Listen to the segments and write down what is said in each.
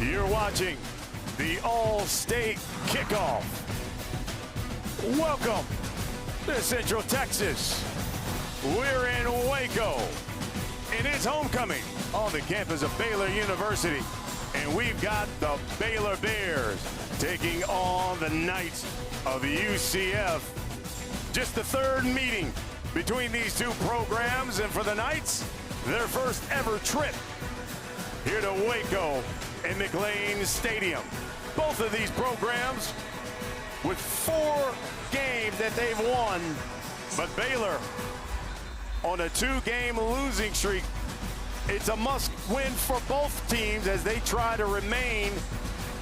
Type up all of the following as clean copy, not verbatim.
You're watching the All-State Kickoff. Welcome to Central Texas. We're in Waco, and it's homecoming on the campus of Baylor University. And we've got the Baylor Bears taking on the Knights of UCF. Just the third meeting between these two programs, and for the Knights, their first ever trip here to Waco and McLean Stadium. Both of these programs with 4 games that they've won, but Baylor on a 2-game losing streak. It's a must-win for both teams as they try to remain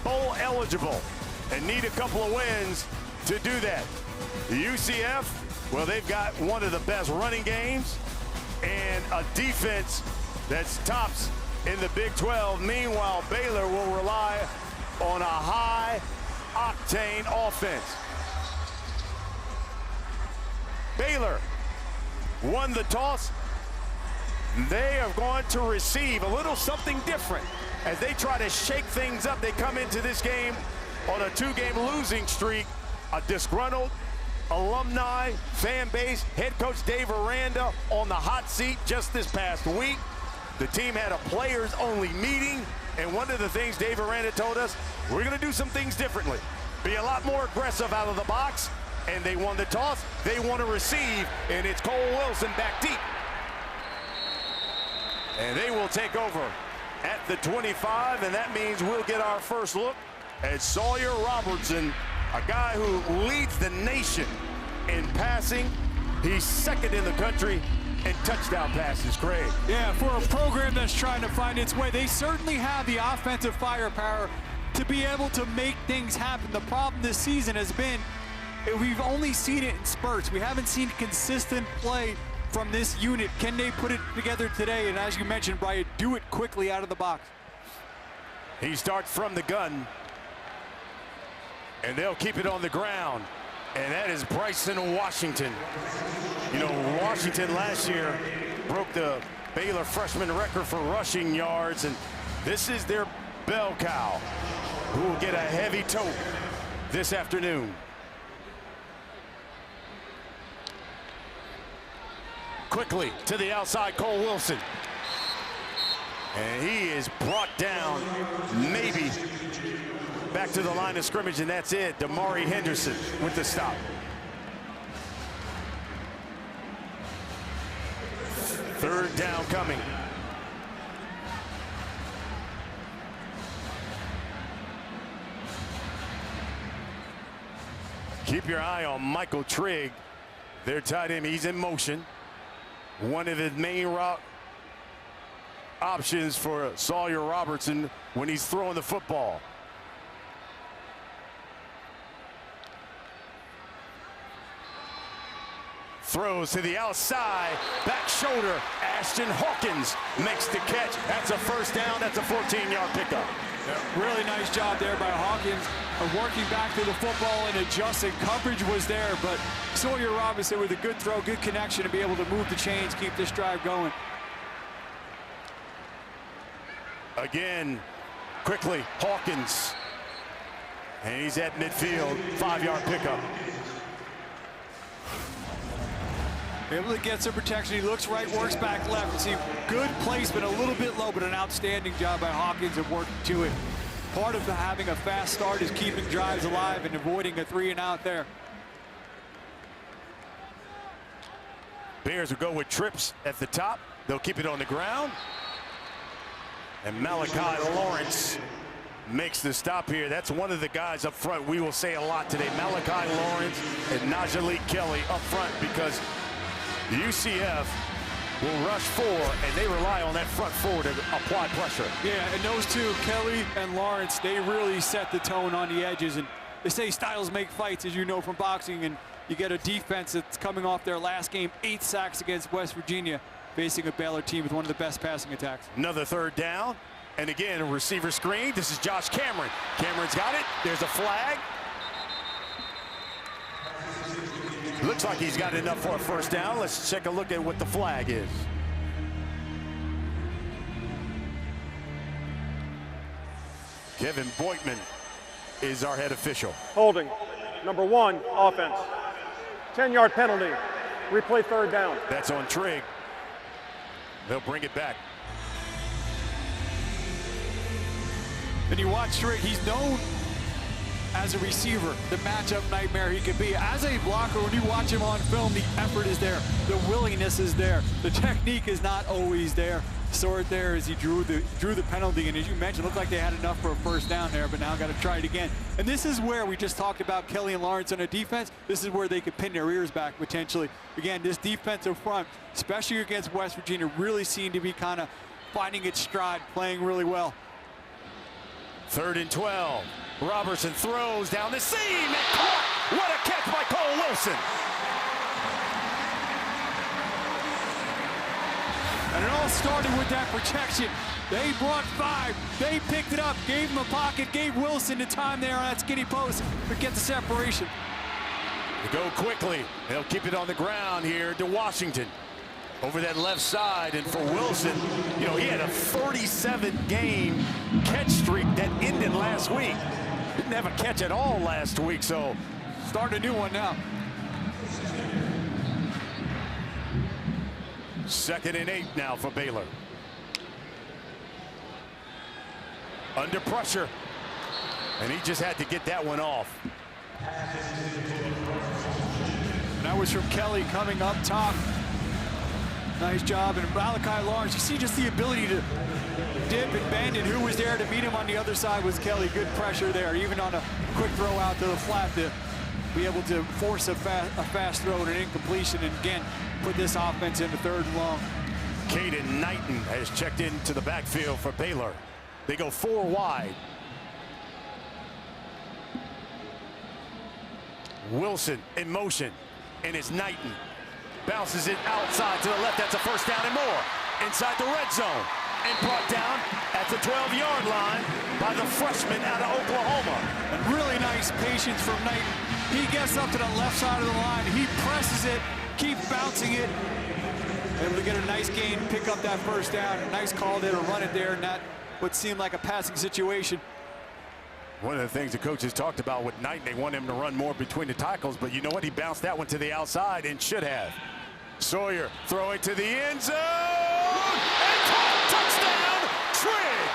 bowl eligible and need a couple of wins to do that. UCF, well, they've got one of the best running games and a defense that's tops in the Big 12. Meanwhile, Baylor will rely on a high-octane offense. Baylor won the toss. They are going to receive a little something different as they try to shake things up. They come into this game on a 2-game losing streak. A disgruntled alumni fan base. Head coach Dave Aranda on the hot seat just this past week. The team had a players-only meeting, and one of the things Dave Aranda told us, we're going to do some things differently. Be a lot more aggressive out of the box, and they won the toss. They want to receive, and it's Cole Wilson back deep. And they will take over at the 25, and that means we'll get our first look at Sawyer Robertson, a guy who leads the nation in passing. He's second in the country in touchdown passes, Craig. Yeah, for a program that's trying to find its way, they certainly have the offensive firepower to be able to make things happen. The problem this season has been we've only seen it in spurts. We haven't seen consistent play from this unit. Can they put it together today? And as you mentioned, Brian, do it quickly out of the box. He starts from the gun, and they'll keep it on the ground. And that is Bryson Washington. You know, Washington last year broke the Baylor freshman record for rushing yards, and this is their bell cow, who will get a heavy tote this afternoon. Quickly to the outside, Cole Wilson. And he is brought down, maybe back to the line of scrimmage, and that's it. Damari Henderson with the stop. Third down coming. Keep your eye on Michael Trigg, their tight end. He's in motion. One of the main route options for Sawyer Robertson when he's throwing the football. Throws to the outside, back shoulder. Ashton Hawkins makes the catch. That's a first down. That's a 14-yard pickup. Yeah, really nice job there by Hawkins of working back to the football and adjusting. Coverage was there, but Sawyer Robinson with a good throw, good connection to be able to move the chains, keep this drive going. Again, quickly, Hawkins. And he's at midfield, 5-yard pickup. Able to get some protection. He looks right, works back left. See, good placement, a little bit low, but an outstanding job by Hawkins of working to it. Part of having a fast start is keeping drives alive and avoiding a 3-and-out there. Bears will go with trips at the top. They'll keep it on the ground. And Malachi Lawrence makes the stop here. That's one of the guys up front we will say a lot today. Malachi Lawrence and Najee Kelly up front, because UCF will rush 4, and they rely on that front 4 to apply pressure. Yeah, and those two, Kelly and Lawrence, they really set the tone on the edges. And they say styles make fights, as you know from boxing, and you get a defense that's coming off their last game, 8 sacks against West Virginia, facing a Baylor team with one of the best passing attacks. Another third down, and again, a receiver screen. This is Josh Cameron. Cameron's got it. There's a flag. Looks like he's got enough for a first down. Let's take a look at what the flag is. Kevin Boitman is our head official. Holding. Number 1, offense. 10-yard penalty. Replay third down. That's on Trigg. They'll bring it back. And you watch Trigg, he's known as a receiver, the matchup nightmare he can be. As a blocker, when you watch him on film, the effort is there, the willingness is there, the technique is not always there. Saw it there as he drew the penalty, and as you mentioned, looked like they had enough for a first down there, but now got to try it again. And this is where we just talked about Kelly and Lawrence on a defense. This is where they could pin their ears back potentially. Again, this defensive front, especially against West Virginia, really seemed to be kind of finding its stride, playing really well. 3rd and 12. Robertson throws down the seam and caught. What a catch by Cole Wilson. And it all started with that protection. They brought 5. They picked it up, gave him a pocket, gave Wilson the time there on that skinny post to get the separation. They go quickly. They'll keep it on the ground here to Washington. Over that left side, and for Wilson, you know, he had a 37-game catch streak that ended last week. Didn't have a catch at all last week, so start a new one now. 2nd and 8 now for Baylor. Under pressure, and he just had to get that one off. And that was from Kelly coming up top. Nice job. And Malachi Lawrence, you see just the ability to dip and bend, and who was there to meet him on the other side was Kelly. Good pressure there, even on a quick throw out to the flat to be able to force a fast throw and an incompletion, and again, put this offense into 3rd and long. Caden Knighton has checked into the backfield for Baylor. They go 4 wide. Wilson in motion, and it's Knighton. Bounces it outside to the left. That's a first down and more. Inside the red zone. And brought down at the 12-yard line by the freshman out of Oklahoma. And really nice patience from Knighton. He gets up to the left side of the line. He presses it, keeps bouncing it. Able to get a nice gain, pick up that first down. A nice call there to run it there, not what seemed like a passing situation. One of the things the coaches talked about with Knighton, they want him to run more between the tackles, but you know what? He bounced that one to the outside and should have. Sawyer throwing to the end zone. And caught. Touchdown, Trigg.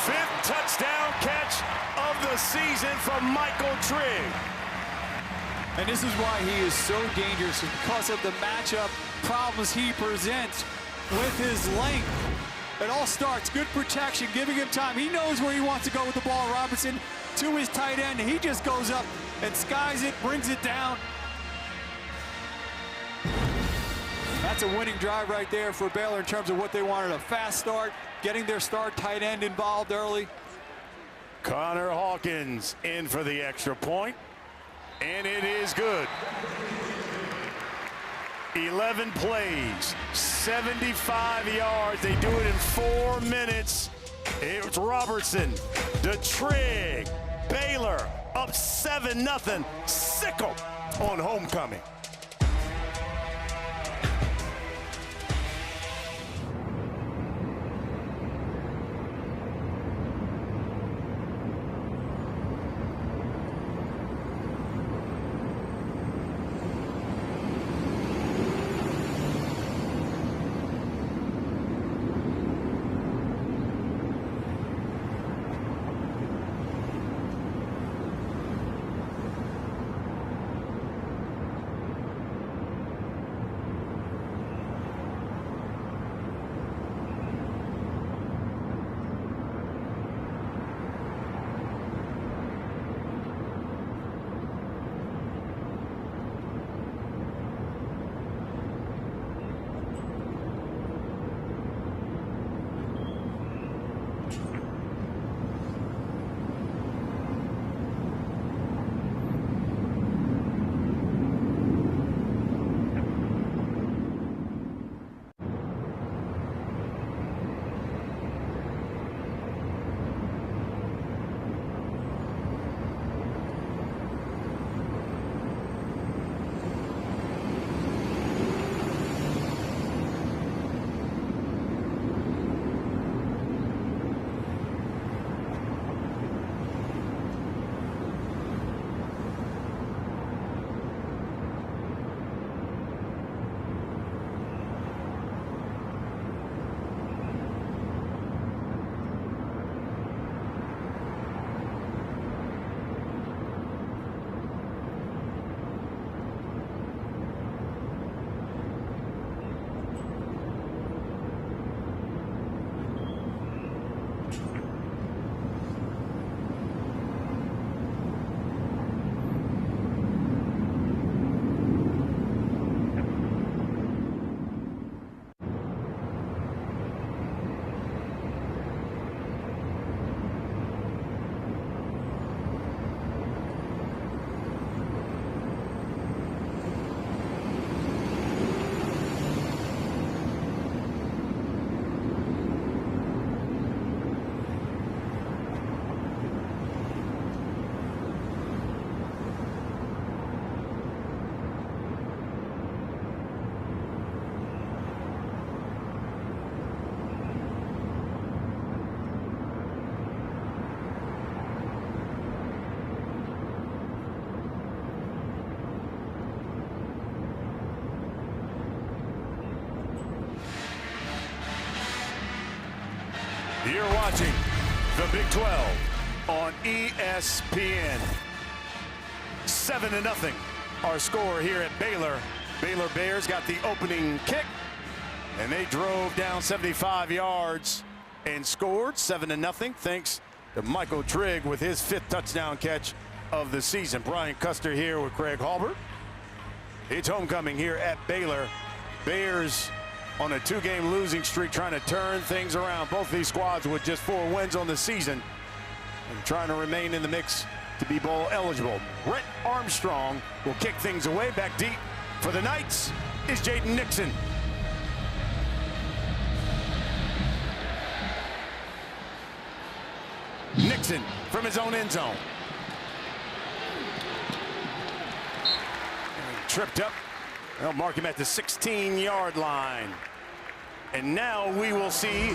Fifth touchdown catch of the season from Michael Trigg. And this is why he is so dangerous, because of the matchup problems he presents with his length. It all starts, good protection, giving him time. He knows where he wants to go with the ball. Robertson to his tight end. He just goes up and skies it, brings it down. That's a winning drive right there for Baylor in terms of what they wanted. A fast start, getting their star tight end involved early. Connor Hawkins in for the extra point. And it is good. 11 plays, 75 yards. They do it in 4 minutes. It's Robertson to Trigg. Baylor up 7-0. Sickle on homecoming. You're watching the Big 12 on ESPN. 7-0 our score here at Baylor. Baylor Bears got the opening kick, and they drove down 75 yards and scored 7-0 thanks to Michael Trigg with his 5th touchdown catch of the season. Brian Custer here with Craig Halbert. It's homecoming here at Baylor. Bears on a 2-game losing streak, trying to turn things around. Both these squads with just 4 wins on the season and trying to remain in the mix to be bowl eligible. Brett Armstrong will kick things away. Back deep for the Knights is Jaden Nixon. Nixon from his own end zone. Tripped up. They'll mark him at the 16-yard line. And now we will see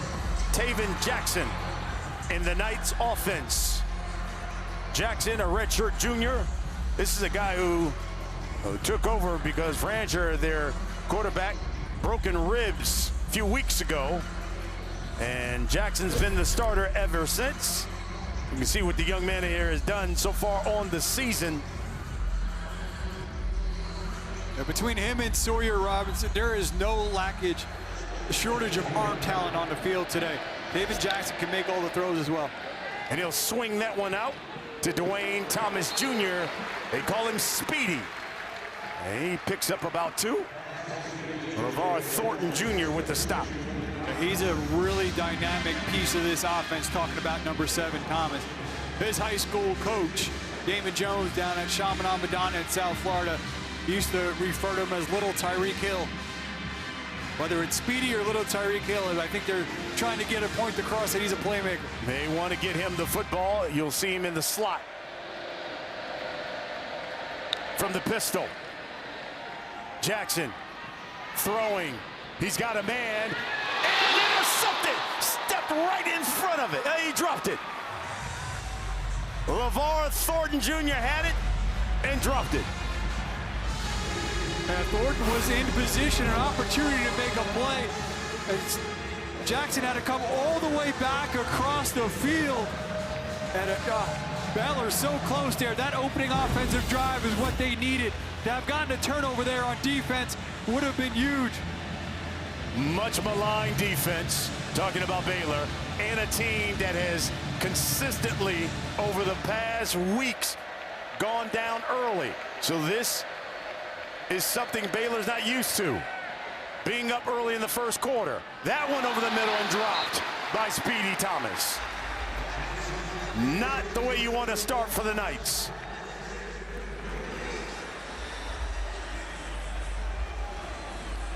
Taven Jackson in the Knights offense. Jackson, a redshirt junior. This is a guy who took over because Francher, their quarterback, broken ribs a few weeks ago. And Jackson's been the starter ever since. You can see what the young man here has done so far on the season. Yeah, between him and Sawyer Robinson, there is no shortage of arm talent on the field today. David Jackson can make all the throws as well. And he'll swing that one out to Dwayne Thomas Jr. They call him Speedy. And he picks up about 2. LeVar Thornton Jr. with the stop. He's a really dynamic piece of this offense, talking about number 7, Thomas. His high school coach, Damon Jones, down at Chaminade Madonna in South Florida, used to refer to him as Little Tyreek Hill. Whether it's Speedy or Little Tyreek Hill, I think they're trying to get a point across that he's a playmaker. They want to get him the football. You'll see him in the slot. From the pistol. Jackson throwing. He's got a man. And intercepted. Stepped right in front of it. He dropped it. LeVar Thornton Jr. had it and dropped it. Thornton was in position, an opportunity to make a play. Jackson had to come all the way back across the field. And Baylor's so close there. That opening offensive drive is what they needed. To have gotten a turnover there on defense would have been huge. Much maligned defense, talking about Baylor, and a team that has consistently, over the past weeks, gone down early. So this is something Baylor's not used to, being up early in the first quarter. That one over the middle and dropped by Speedy Thomas. Not the way you want to start for the Knights.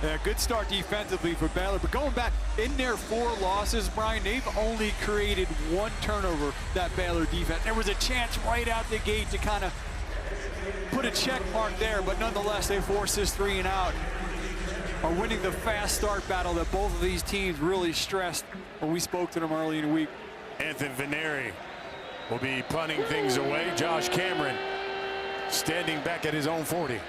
Yeah, good start defensively for Baylor, but going back in their 4 losses, Brian, they've only created 1 turnover, that Baylor defense. There was a chance right out the gate to kind of put a check mark there, but nonetheless, they forced this 3 and out. Are winning the fast start battle that both of these teams really stressed when we spoke to them early in the week. Anthony Veneri will be punting things away. Josh Cameron standing back at his own 40.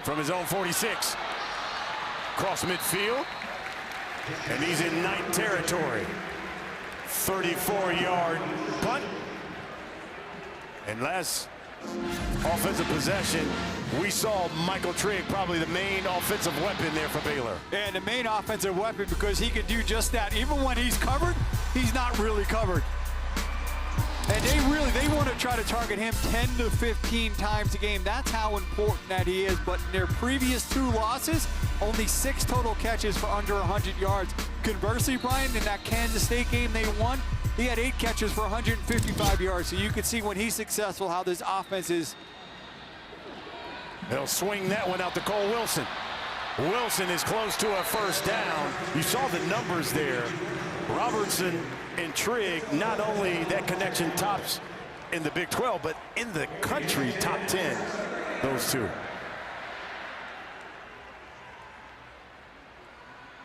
From his own 46. Cross midfield. And he's in Knight territory. 34-yard punt. And last offensive possession, we saw Michael Trigg, probably the main offensive weapon there for Baylor. And the main offensive weapon, because he can do just that. Even when he's covered, he's not really covered. And they want to try to target him 10 to 15 times a game. That's how important that he is. But in their previous 2 losses, only 6 total catches for under 100 yards. Conversely, Brian, in that Kansas State game they won, he had 8 catches for 155 yards. So you can see when he's successful how this offense is. They'll swing that one out to Cole Wilson. Wilson is close to a first down. You saw the numbers there. Robertson and Trigg, not only that connection tops in the Big 12, but in the country, top 10, those 2.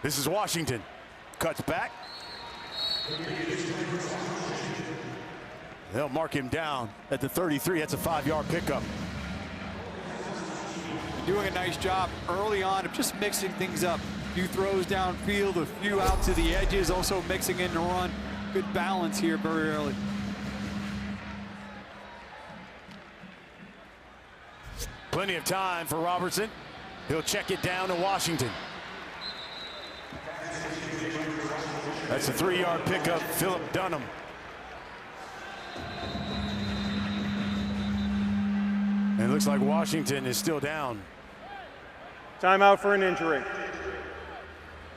This is Washington. Cuts back. They'll mark him down at the 33. That's a 5-yard pickup. Doing a nice job early on of just mixing things up. few throws downfield, a few out to the edges, also mixing in the run. Good balance here very early. Plenty of time for Robertson. He'll check it down to Washington. That's a 3-yard pickup, Philip Dunham. And it looks like Washington is still down. Timeout for an injury.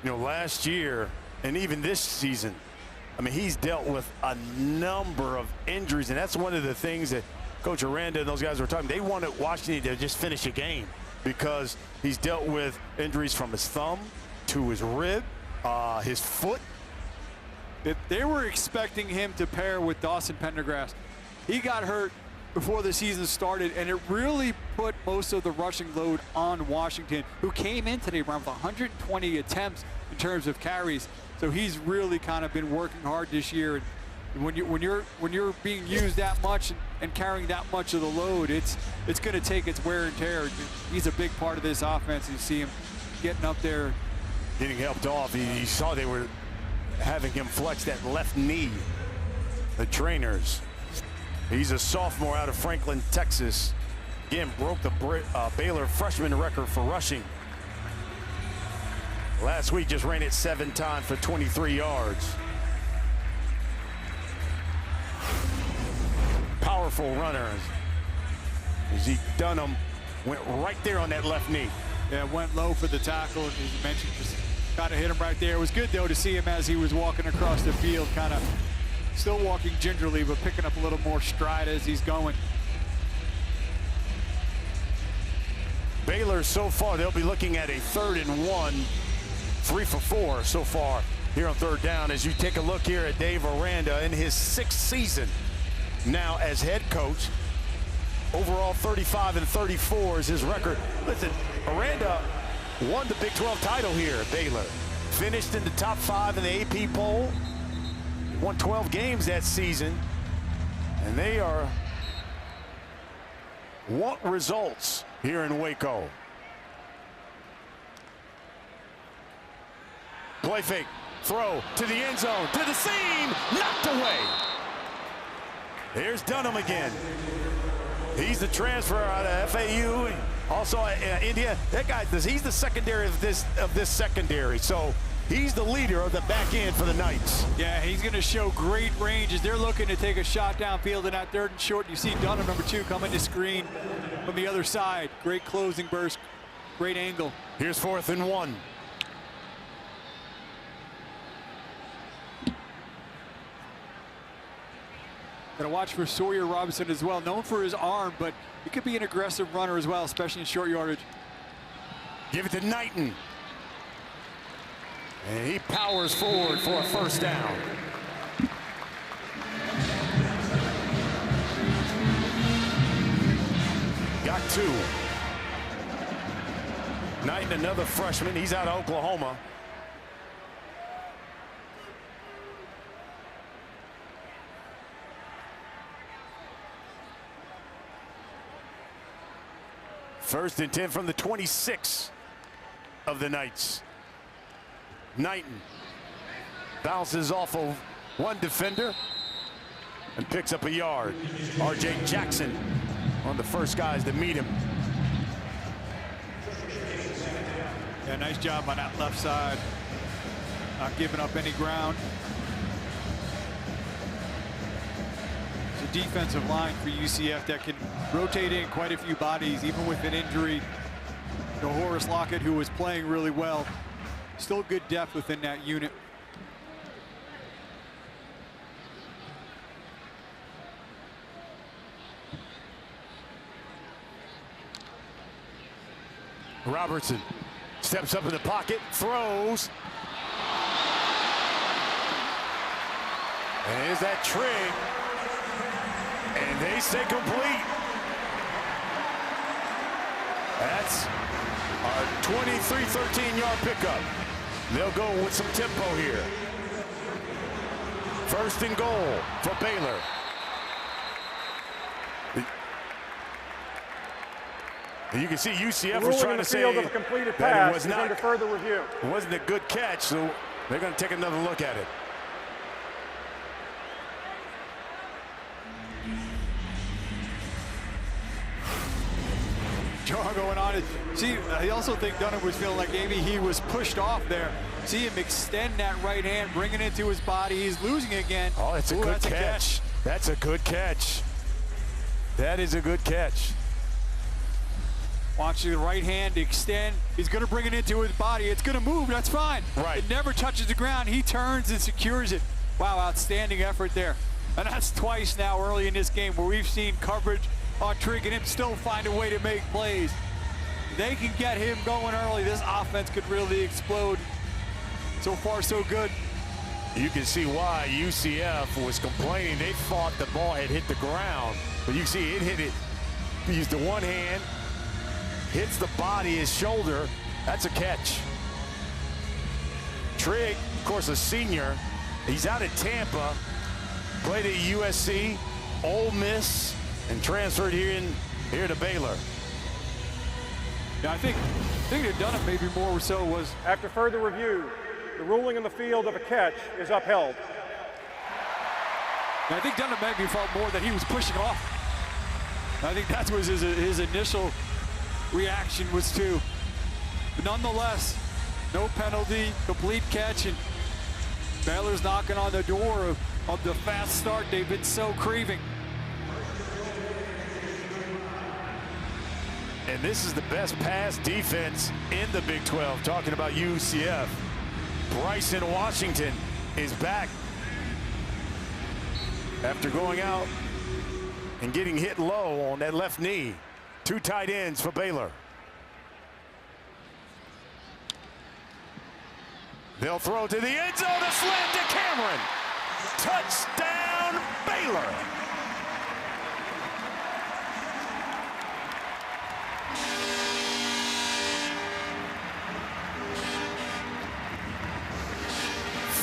You know, last year and even this season, I mean, he's dealt with a number of injuries, and that's one of the things that Coach Aranda and those guys were talking. They wanted Washington to just finish a game because he's dealt with injuries from his thumb to his rib, his foot. They were expecting him to pair with Dawson Pendergrass. He got hurt before the season started, and it really put most of the rushing load on Washington, who came in today around 120 attempts in terms of carries. So he's really kind of been working hard this year. And when you're being used that much and carrying that much of the load, it's going to take its wear and tear. He's a big part of this offense. You see him getting up there, getting helped off. You saw they were having him flex that left knee. The trainers. He's a sophomore out of Franklin, Texas. Again, broke the Baylor freshman record for rushing. Last week just ran it 7 times for 23 yards. Powerful runner. Zeke Dunham went right there on that left knee. Yeah, went low for the tackle, as you mentioned, just kind of hit him right there. It was good, though, to see him as he was walking across the field, kind of still walking gingerly, but picking up a little more stride as he's going. Baylor so far, they'll be looking at a 3rd and 1, 3 for 4 so far here on 3rd down. As you take a look here at Dave Aranda in his 6th season now as head coach. Overall 35 and 34 is his record. Listen, Aranda won the Big 12 title here at Baylor. Finished in the top 5 in the AP poll. Won 12 games that season. And they want results here in Waco. Play fake, throw to the end zone, to the seam, knocked away. Here's Dunham again. He's the transfer out of FAU, and also India. That guy, he's the secondary of this secondary. So he's the leader of the back end for the Knights. Yeah, he's going to show great range as they're looking to take a shot downfield in that 3rd and short. You see Dunham, number 2, coming to screen from the other side. Great closing burst, great angle. Here's 4th and 1. Got to watch for Sawyer Robinson as well, known for his arm, but he could be an aggressive runner as well, especially in short yardage. Give it to Knighton. And he powers forward for a 1st down. Got 2. Knighton, another freshman. He's out of Oklahoma. First and 10 from the 26 of the Knights. Knighton bounces off of one defender and picks up a yard. R.J. Jackson, one of the first guys to meet him. Yeah, nice job on that left side. Not giving up any ground. It's a defensive line for UCF that can rotate in quite a few bodies, even with an injury. Horace Lockett, who was playing really well, still good depth within that unit. Robertson steps up in the pocket, throws. And here's that trig. And they say complete. That's a 23, 13-yard pickup. They'll go with some tempo here. 1st and goal for Baylor. And you can see UCF The was ruling trying in the to say field of a completed that pass it was is under not, further review. it wasn't a good catch, so they're going to take another look at it. Going on it. See, I also think Dunham was feeling like maybe he was pushed off there. See him extend that right hand, bringing it to his body. He's losing again. Oh, it's a good catch. That's a good catch. That is a good catch. Watch the right hand extend. He's going to bring it into his body. It's going to move. That's fine. Right. It never touches the ground. He turns and secures it. Wow, outstanding effort there. And that's twice now early in this game where we've seen coverage on Trigg and him still find a way to make plays. They can get him going early. This offense could really explode. So far, so good. You can see why UCF was complaining. They thought the ball had hit the ground, but you see it hit it. He used the one hand, hits the body, his shoulder. That's a catch. Trigg, of course, a senior. He's out at Tampa, played at USC, Ole Miss, and transferred here to Baylor. Yeah, I think they've done it maybe more so was. After further review, the ruling in the field of a catch is upheld. I think Dunham maybe felt more that he was pushing off. I think that was his initial reaction was to. But nonetheless, no penalty, complete catch, and Baylor's knocking on the door of the fast start they've been so craving. And this is the best pass defense in the Big 12, talking about UCF. Bryson Washington is back after going out and getting hit low on that left knee. Two tight ends for Baylor. They'll throw to the end zone, a slant to Cameron. Touchdown, Baylor.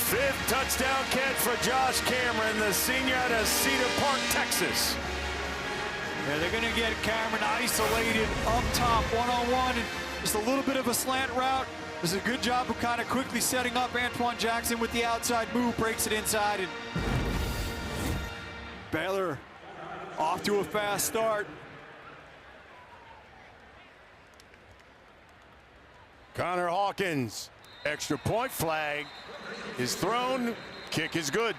Fifth touchdown catch for Josh Cameron, the senior out of Cedar Park, Texas. Yeah, they're going to get Cameron isolated up top, one-on-one, and just a little bit of a slant route. Does a good job of kind of quickly setting up Antoine Jackson with the outside move, breaks it inside, and Baylor off to a fast start. Connor Hawkins, extra point flag is thrown. Kick is good.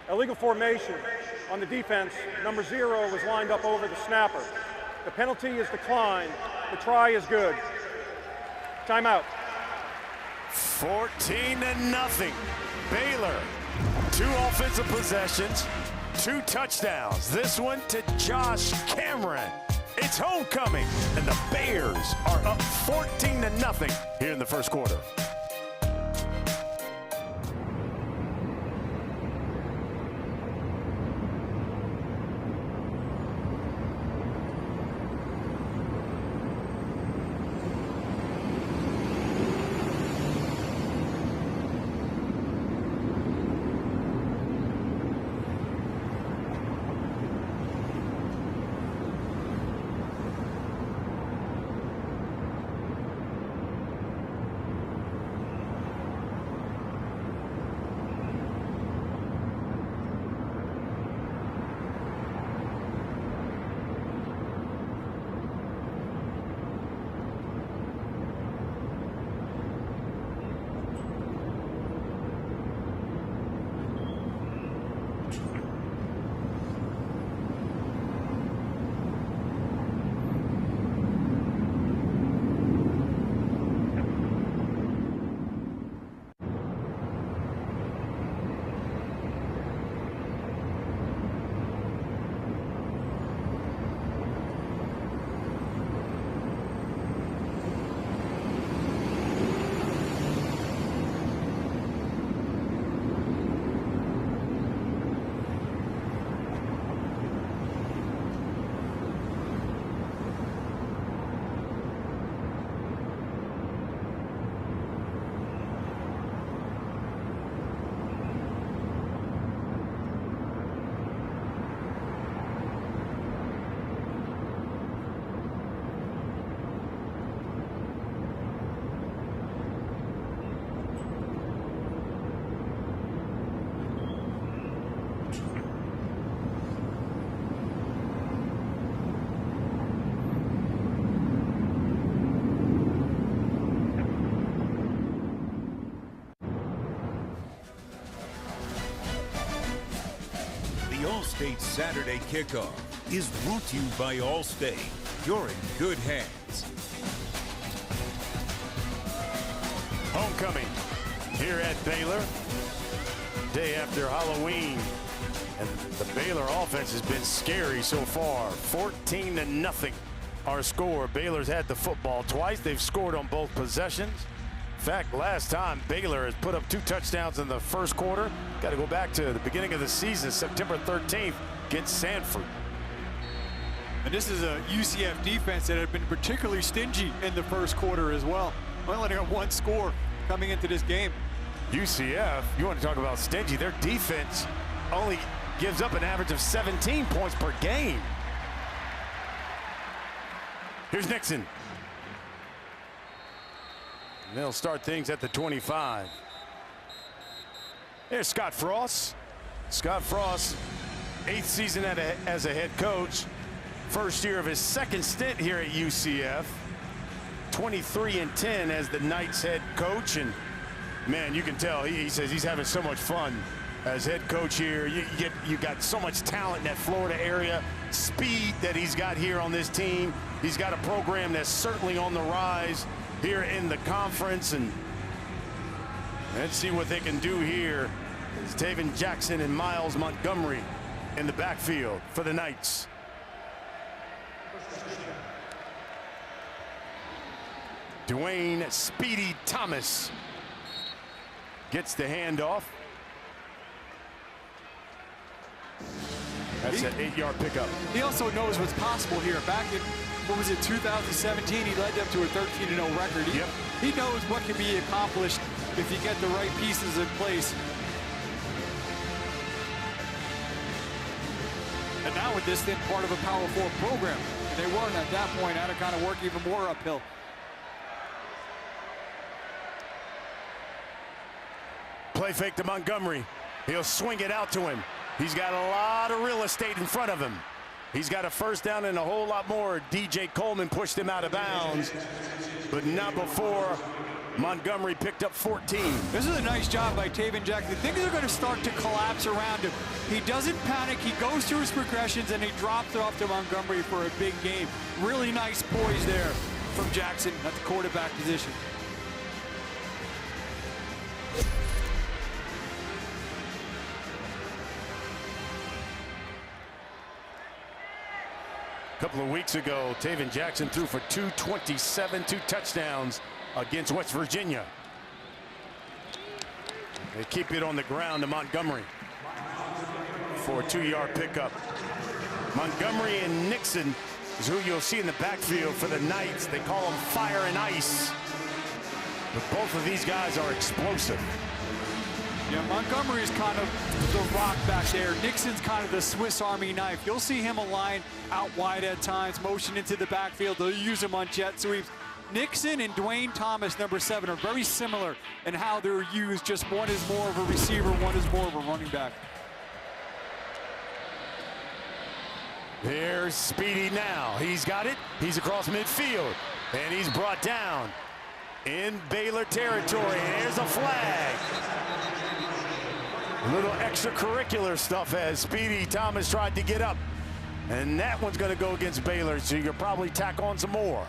Illegal formation on the defense. Number 0 was lined up over the snapper. The penalty is declined. The try is good. Timeout. 14-0. Baylor, 2 offensive possessions, 2 touchdowns. This one to Josh Cameron. It's homecoming, and the Bears are up 14-0 here in the first quarter. Saturday kickoff is brought to you by Allstate. You're in good hands. Homecoming here at Baylor. Day after Halloween. And the Baylor offense has been scary so far. 14-0 our score. Baylor's had the football twice. They've scored on both possessions. In fact, last time Baylor has put up 2 touchdowns in the first quarter. Got to go back to the beginning of the season, September 13th against Sanford. And this is a UCF defense that had been particularly stingy in the first quarter as well. Only letting up 1 score coming into this game. UCF, you want to talk about stingy, their defense only gives up an average of 17 points per game. Here's Nixon. And they'll start things at the 25. There's Scott Frost. Scott Frost, 8th season as a head coach. First year of his 2nd stint here at UCF. 23-10 as the Knights head coach. And man, you can tell he says he's having so much fun as head coach here. You got so much talent in that Florida area, speed that he's got here on this team. He's got a program that's certainly on the rise here in the conference, and let's see what they can do here. It's Taven Jackson and Miles Montgomery in the backfield for the Knights. Dwayne Speedy Thomas gets the handoff. That's an 8-yard pickup. He also knows what's possible here. Back in, what was it, 2017, he led them to a 13-0 record. He knows what can be accomplished if you get the right pieces in place. And now with this, they're part of a Power 4 program. And they weren't at that point. Had to kind of work even more uphill. Play fake to Montgomery. He'll swing it out to him. He's got a lot of real estate in front of him. He's got a first down and a whole lot more. DJ Coleman pushed him out of bounds, but not before Montgomery picked up 14. This is a nice job by Taven Jackson. Things are going to start to collapse around him. He doesn't panic. He goes through his progressions, and he drops it off to Montgomery for a big game. Really nice poise there from Jackson at the quarterback position. A couple of weeks ago, Taven Jackson threw for 227, 2 touchdowns against West Virginia. They keep it on the ground to Montgomery for a 2-yard pickup. Montgomery and Nixon is who you'll see in the backfield for the Knights. They call them fire and ice. But both of these guys are explosive. Yeah, Montgomery's kind of the rock back there. Nixon's kind of the Swiss Army knife. You'll see him aligned out wide at times, motion into the backfield. They'll use him on jet sweeps. Nixon and Dwayne Thomas, number 7, are very similar in how they're used. Just one is more of a receiver, one is more of a running back. There's Speedy now. He's got it. He's across midfield, and he's brought down in Baylor territory. And there's a flag. A little extracurricular stuff as Speedy Thomas tried to get up. And that one's going to go against Baylor, so you could probably tack on some more.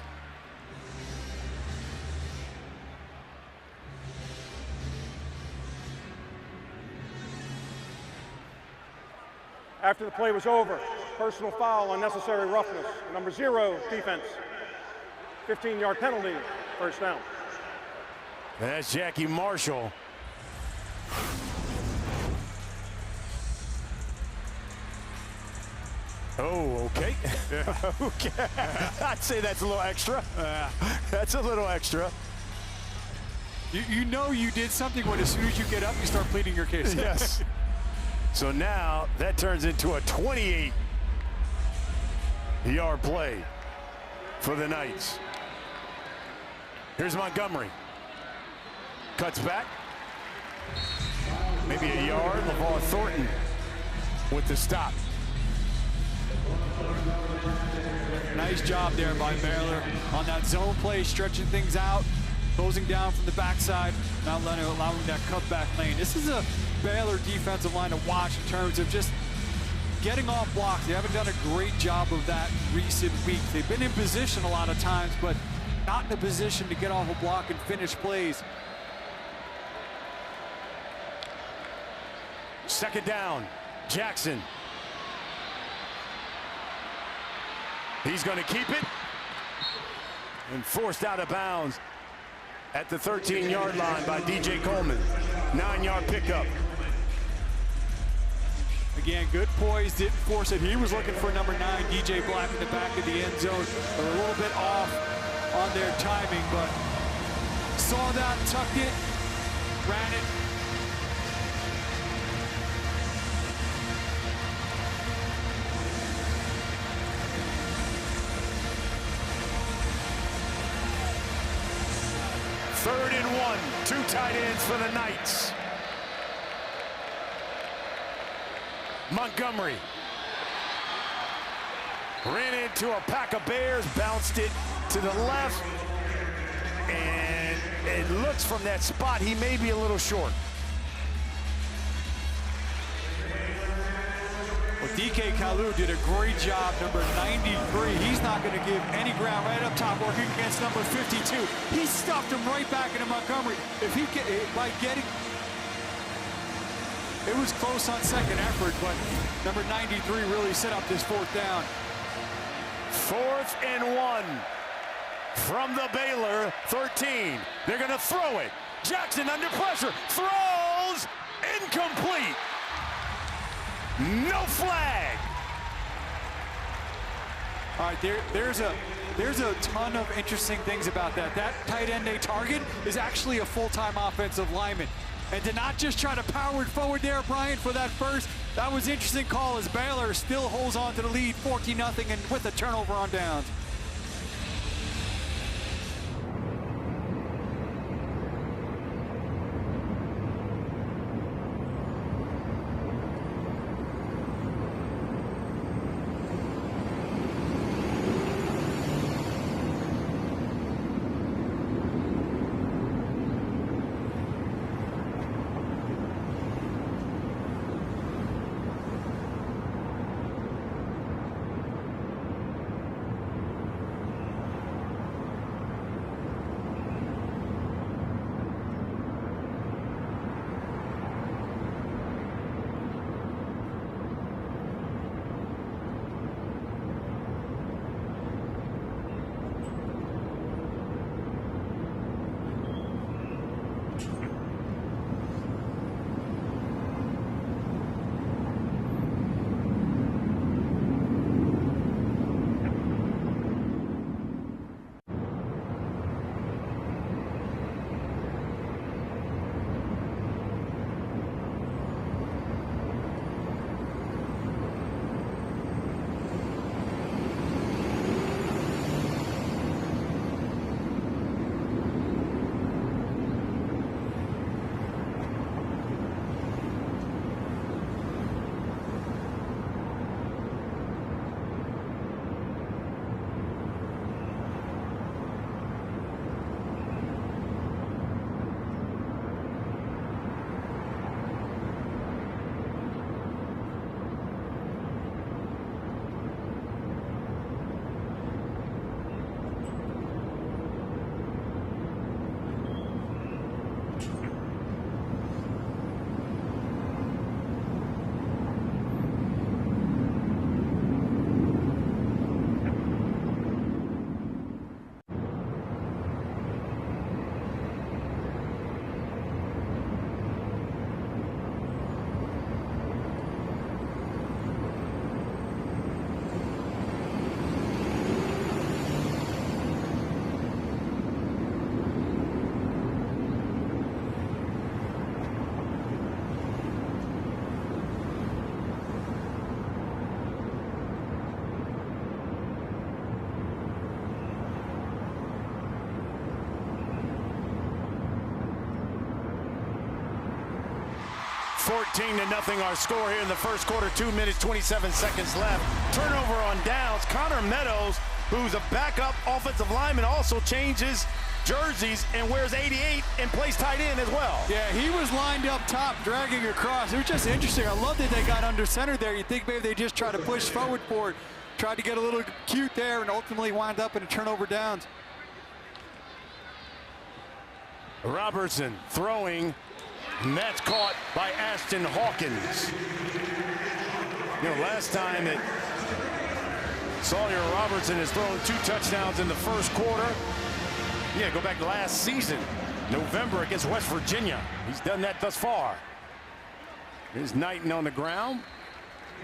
After the play was over, personal foul, unnecessary roughness. Number 0, defense. 15-yard penalty, first down. And that's Jackie Marshall. Oh, okay. Okay. I'd say that's a little extra. That's a little extra. You know you did something when as soon as you get up, you start pleading your case. Yes. So now that turns into a 28-yard play for the Knights. Here's Montgomery. Cuts back. Maybe a yard. LeVar Thornton with the stop. Nice job there by Baylor on that zone play, stretching things out, closing down from the backside, not allowing that cutback lane. This is a Baylor defensive line to watch in terms of just getting off blocks. They haven't done a great job of that recent weeks. They've been in position a lot of times, but not in a position to get off a block and finish plays. Second down, Jackson. He's going to keep it. And forced out of bounds at the 13-yard line by DJ Coleman. 9-yard pickup. Again, good poise, didn't force it. He was looking for number 9, DJ Black, in the back of the end zone. They're a little bit off on their timing, but saw that, tucked it, ran it. Third and 1, 2 tight ends for the Knights. Montgomery ran into a pack of Bears, bounced it to the left, and it looks from that spot he may be a little short. Well, DK Kalu did a great job, number 93. He's not going to give any ground right up top, working against number 52. He stuffed him right back into Montgomery. If he get, by getting, it was close on second effort, but number 93 really set up this fourth down. 4th and 1 from the Baylor 13. They're going to throw it. Jackson under pressure, throws, incomplete. No flag. All right, there's a ton of interesting things about that. That tight end they target is actually a full-time offensive lineman. And to not just try to power it forward there, Brian, for that first, that was an interesting call as Baylor still holds on to the lead 14-0 and with a turnover on downs. $14-0 our score here in the first quarter. 2 minutes, 27 seconds left. Turnover on downs. Connor Meadows who's a backup offensive lineman, also changes jerseys and wears 88 and plays tight end as well. Yeah, he was lined up top, dragging across. It was just interesting. I love that they got under center there. You think maybe they just tried to push forward for it, tried to get a little cute there, and ultimately wound up in a turnover downs. Robertson throwing, and that's caught by Ashton Hawkins. You know, last time that Sawyer Robertson has thrown 2 touchdowns in the first quarter. Yeah, go back to last season, November against West Virginia. He's done that thus far. Here's Knighton on the ground,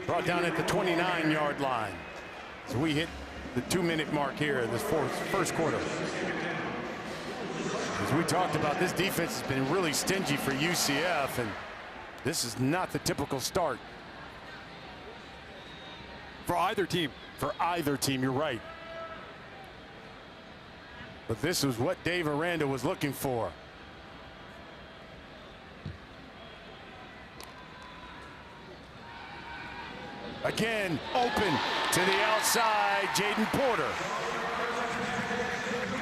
brought down at the 29-yard line. So we hit the 2-minute mark here in this first quarter. As we talked about, this defense has been really stingy for UCF, and this is not the typical start. For either team. For either team, you're right. But this was what Dave Aranda was looking for. Again, open to the outside, Jaden Porter.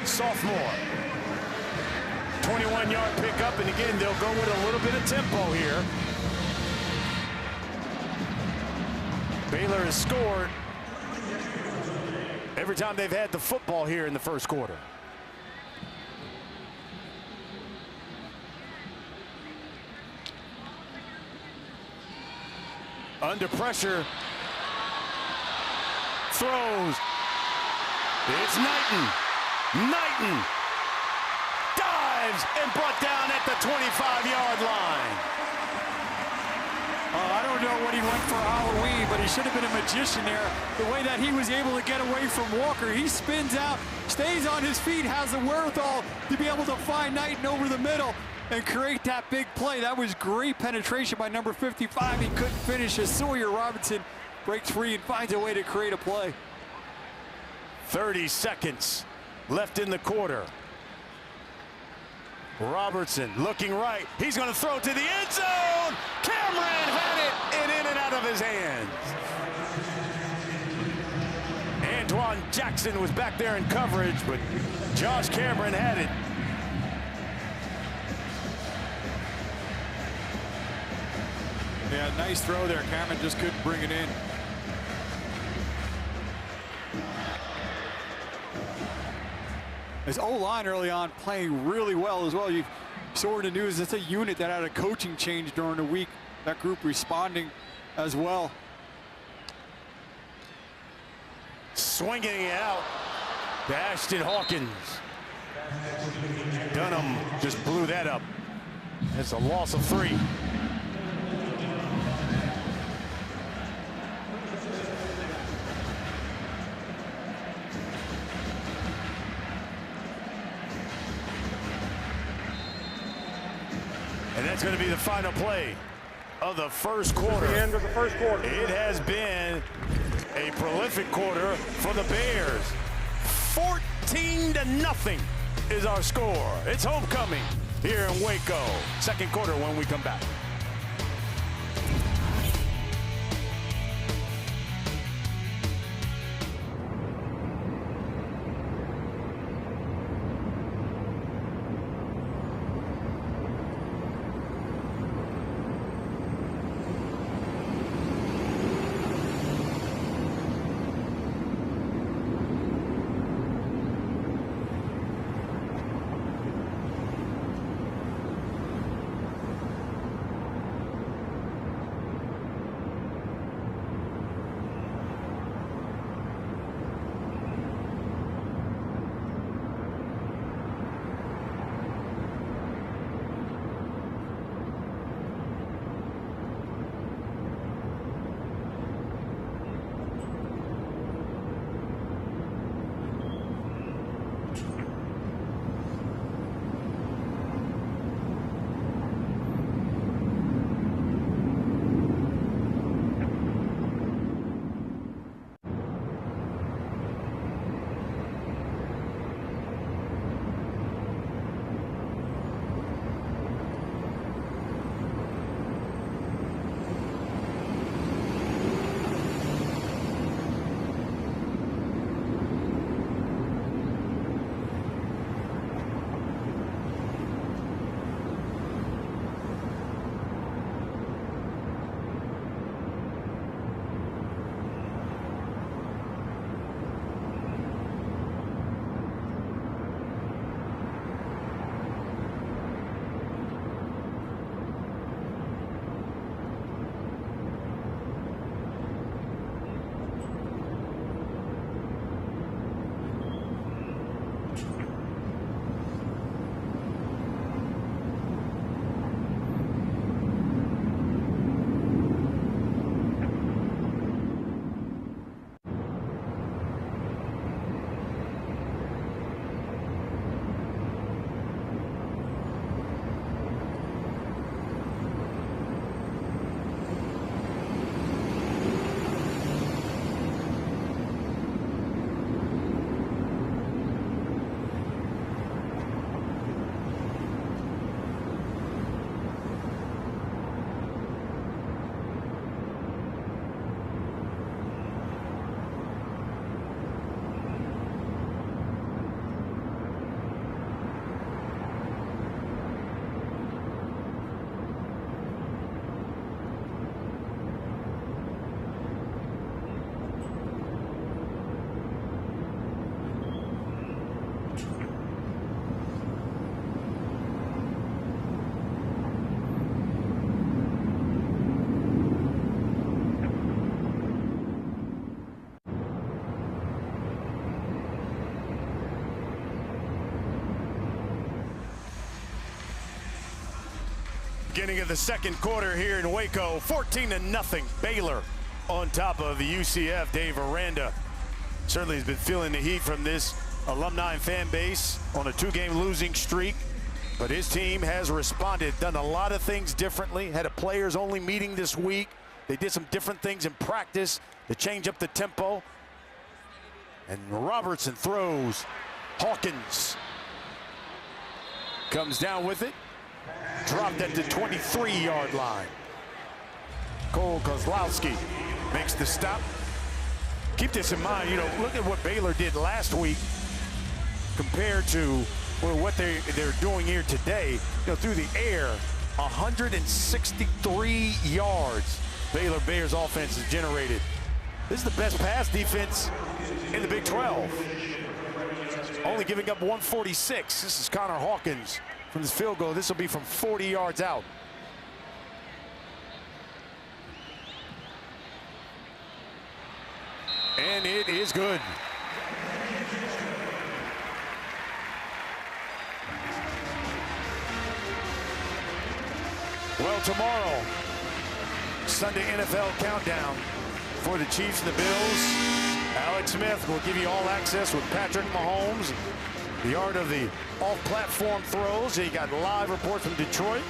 Sophomore. 21-yard pickup, and again, they'll go with a little bit of tempo here. Baylor has scored every time they've had the football here in the first quarter. Under pressure, throws. It's Knighton. Knighton dives and brought down at the 25-yard line. I don't know what he went for Halloween, but he should have been a magician there. The way that he was able to get away from Walker, he spins out, stays on his feet, has the wherewithal to be able to find Knighton over the middle and create that big play. That was great penetration by number 55. He couldn't finish as Sawyer Robertson breaks free and finds a way to create a play. 30 seconds left in the quarter. Robertson looking right. He's going to throw to the end zone. Cameron had it and in and out of his hands. Antoine Jackson was back there in coverage, but Josh Cameron had it. Yeah, nice throw there. Cameron just couldn't bring it in. His O-line early on playing really well as well. You saw in the news, it's a unit that had a coaching change during the week. That group responding as well. Swinging it out to Ashton Hawkins. Dunham just blew that up. It's a loss of 3. And that's going to be the final play of the first quarter. The end of the first quarter. It has been a prolific quarter for the Bears. 14-0 is our score. It's homecoming here in Waco. Second quarter when we come back. Beginning of the second quarter here in Waco, 14-0 Baylor on top of the UCF. Dave Aranda certainly has been feeling the heat from this alumni fan base on a 2-game losing streak, but his team has responded, done a lot of things differently, had a players only meeting this week. They did some different things in practice to change up the tempo. And Robertson throws. Hawkins comes down with it. Dropped at the 23-yard line. Cole Kozlowski makes the stop. Keep this in mind, you know, look at what Baylor did last week compared to what they're doing here today. You know, through the air, 163 yards Baylor Bears offense has generated. This is the best pass defense in the Big 12. Only giving up 146. This is Connor Hawkins from this field goal. This will be from 40 yards out. And it is good. Well, tomorrow, Sunday NFL countdown for the Chiefs and the Bills. Alex Smith will give you all access with Patrick Mahomes. The art of the off-platform throws. You got live reports from Detroit.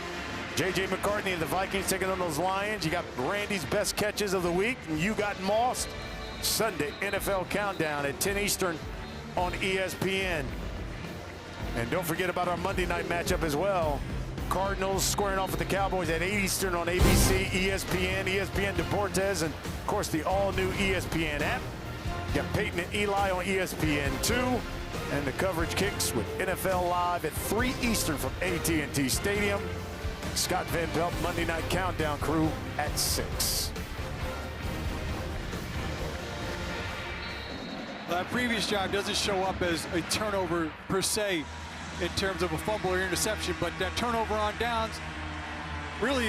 J.J. McCartney and the Vikings taking on those Lions. You got Randy's best catches of the week. And you got Moss. Sunday NFL countdown at 10 Eastern on ESPN. And don't forget about our Monday night matchup as well. Cardinals squaring off with the Cowboys at 8 Eastern on ABC, ESPN Deportes, and of course the all-new ESPN app. You got Peyton and Eli on ESPN2, and the coverage kicks with NFL Live at 3 Eastern from AT&T Stadium. Scott Van Pelt, Monday Night Countdown crew at 6. That previous drive doesn't show up as a turnover per se in terms of a fumble or interception, but that turnover on downs really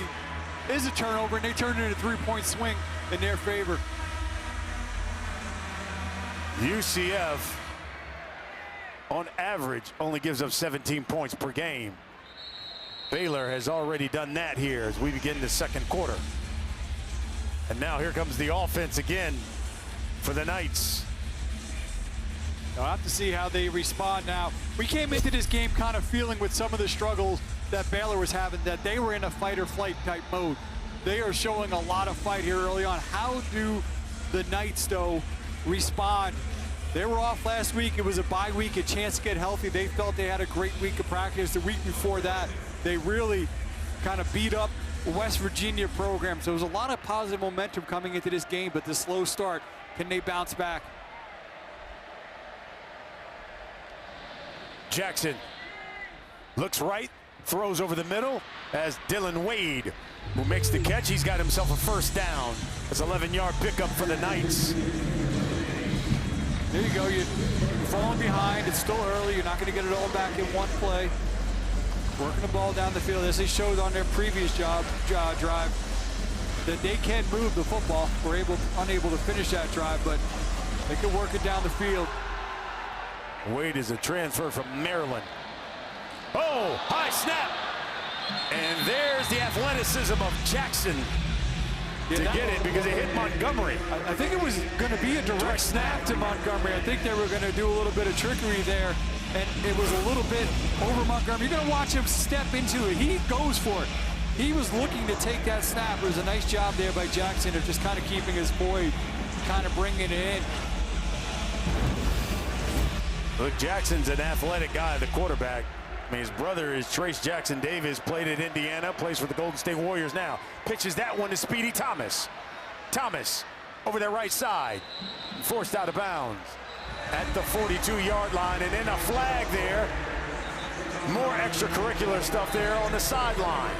is a turnover, and they turn it into a 3-point swing in their favor. UCF, on average, only gives up 17 points per game. Baylor has already done that here as we begin the second quarter. And now here comes the offense again for the Knights. I'll have to see how they respond now. We came into this game kind of feeling with some of the struggles that Baylor was having, that they were in a fight or flight type mode. They are showing a lot of fight here early on. How do the Knights, though, respond? They were off last week. It was a bye week, a chance to get healthy. They felt they had a great week of practice. The week before that, they really kind of beat up West Virginia program. So there was a lot of positive momentum coming into this game, but the slow start, can they bounce back? Jackson looks right, throws over the middle as Dylan Wade, who makes the catch. He's got himself a first down. It's an 11-yard pickup for the Knights. There you go. You're falling behind. It's still early. You're not going to get it all back in one play. Working the ball down the field, as they showed on their previous drive, that they can move the football. We're unable to finish that drive, but they can work it down the field. Wade is a transfer from Maryland. Oh, high snap. And there's the athleticism of Jackson to get it because it hit Montgomery. I think it was going to be a direct snap to Montgomery. I think they were going to do a little bit of trickery there, and it was a little bit over Montgomery. You're going to watch him step into it. He goes for it. He was looking to take that snap. It was a nice job there by Jackson of just kind of keeping his poise, kind of bringing it in. Look, Jackson's an athletic guy, the quarterback. I mean, his brother is Trace Jackson Davis, played at Indiana, plays for the Golden State Warriors now. Pitches that one to Speedy Thomas. Thomas over their right side, forced out of bounds at the 42-yard line, and then a flag there. More extracurricular stuff there on the sideline.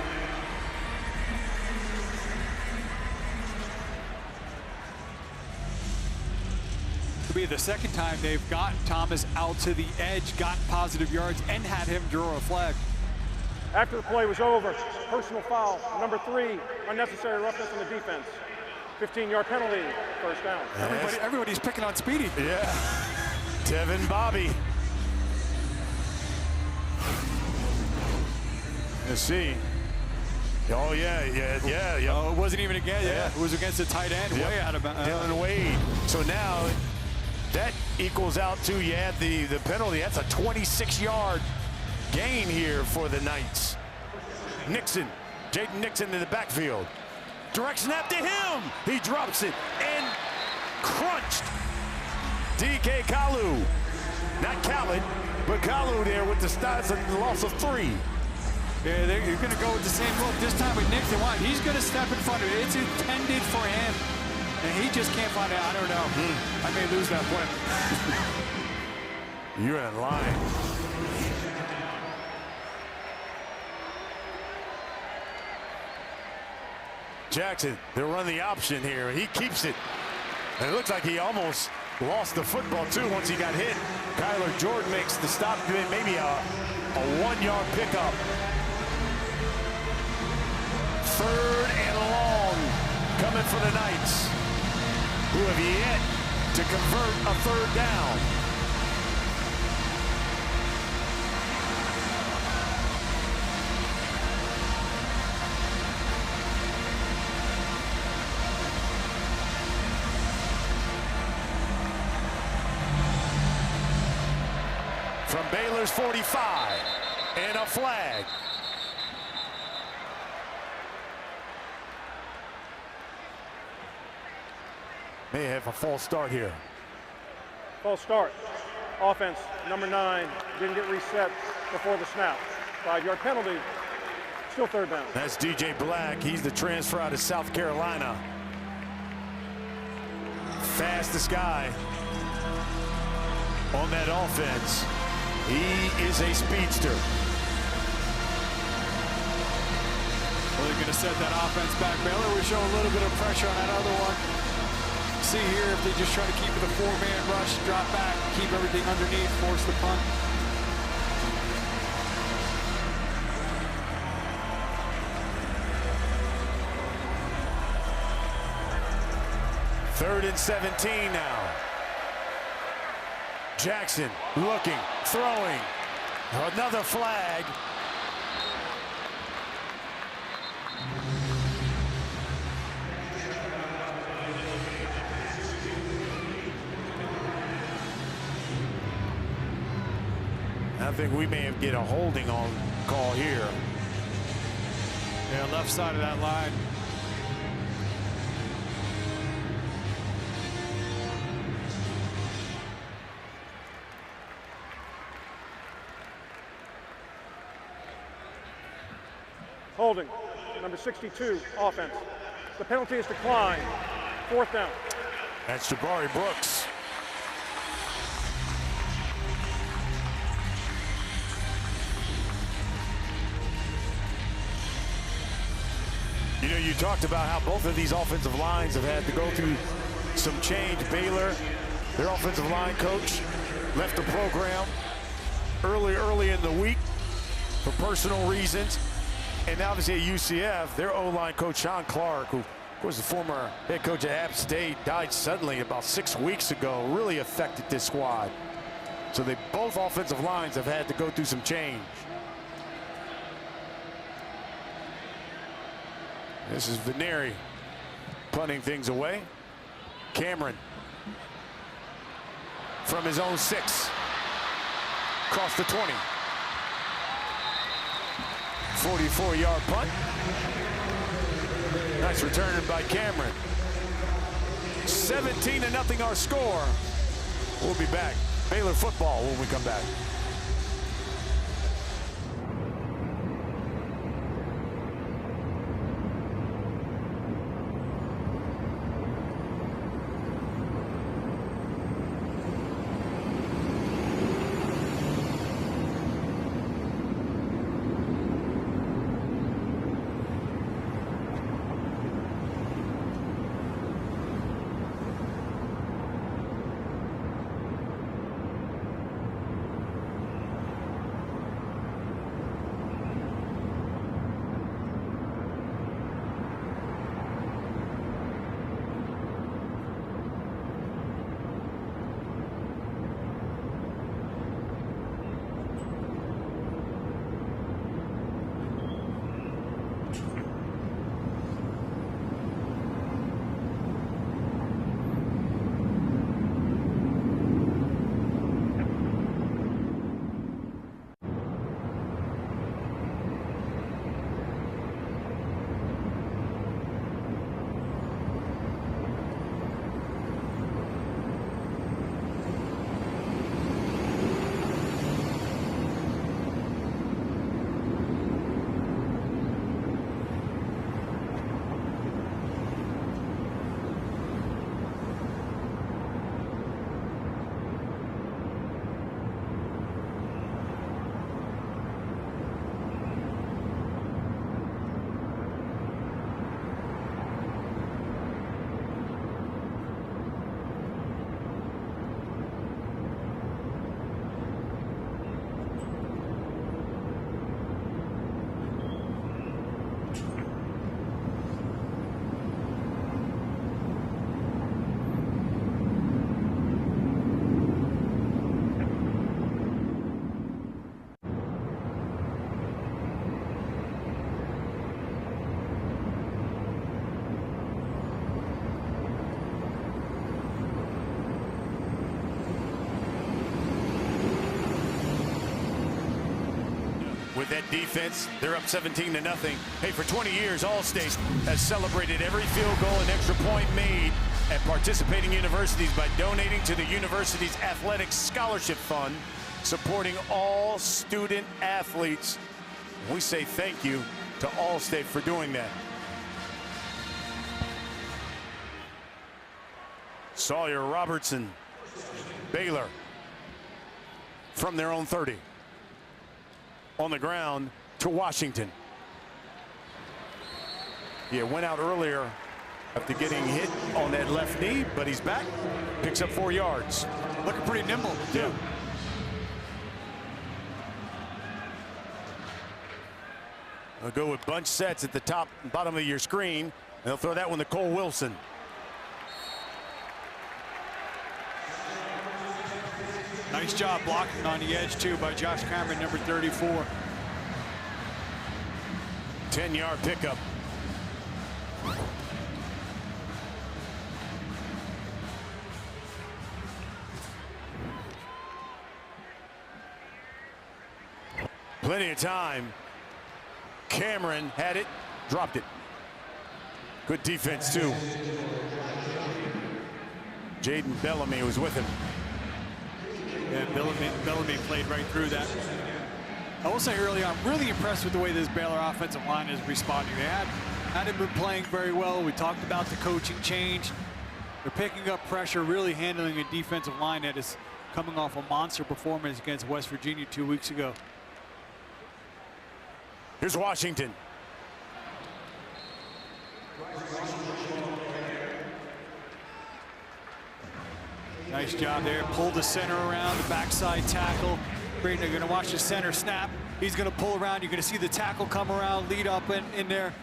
Be the second time they've gotten Thomas out to the edge, gotten positive yards, and had him draw a flag. After the play was over, personal foul, number 3, unnecessary roughness on the defense. 15-yard penalty, first down. Everybody's picking on Speedy. Yeah, Tevin Bobby. Let's see. Oh, yeah. Oh, it wasn't even against, it was against the tight end, way out of bounds. Dylan Wade. So now that equals out to, you add the penalty. That's a 26-yard gain here for the Knights. Nixon, Jaden Nixon in the backfield. Direct snap to him. He drops it and crunched. DK Kalu. Not Khaled, but Kalu there with the stats and the loss of 3. Yeah, you're going to go with the same look. This time with Nixon, why? He's going to step in front of it. It's intended for him, and he just can't find it. I don't know. I may lose that point. You're in line. Jackson, they'll run the option here. He keeps it. And it looks like he almost lost the football, too, once he got hit. Kyler Jordan makes the stop, maybe a 1-yard pickup. 3rd and long coming for the Knights, who have yet to convert a 3rd down. From Baylor's 45, and a flag. May have a false start here. False start. Offense, number 9, didn't get reset before the snap. 5-yard penalty, still 3rd down. That's DJ Black. He's the transfer out of South Carolina. Fastest guy on that offense. He is a speedster. Well, they're going to set that offense back. Baylor will show a little bit of pressure on that other one. See here if they just try to keep it a 4-man rush, drop back, keep everything underneath, force the punt. Third and 17 now. Jackson looking, throwing. Another flag. I think we may have get a holding on call here. Yeah, left side of that line. Holding, number 62, offense. The penalty is declined. 4th down. That's Jabari Brooks. You know, you talked about how both of these offensive lines have had to go through some change. Baylor, their offensive line coach, left the program early in the week for personal reasons. And obviously at UCF, their O-line coach, Sean Clark, who was the former head coach at App State, died suddenly about 6 weeks ago, really affected this squad. So both offensive lines have had to go through some change. This is Veneri punting things away. Cameron from his own 6. Across the 20. 44-yard punt. Nice return by Cameron. 17-0 our score. We'll be back. Baylor football when we come back. with that defense. They're up 17-0. Hey, for 20 years, Allstate has celebrated every field goal and extra point made at participating universities by donating to the university's athletic scholarship fund, supporting all student athletes. We say thank you to Allstate for doing that. Sawyer Robertson, Baylor, from their own 30. On the ground to Washington. He went out earlier after getting hit on that left knee, but he's back. Picks up 4 yards. Looking pretty nimble, too. Yeah. They'll go with bunch sets at the top and bottom of your screen, and they'll throw that one to Cole Wilson. Nice job blocking on the edge, too, by Josh Cameron, number 34. 10-yard pickup. Plenty of time. Cameron had it, dropped it. Good defense, too. Jaden Bellamy was with him. Yeah, Bellamy played right through that. I will say earlier, I'm really impressed with the way this Baylor offensive line is responding. They hadn't been playing very well. We talked about the coaching change. They're picking up pressure, really handling a defensive line that is coming off a monster performance against West Virginia 2 weeks ago. Here's Washington. Nice job there. Pulled the center around, the backside tackle. Great, they're going to watch the center snap. He's going to pull around. You're going to see the tackle come around, lead up in there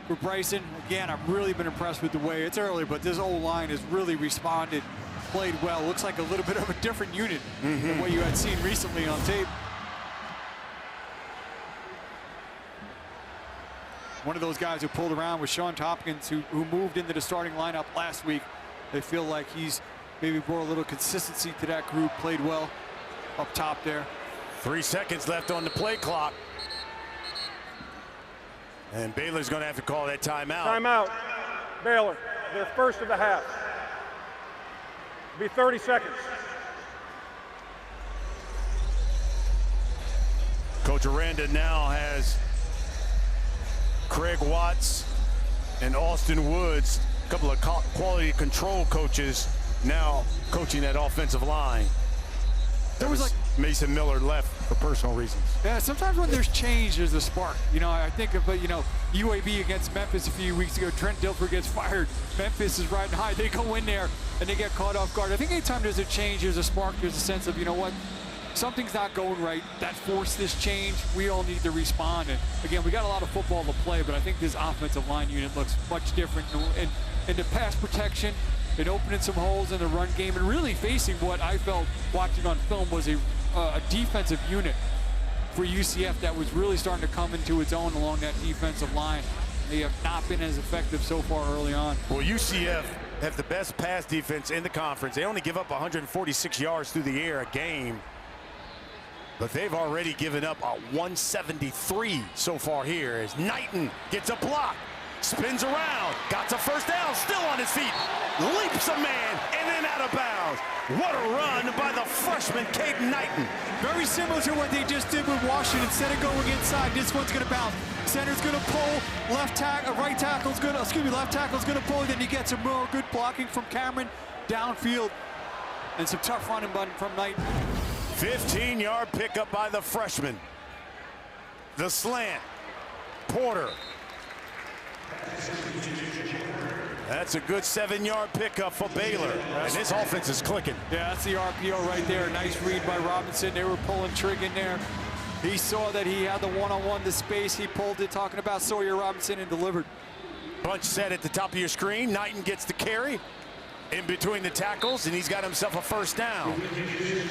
for Bryson. Again, I've really been impressed with the way, it's early, but this O-line has really responded, played well. Looks like a little bit of a different unit than what you had seen recently on tape. One of those guys who pulled around was Sean Tompkins, who moved into the starting lineup last week. They feel like he's maybe brought a little consistency to that group, played well up top there. 3 seconds left on the play clock. And Baylor's going to have to call that timeout. Timeout. Baylor, their first of the half. It'll be 30 seconds. Coach Aranda now has Craig Watts and Austin Woods, a couple of quality control coaches, now coaching that offensive line. There was like Mason Miller left for personal reasons. Yeah, sometimes when there's change, there's a spark. You know, I think of, UAB against Memphis a few weeks ago. Trent Dilfer gets fired. Memphis is riding high. They go in there and they get caught off guard. I think anytime there's a change, there's a spark, there's a sense of, you know what, something's not going right. That forced this change. We all need to respond. And again, we got a lot of football to play, but I think this offensive line unit looks much different in the pass protection, in opening some holes in the run game, and really facing what I felt watching on film was a defensive unit for UCF that was really starting to come into its own along that defensive line. They have not been as effective so far early on. Well, UCF have the best pass defense in the conference. They only give up 146 yards through the air a game, but they've already given up a 173 so far here as Knighton gets a block, spins around, got to first down, still on his feet, leaps a man, and then out of bounds. What a run by the freshman, Caden Knighton. Very similar to what they just did with Washington. Instead of going inside, this one's going to bounce. Center's going to pull, left tackle's going to pull, then you get some more good blocking from Cameron downfield, and some tough running from Knighton. 15-yard pickup by the freshman. The slant, Porter. That's a good 7-yard pickup for Baylor. And this offense is clicking. Yeah, that's the RPO right there. Nice read by Robinson. They were pulling trig in there. He saw that he had the one-on-one, the space. He pulled it, talking about Sawyer Robinson, and delivered. Bunch set at the top of your screen. Knighton gets the carry in between the tackles, and he's got himself a first down.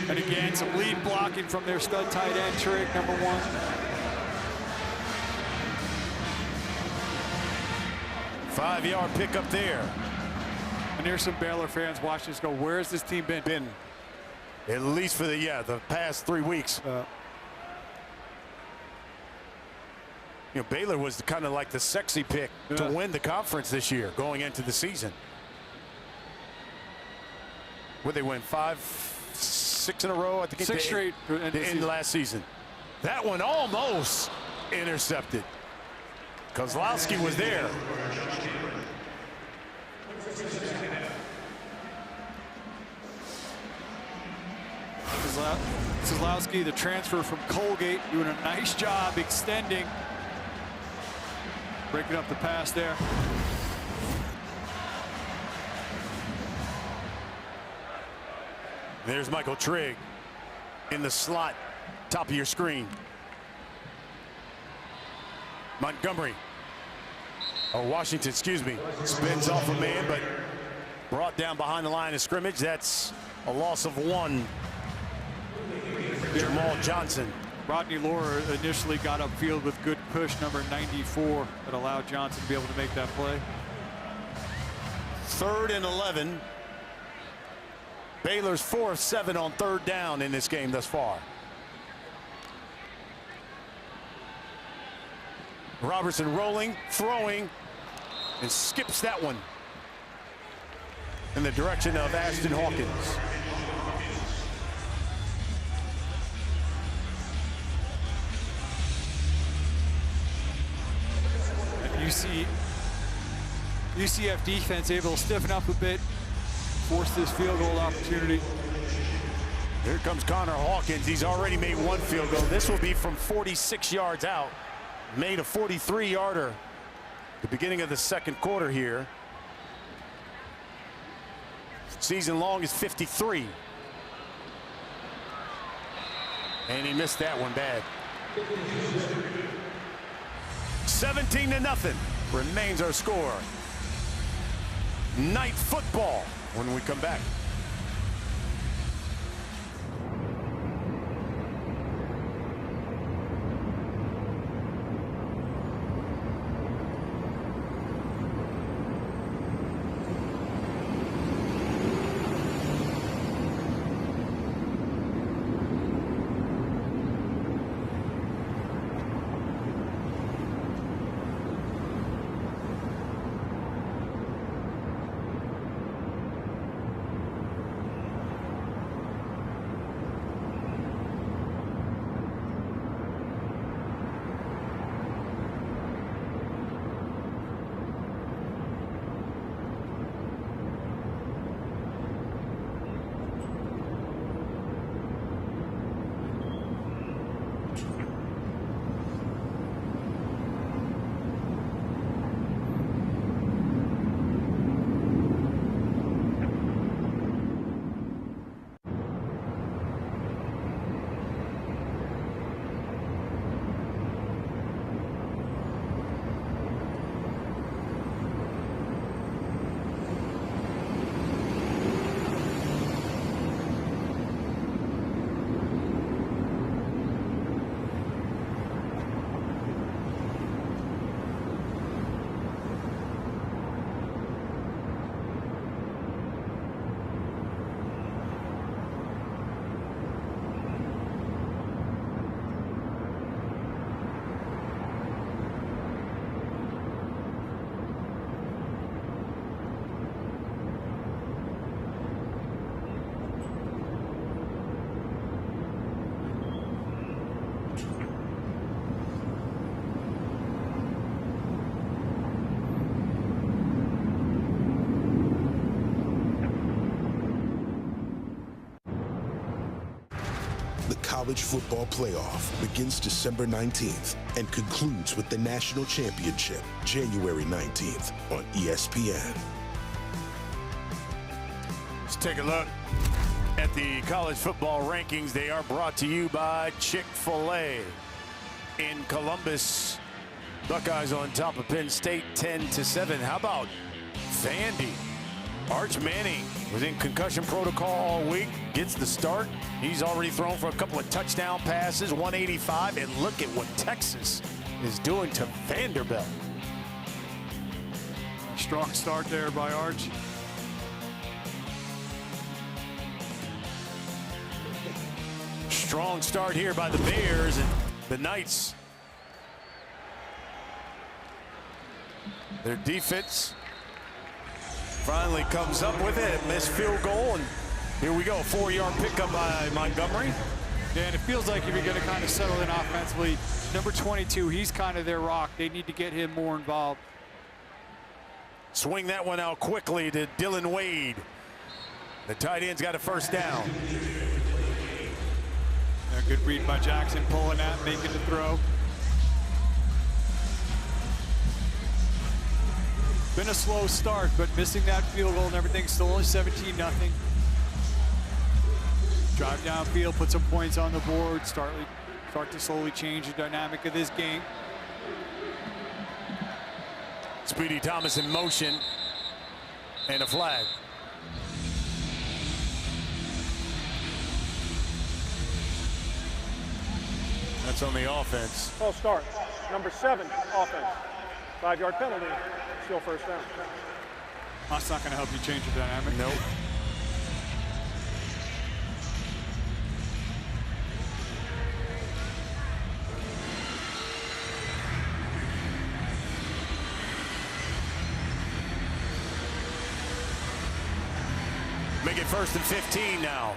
And again, some lead blocking from their stud tight end, Trig, number 1. 5-yard pickup there. And there's some Baylor fans watching this go, where has this team been? Been at least for the past 3 weeks. You know, Baylor was kind of like the sexy pick to win the conference this year going into the season. Would they win 5, 6 in a row? I think 6 straight in last season. That one almost intercepted. Kozlowski was there. Kozlowski, the transfer from Colgate, doing a nice job extending, breaking up the pass there. There's Michael Trigg in the slot, top of your screen. Montgomery, or Washington, excuse me, spins off a man, but brought down behind the line of scrimmage. That's a loss of 1. Jamal Johnson. Rodney Laura initially got upfield with good push, number 94, that allowed Johnson to be able to make that play. 3rd and 11. Baylor's 4 of 7 on 3rd down in this game thus far. Robertson rolling, throwing, and skips that one in the direction of Ashton Hawkins. UCF defense able to stiffen up a bit, force this field goal opportunity. Here comes Connor Hawkins. He's already made 1 field goal. This will be from 46 yards out. Made a 43-yarder at the beginning of the 2nd quarter here. Season long is 53. And he missed that one bad. 17-0 remains our score. Night football when we come back. College football playoff begins December 19th and concludes with the national championship January 19th on ESPN. Let's take a look at the college football rankings. They are brought to you by Chick-fil-A in Columbus. Buckeyes on top of Penn State 10-7. How about Vandy? Arch Manning was in concussion protocol all week, gets the start. He's already thrown for a couple of touchdown passes, 185, and look at what Texas is doing to Vanderbilt. Strong start there by Arch. Strong start here by the Bears, and the Knights Their defense finally comes up with it. Missed field goal, and here we go. 4-yard pickup by Montgomery. Yeah, and it feels like if you're going to kind of settle in offensively, number 22, he's kind of their rock. They need to get him more involved. Swing that one out quickly to Dylan Wade. The tight end's got a first down. A good read by Jackson, pulling that, making the throw. Been a slow start, but missing that field goal and everything, still only 17-0. Drive downfield, put some points on the board, start to slowly change the dynamic of this game. Speedy Thomas in motion, and a flag. That's on the offense. False start. Number 7, offense. 5-yard penalty. Still first down. That's not going to help you change the dynamic. Nope. Make it 1st and 15 now.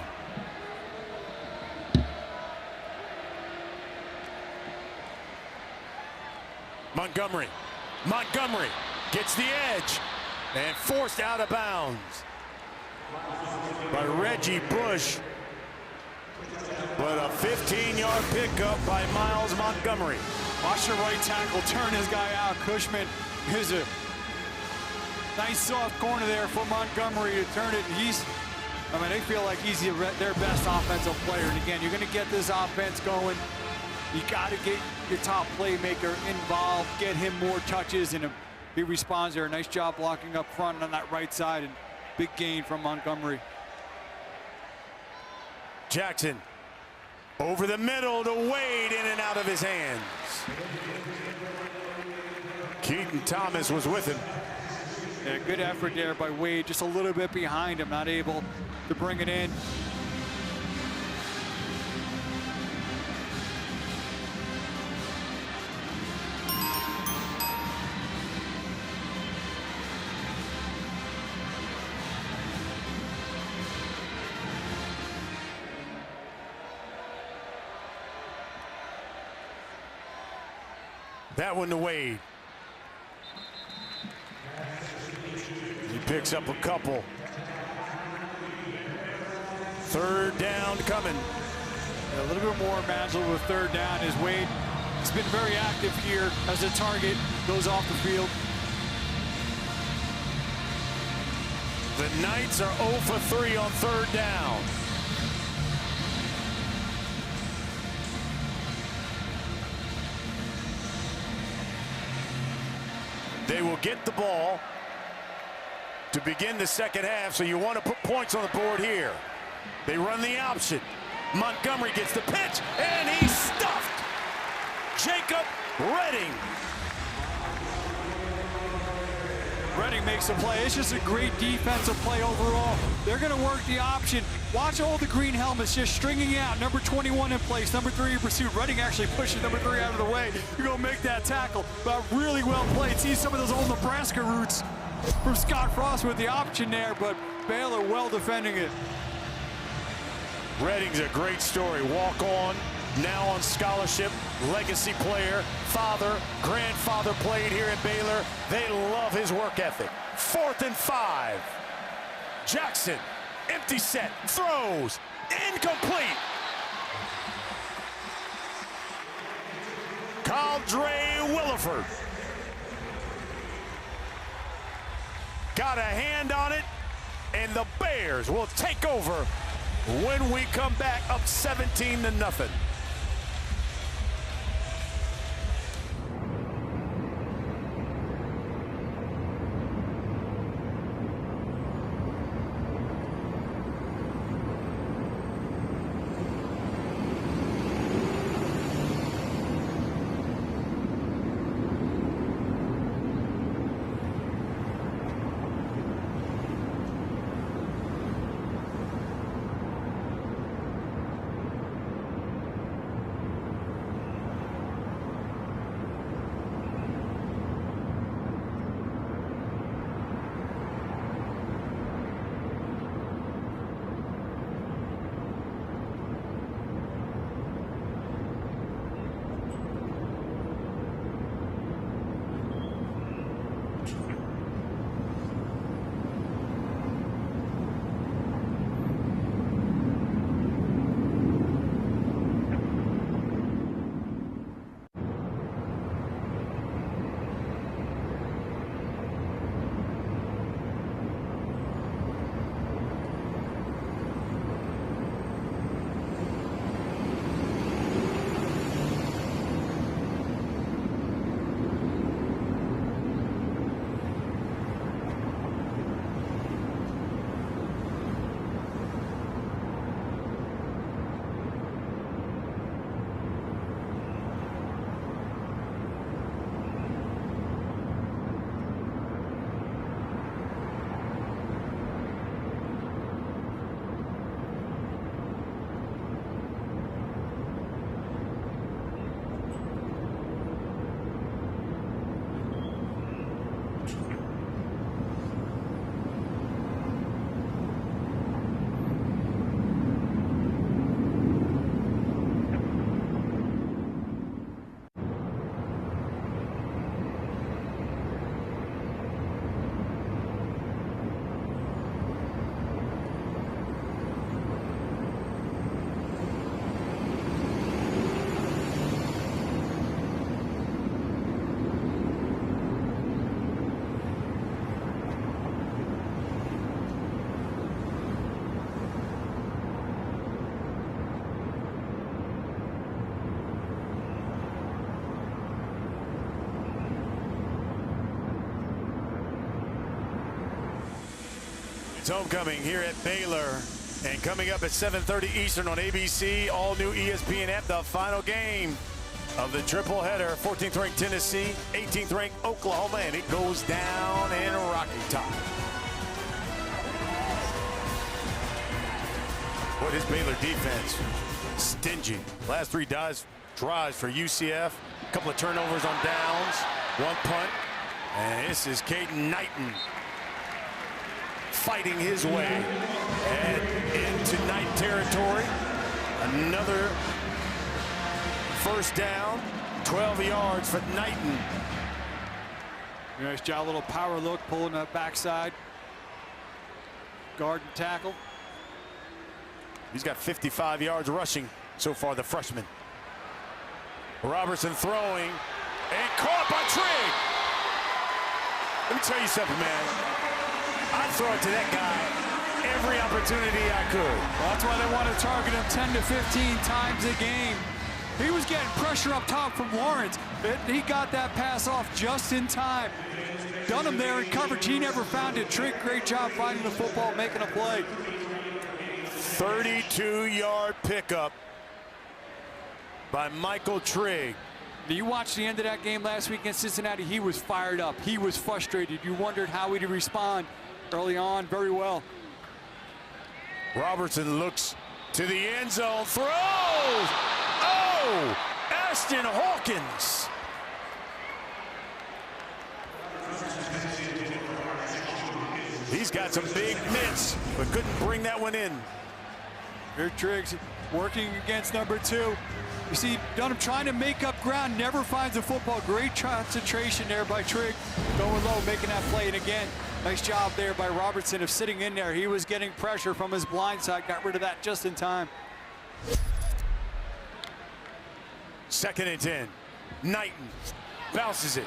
Montgomery gets the edge and forced out of bounds by Reggie Bush. But a 15-yard pickup by Miles Montgomery. Watch the right tackle turn his guy out. Cushman is a nice soft corner there for Montgomery to turn it. They feel like he's their best offensive player. And again, you're going to get this offense going. You got to get your top playmaker involved, get him more touches, and he responds there. Nice job blocking up front on that right side, and big gain from Montgomery. Jackson over the middle to Wade, in and out of his hands. Keaton Thomas was with him. Yeah, good effort there by Wade, just a little bit behind him, not able to bring it in. That one to Wade. He picks up a couple. 3rd down coming. A little bit more manageable with 3rd down as Wade has been very active here as the target goes off the field. The Knights are 0 for 3 on 3rd down. They will get the ball to begin the second half, so you want to put points on the board here. They run the option. Montgomery gets the pitch, and he's stuffed. Jacob Redding. Redding makes a play. It's just a great defensive play overall. They're going to work the option. Watch all the green helmets just stringing out. Number 21 in place. Number 3 in pursuit. Redding actually pushes number 3 out of the way. You're going to make that tackle. But really well played. See some of those old Nebraska roots from Scott Frost with the option there, but Baylor well defending it. Redding's a great story. Walk on, now on scholarship, legacy player, father, grandfather played here at Baylor. They love his work ethic. 4th and 5. Jackson, empty set, throws, incomplete. Caldre Williford got a hand on it, and the Bears will take over when we come back up 17-0. It's homecoming here at Baylor. And coming up at 7:30 Eastern on ABC, all new ESPN app, the final game of the triple header. 14th ranked Tennessee, 18th ranked Oklahoma, and it goes down in Rocky Top. What is Baylor defense? Stingy. Last 3 drives for UCF. A couple of turnovers on downs. 1 punt. And this is Caden Knighton fighting his way into Knight territory. Another first down. 12 yards for Knighton. Nice job, little power look, pulling that backside. Guard and tackle. He's got 55 yards rushing so far, the freshman. Robertson throwing and caught by Trigg. Let me tell you something, man. I'd throw it to that guy every opportunity I could. Well, that's why they want to target him 10 to 15 times a game. He was getting pressure up top from Lawrence. He got that pass off just in time. Dunham there in coverage. He never found it. Trigg, great job finding the football, making a play. 32-yard pickup by Michael Trigg. You watched the end of that game last week against Cincinnati. He was fired up. He was frustrated. You wondered how he'd respond early on. Very well. Robertson looks to the end zone. Throws! Oh! Ashton Hawkins. He's got some big mitts, but couldn't bring that one in. Here Triggs working against number 2. You see Dunham trying to make up ground, never finds the football. Great concentration there by Trigg. Going low, making that play. And again, nice job there by Robertson of sitting in there. He was getting pressure from his blind side. Got rid of that just in time. 2nd and 10. Knighton bounces it.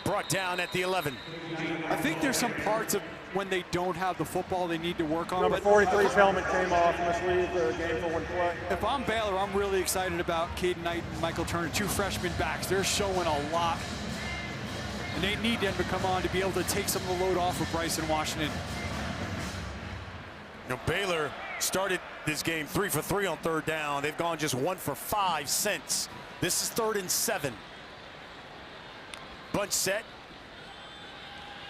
Brought down at the 11. I think there's some parts of when they don't have the football they need to work on. Number 43's helmet came off and must leave the game for 1 play. If I'm Baylor, I'm really excited about Caden Knight and Michael Turner, 2 freshman backs. They're showing a lot. And they need them to come on to be able to take some of the load off of Bryson Washington. You know, Baylor started this game 3 for 3 on 3rd down. They've gone just 1 for 5 since. This is 3rd and 7. Bunch set.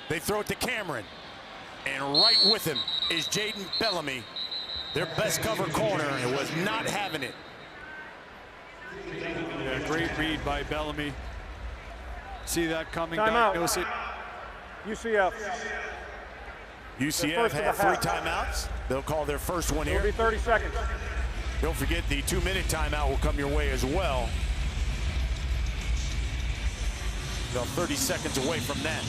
They throw it to Cameron. And right with him is Jaden Bellamy, their best cover corner, and was not having it. Yeah, great read by Bellamy. See that coming. Timeout. Diagnose it. UCF. UCF have 3 timeouts. They'll call their first one It'll here. be 30 seconds. Don't forget the 2-minute timeout will come your way as well. About 30 seconds away from that.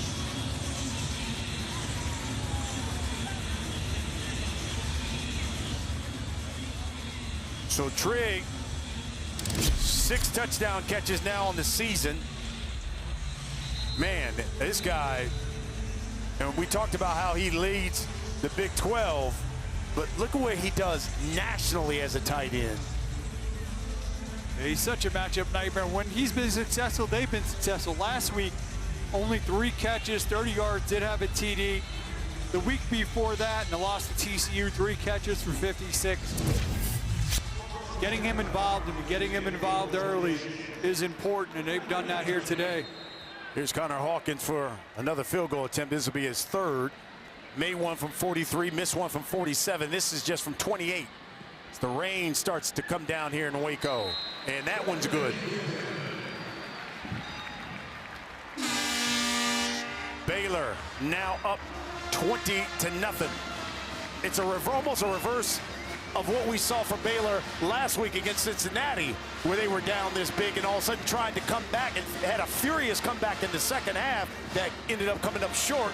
So Trigg, 6 touchdown catches now on the season. Man, this guy, and we talked about how he leads the Big 12, but look at what he does nationally as a tight end. He's such a matchup nightmare. When he's been successful, they've been successful. Last week, only 3 catches, 30 yards, did have a TD. The week before that, in the loss to TCU, 3 catches for 56. Getting him involved and getting him involved early is important, and they've done that here today. Here's Connor Hawkins for another field goal attempt. This will be his 3rd. Made one from 43, missed one from 47. This is just from 28. As the rain starts to come down here in Waco, and that one's good. Baylor now up 20-0. It's almost a reverse of what we saw from Baylor last week against Cincinnati, where they were down this big and all of a sudden tried to come back and had a furious comeback in the second half that ended up coming up short.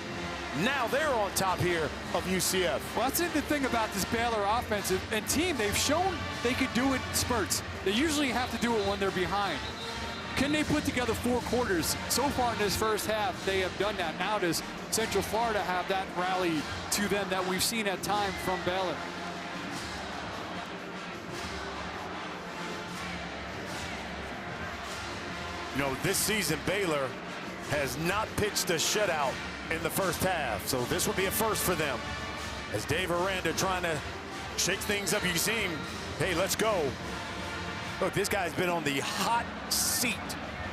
Now they're on top here of UCF. Well, that's the thing about this Baylor offensive and team. They've shown they could do it in spurts. They usually have to do it when they're behind. Can they put together 4 quarters? So far in this first half, they have done that. Now does Central Florida have that rally to them that we've seen at times from Baylor? You know, this season Baylor has not pitched a shutout in the first half. So this would be a first for them. As Dave Aranda trying to shake things up. You see him, hey, let's go. Look, this guy's been on the hot seat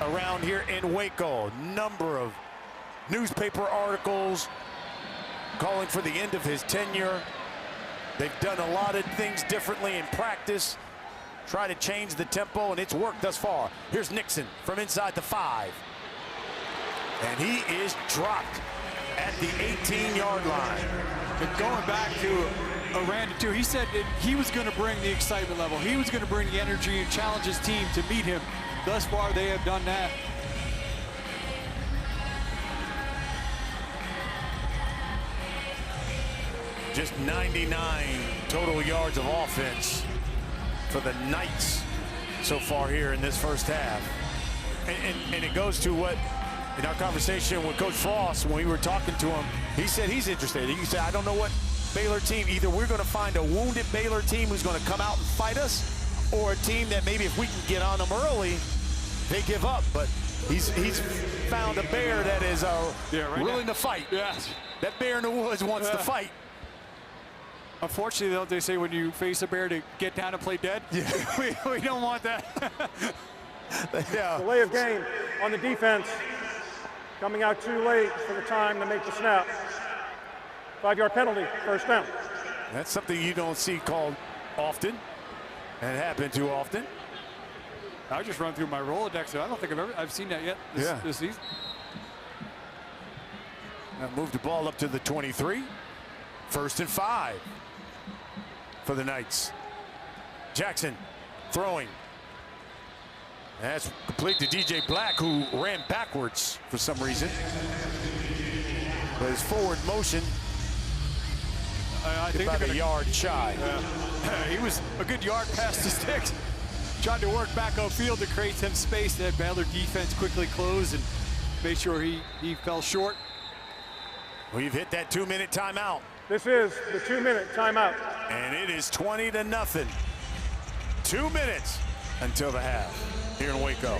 around here in Waco. Number of newspaper articles calling for the end of his tenure. They've done a lot of things differently in practice. Try to change the tempo, and it's worked thus far. Here's Nixon from inside the 5. And he is dropped at the 18-yard line. But going back to Aranda, too, he said that he was going to bring the excitement level. He was going to bring the energy and challenge his team to meet him. Thus far, they have done that. Just 99 total yards of offense for the Knights so far here in this first half. And it goes to what, in our conversation with Coach Frost, when we were talking to him, he said he's interested. He said, I don't know what Baylor team, either we're going to find a wounded Baylor team who's going to come out and fight us, or a team that maybe if we can get on them early, they give up. But he's found a bear that is willing to fight. Yes. That bear in the woods wants to fight. Unfortunately, though, they say when you face a bear to get down and play dead. Yeah. we don't want that. Yeah. Delay of game on the defense. Coming out too late for the time to make the snap. 5-yard penalty, first down. That's something you don't see called often, and happen too often. I just run through my Rolodex. I don't think I've seen that yet this season. Now move the ball up to the 23. 1st and 5 for the Knights. Jackson throwing. That's complete to DJ Black, who ran backwards for some reason. But his forward motion, I think about a yard shy. He was a good yard past the sticks. Trying to work back upfield to create some space. That Baylor defense quickly closed and made sure he fell short. We've hit that 2-minute timeout. This is the 2-minute timeout. And it is 20-0. 2 minutes until the half here in Waco.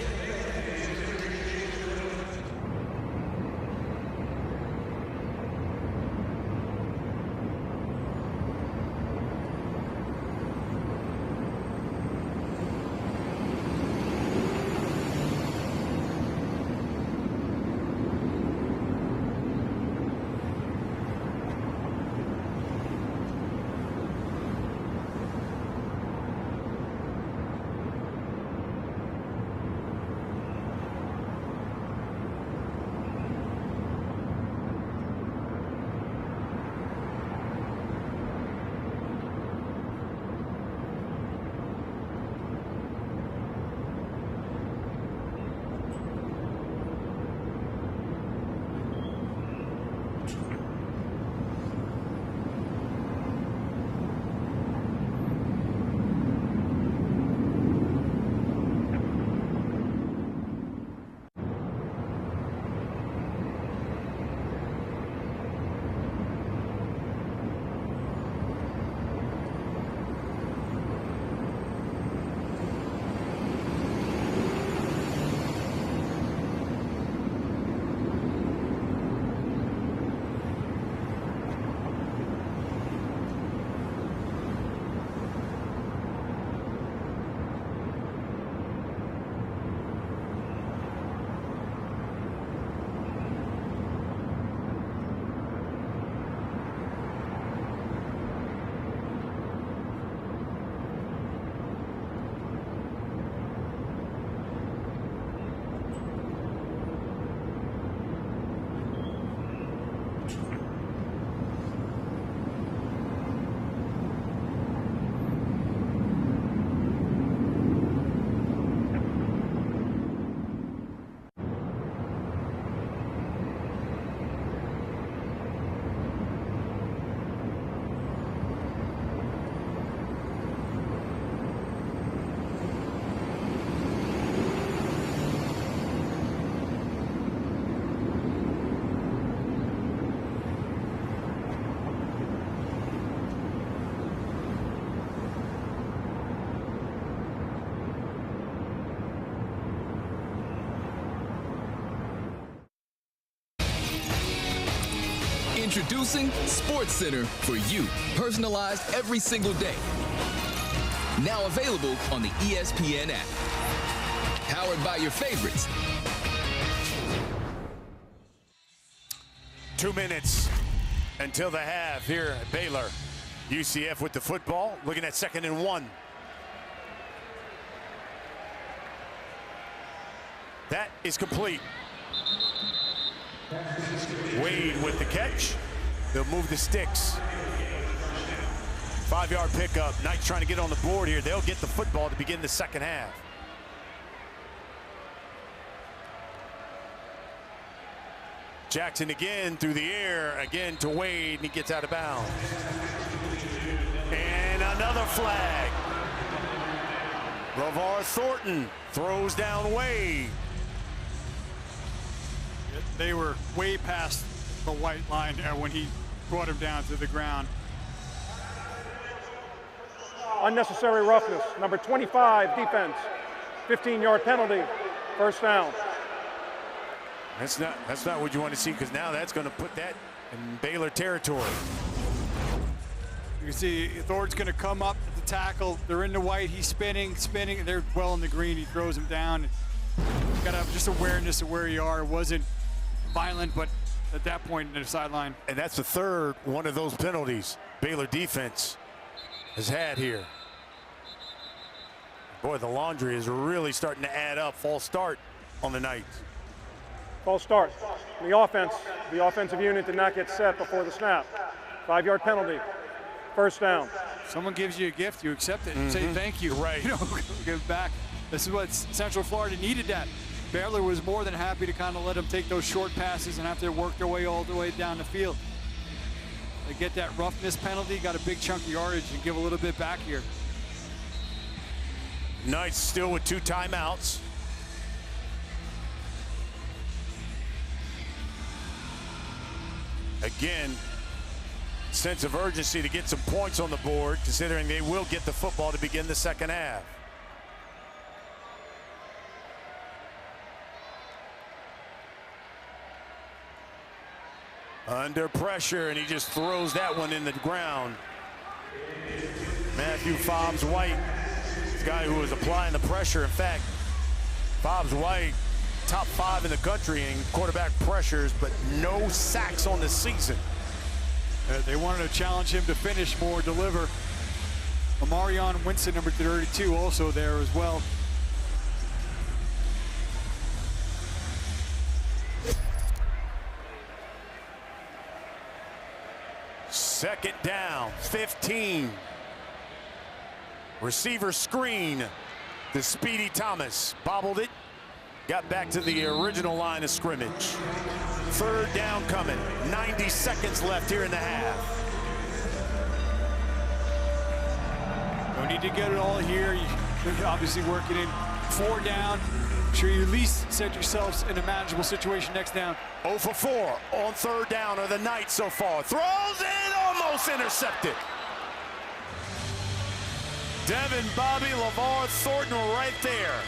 Introducing SportsCenter for you, personalized every single day. Now available on the ESPN app. Powered by your favorites. 2 minutes until the half here at Baylor. UCF with the football, looking at 2nd and 1. That is complete. Wade with the catch. They'll move the sticks. 5-yard pickup. Knights trying to get on the board here. They'll get the football to begin the second half. Jackson again through the air, again to Wade, and he gets out of bounds. And another flag. LeVar Thornton throws down Wade. They were way past the white line when he brought him down to the ground. Unnecessary roughness. Number 25, defense. 15-yard penalty. First down. That's not what you want to see, because now that's going to put that in Baylor territory. You can see Thornton's going to come up at the tackle. They're in the white. He's spinning. They're well in the green. He throws him down. Got to have just awareness of where you are. It wasn't violent, but at that point in the sideline. And that's the third one of those penalties Baylor defense has had here. Boy, the laundry is really starting to add up. False start on the Knights. False start. The offensive unit did not get set before the snap. 5-yard penalty. First down. Someone gives you a gift, you accept it and say thank you. Right. You know, give it back. This is what Central Florida needed that. Baylor was more than happy to kind of let them take those short passes and have to work their way all the way down the field. They get that roughness penalty, got a big chunk of yardage, and give a little bit back here. Knights still with 2 timeouts. Again, sense of urgency to get some points on the board, considering they will get the football to begin the second half. Under pressure, and he just throws that one in the ground. Matthew Fobbs-White, this guy who was applying the pressure. In fact, Fobbs-White, top 5 in the country in quarterback pressures, but no sacks on the season. They wanted to challenge him to finish more, deliver. Amarion Winston, number 32, also there as well. Second down, 15. Receiver screen. The speedy Thomas bobbled it. Got back to the original line of scrimmage. Third down coming. 90 seconds left here in the half. No need to get it all here. You're obviously working in 4 down. Make sure you at least set yourselves in a manageable situation next down. 0 for 4 on third down are the Knights so far. Throws it, almost intercepted. Devin Bobby, LeVar Thornton right there.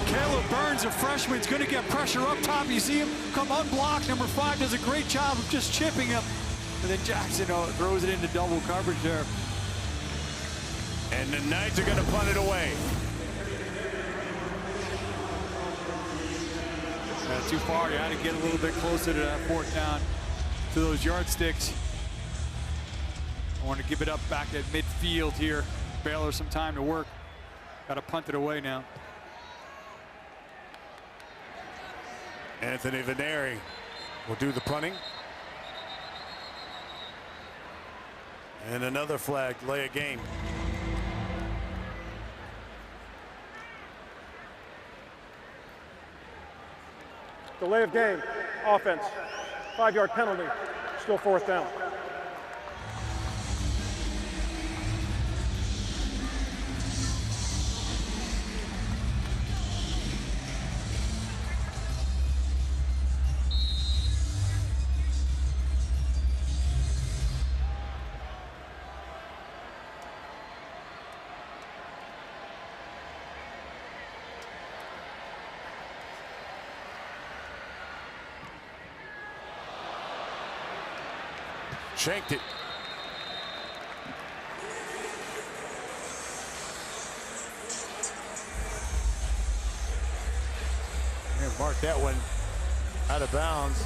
Caleb Burns, a freshman, is going to get pressure up top. You see him come unblocked. Number 5 does a great job of just chipping him. And then Jackson throws it into double coverage there. And the Knights are going to punt it away. Too far. You had to get a little bit closer to that 4th down, to those yardsticks. I want to give it up back at midfield here. Baylor some time to work. Got to punt it away now. Anthony Veneri will do the punting. And another flag, delay a game. Delay of game. Offense. 5-yard penalty. Still 4th down. Shanked it. And mark that one out of bounds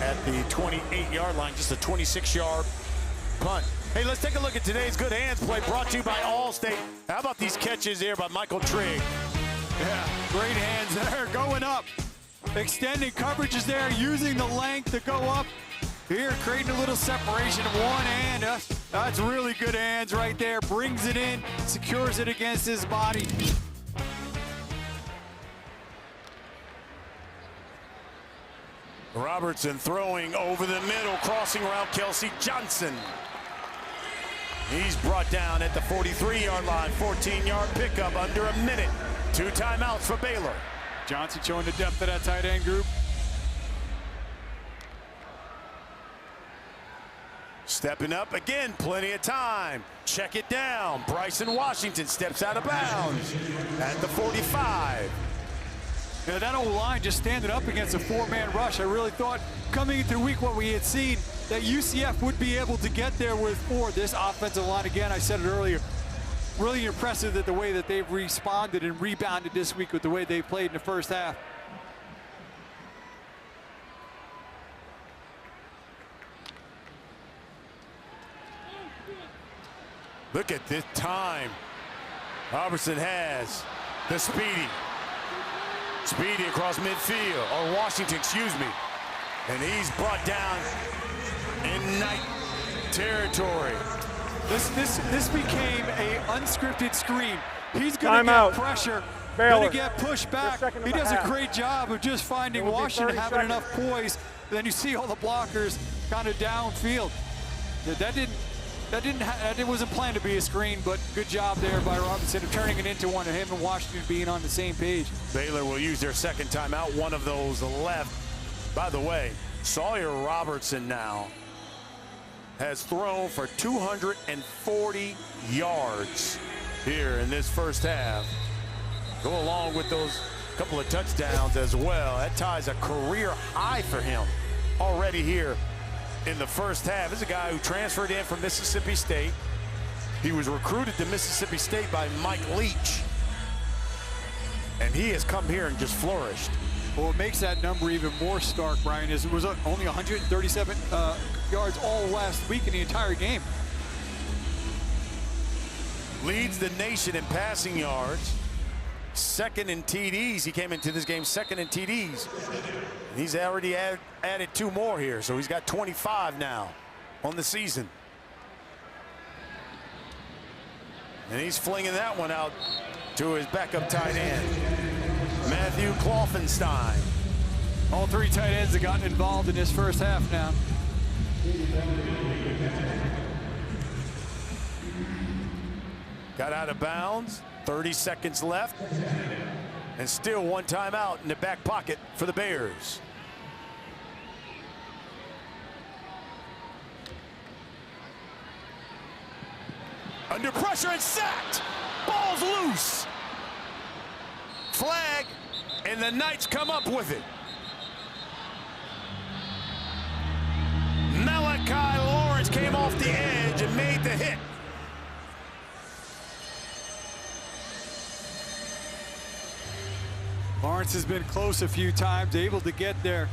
at the 28-yard line. Just a 26-yard punt. Hey, let's take a look at today's good hands play brought to you by Allstate. How about these catches here by Michael Trigg? Yeah, great hands there, going up. Extending coverage is there, using the length to go up. Here, creating a little separation of one hand. That's really good hands right there. Brings it in, secures it against his body. Robertson throwing over the middle, crossing around Kelsey Johnson. He's brought down at the 43-yard line, 14-yard pickup, under a minute. 2 timeouts for Baylor. Johnson showing the depth of that tight end group. Stepping up again, plenty of time. Check it down. Bryson Washington steps out of bounds at the 45. You know, that old line just standing up against a 4-man rush. I really thought coming into week what we had seen that UCF would be able to get there with 4. This offensive line, again, I said it earlier, really impressive that the way that they've responded and rebounded this week with the way they played in the first half. Look at this time Robertson has. The Speedy across midfield, or Washington, excuse me. And he's brought down in night territory. This became a unscripted screen. He's going to get pressure, going to get pushed back. He does a great job of just finding Washington having enough poise. Then you see all the blockers kind of downfield. That wasn't planned to be a screen, but good job there by Robinson of turning it into one, and him and Washington being on the same page. Baylor will use their second timeout, one of those left. By the way, Sawyer Robertson now has thrown for 240 yards here in this first half. Go along with those couple of touchdowns as well. That ties a career high for him already here in the first half. This is a guy who transferred in from Mississippi State. He was recruited to Mississippi State by Mike Leach. And he has come here and just flourished. Well, what makes that number even more stark, Brian, is it was only 137 yards all last week in the entire game. Leads the nation in passing yards. Second in TDs. He came into this game second in TDs. And he's already added 2 more here, so he's got 25 now on the season. And he's flinging that one out to his backup tight end, Matthew Klopfenstein. All 3 tight ends have gotten involved in this first half now. Got out of bounds, 30 seconds left, and still 1 timeout in the back pocket for the Bears. Under pressure and sacked. Ball's loose. Flag, and the Knights come up with it. Malachi Lawrence came off the edge and made the hit. Lawrence has been close a few times, able to get there.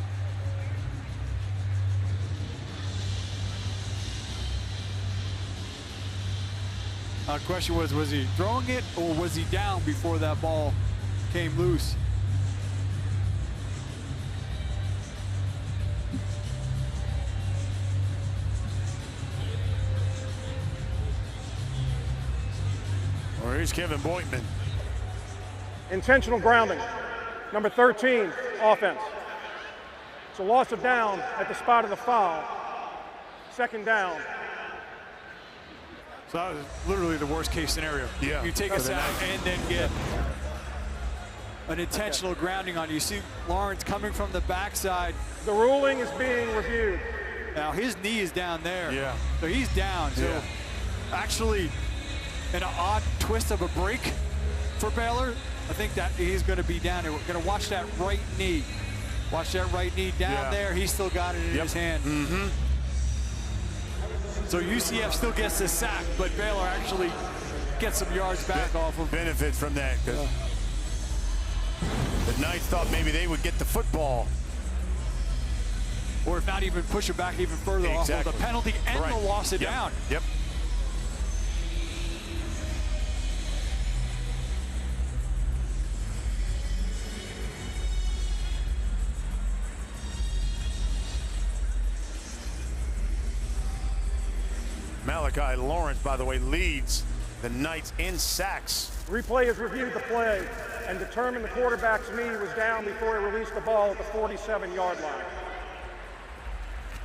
The question was he throwing it or was he down before that ball came loose? Well, here's Kevin Boitman. Intentional grounding. Number 13, offense. It's a loss of down at the spot of the foul. Second down. So that was literally the worst case scenario. Yeah. You take a sack and then get an intentional grounding on you. You see Lawrence coming from the backside. The ruling is being reviewed. Now his knee is down there. Yeah. So he's down. So actually an odd twist of a break for Baylor. I think that he's going to be down there. We're going to watch that right knee. Watch that right knee down there. He's still got it in his hand. So UCF still gets the sack, but Baylor actually gets some yards back off of. Benefits from that, because the Knights thought maybe they would get the football. Or if not, even push it back even further off of the penalty and the loss it down. Yep. Malachi Lawrence, by the way, leads the Knights in sacks. Replay has reviewed the play and determined the quarterback's knee was down before he released the ball at the 47-yard line.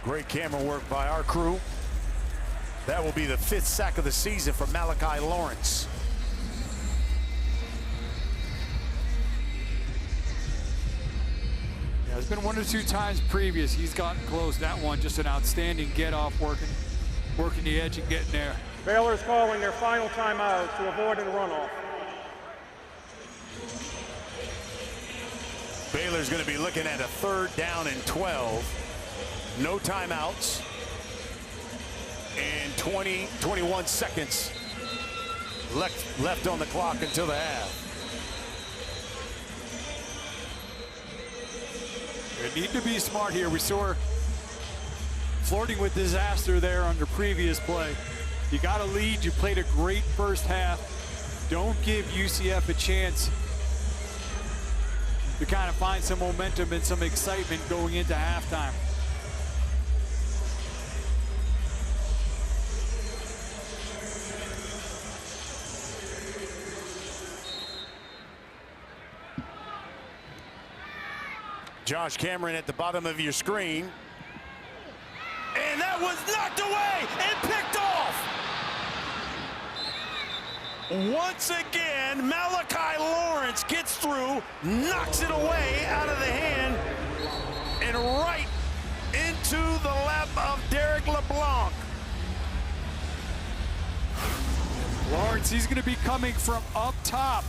Great camera work by our crew. That will be the 5th sack of the season for Malachi Lawrence. Yeah, there's been 1 or 2 times previous he's gotten close. That one, just an outstanding get-off, working the edge and getting there. Baylor's calling their final timeout to avoid a runoff. Baylor's going to be looking at a 3rd down and 12. No timeouts. And 21 seconds left on the clock until the half. They need to be smart here. We saw her flirting with disaster there on the previous play. You got a lead. You played a great first half. Don't give UCF a chance to kind of find some momentum and some excitement going into halftime. Josh Cameron at the bottom of your screen. And that was knocked away and picked off. Once again, Malachi Lawrence gets through, knocks it away out of the hand, and right into the lap of Derek LeBlanc. Lawrence, he's going to be coming from up top.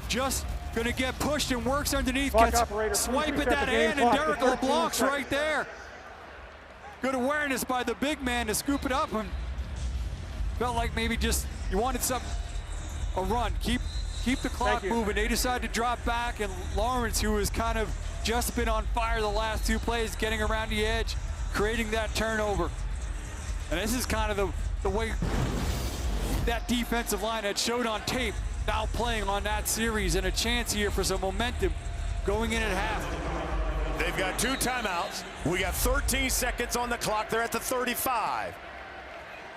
Just going to get pushed and works underneath. Clock Gets operator, swipe at that hand, and Derek LeBlanc's right there. Good awareness by the big man to scoop it up, and felt like maybe just you wanted a run. Keep the clock moving. They decided to drop back, and Lawrence, who has kind of just been on fire the last 2 plays, getting around the edge, creating that turnover. And this is kind of the way that defensive line had showed on tape, now playing on that series, and a chance here for some momentum going in at half. They've got 2 timeouts. We got 13 seconds on the clock. They're at the 35.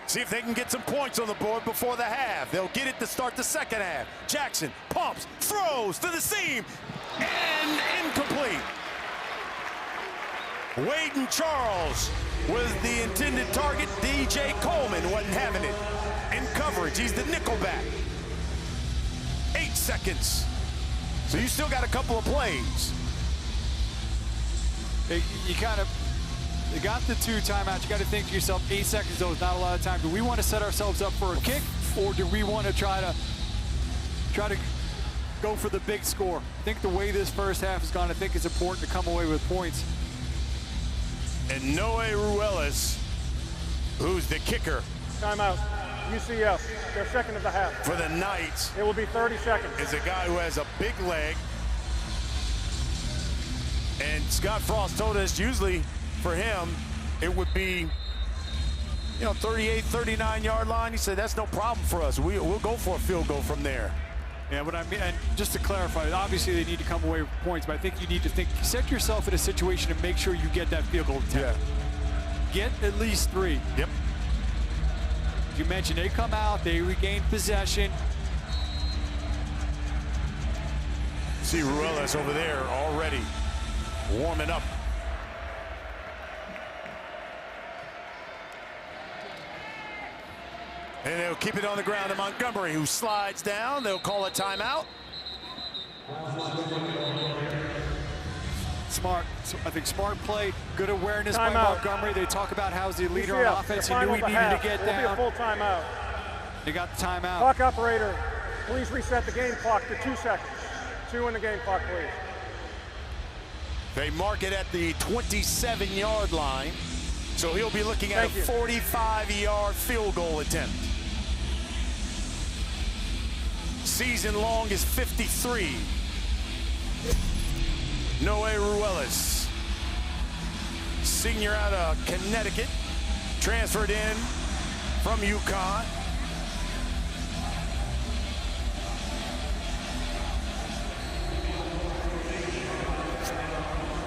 See if they can get some points on the board before the half. They'll get it to start the second half. Jackson pumps, throws to the seam, and incomplete. Wade Charles was the intended target. DJ Coleman wasn't having it. In coverage, he's the nickelback. 8 seconds. So you still got a couple of plays. You got the 2 timeouts. You got to think to yourself, 8 seconds though is not a lot of time. Do we want to set ourselves up for a kick, or do we want to try to go for the big score? I think the way this first half has gone, I think it's important to come away with points. And Noe Ruelas, who's the kicker. Timeout. UCF, their second of the half. For the Knights. It will be 30 seconds. Is a guy who has a big leg. And Scott Frost told us usually for him, it would be, 38, 39-yard line. He said, that's no problem for us. We'll go for a field goal from there. Yeah, but I mean, and just to clarify, obviously they need to come away with points, but I think you need to set yourself in a situation to make sure you get that field goal attempt. Yeah. Get at least 3. Yep. You mentioned they come out, they regain possession. See Ruelas over there already warming up. And they'll keep it on the ground to Montgomery, who slides down. They'll call a timeout. Smart. I think smart play, good awareness by Montgomery. They talk about how's the leader on offense. He knew he needed to get down. It'll be a full timeout. They got the timeout. Clock operator, please reset the game clock to 2 seconds. 2 in the game clock, please. They mark it at the 27-yard line. So he'll be looking at a 45-yard field goal attempt. Season long is 53. Noe Ruelas, senior out of Connecticut, transferred in from UConn.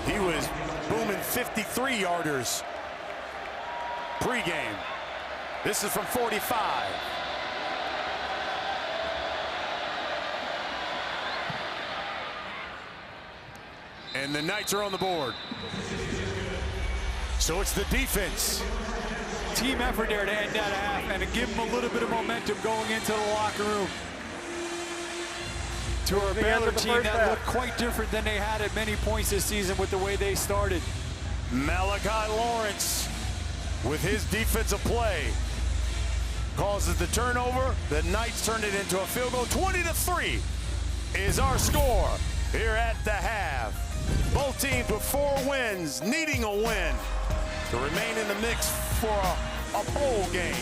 He was booming 53-yarders pregame. This is from 45. And the Knights are on the board. So it's the defense. Team effort there to end that half and to give them a little bit of momentum going into the locker room. To our Baylor team that looked quite different than they had at many points this season with the way they started. Malachi Lawrence with his defensive play causes the turnover. The Knights turn it into a field goal. 20-3 is our score here at the half. Both teams with 4 wins, needing a win to remain in the mix for a bowl game.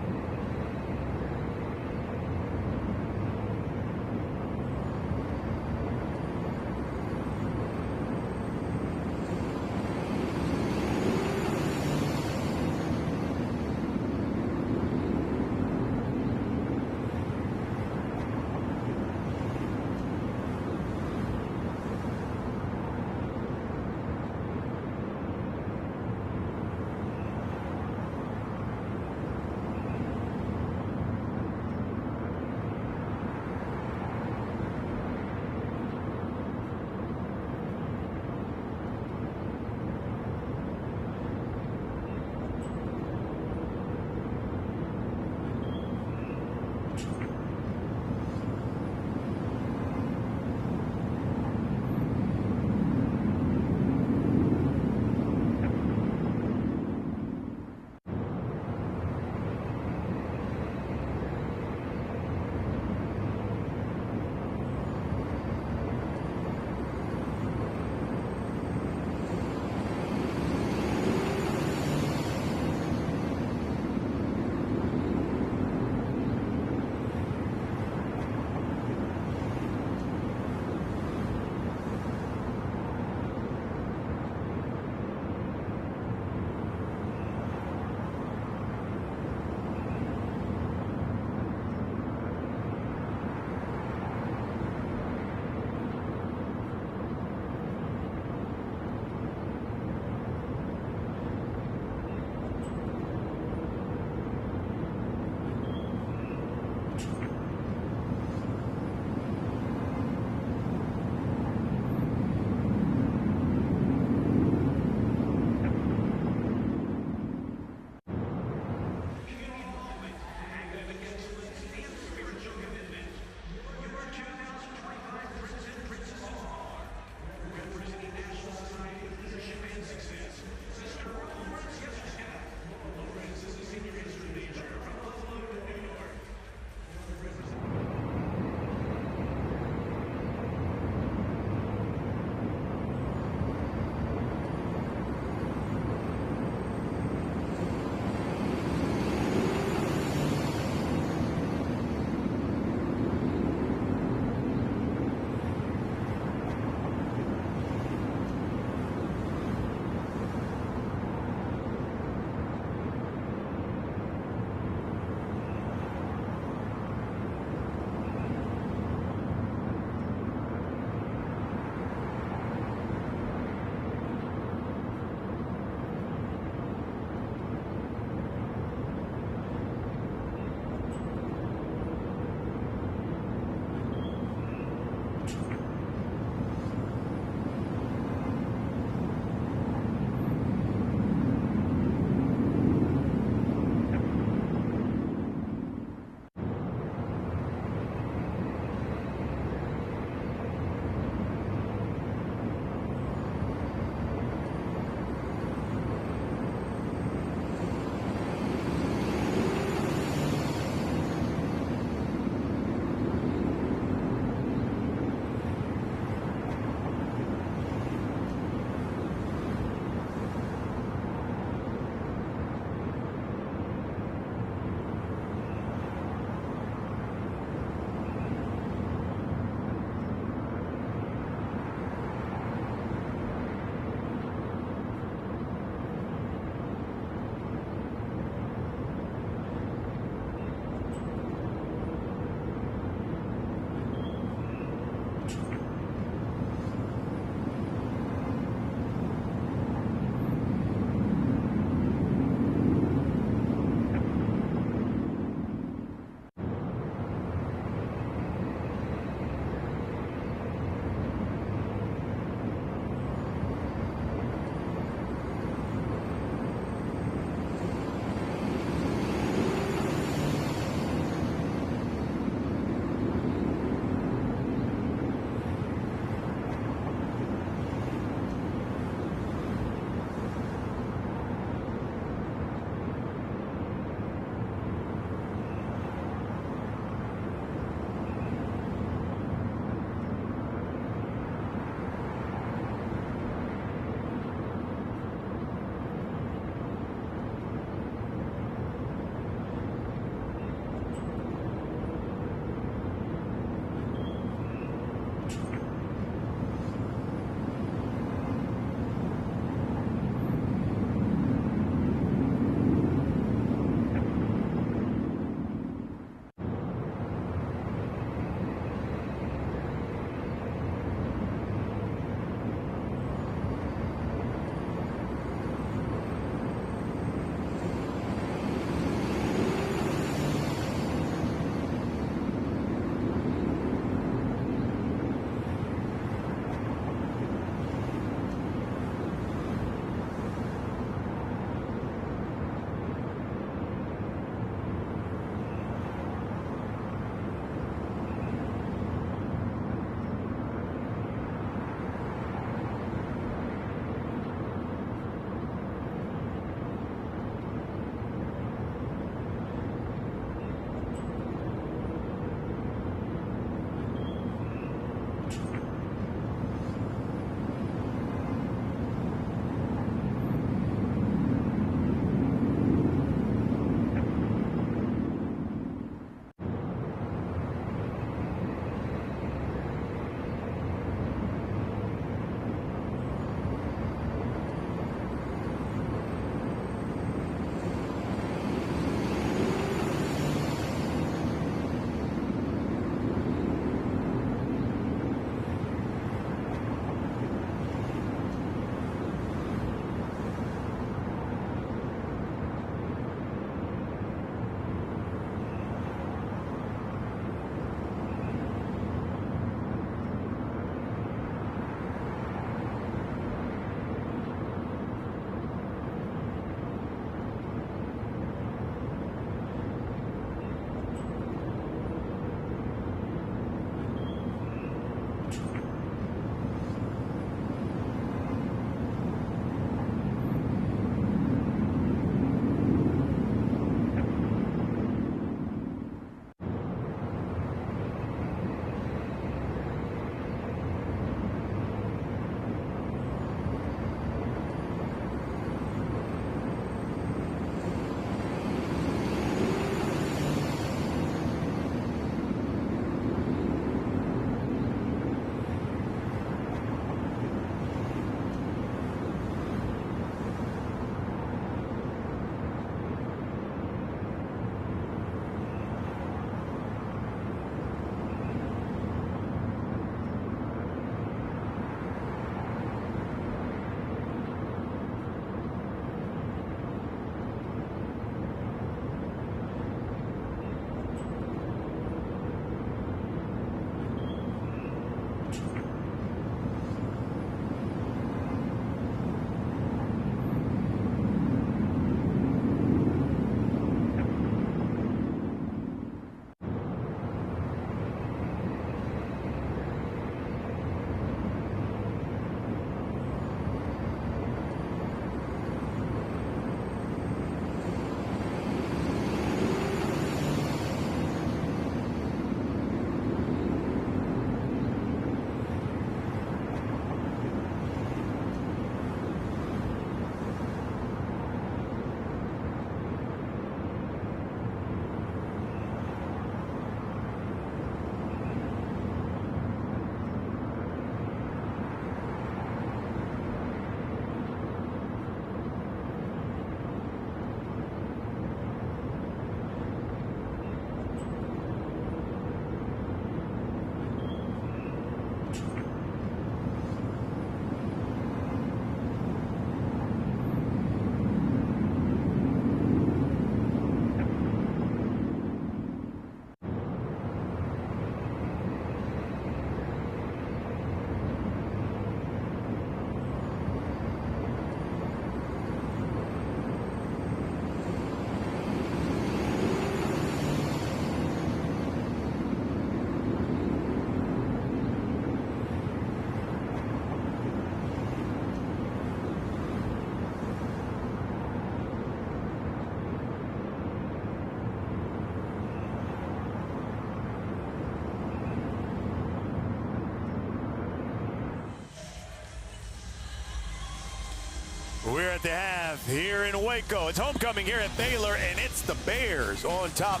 We're at the half here in Waco. It's homecoming here at Baylor, and it's the Bears on top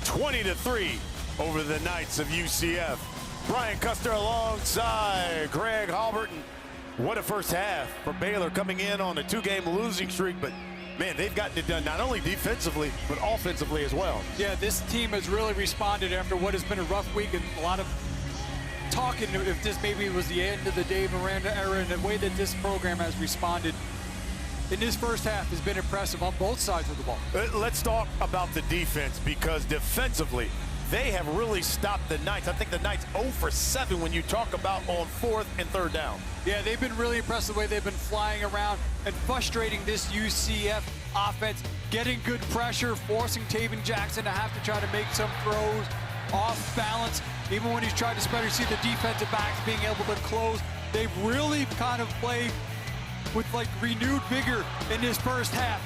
20-3 over the Knights of UCF. Brian Custer alongside Greg Halberton. What a first half for Baylor, coming in on a 2-game losing streak, but man, they've gotten it done not only defensively, but offensively as well. Yeah, this team has really responded after what has been a rough week, and a lot of talking if this maybe was the end of the Dave Miranda era, and the way that this program has responded in this first half has been impressive on both sides of the ball. Let's talk about the defense, because defensively, they have really stopped the Knights. I think the Knights 0 for 7 when you talk about on 4th and 3rd down. Yeah, they've been really impressed the way they've been flying around and frustrating this UCF offense, getting good pressure, forcing Taven Jackson to have to try to make some throws off balance. Even when he's tried to spread, you see the defensive backs being able to close. They've really kind of played with like renewed vigor in this first half.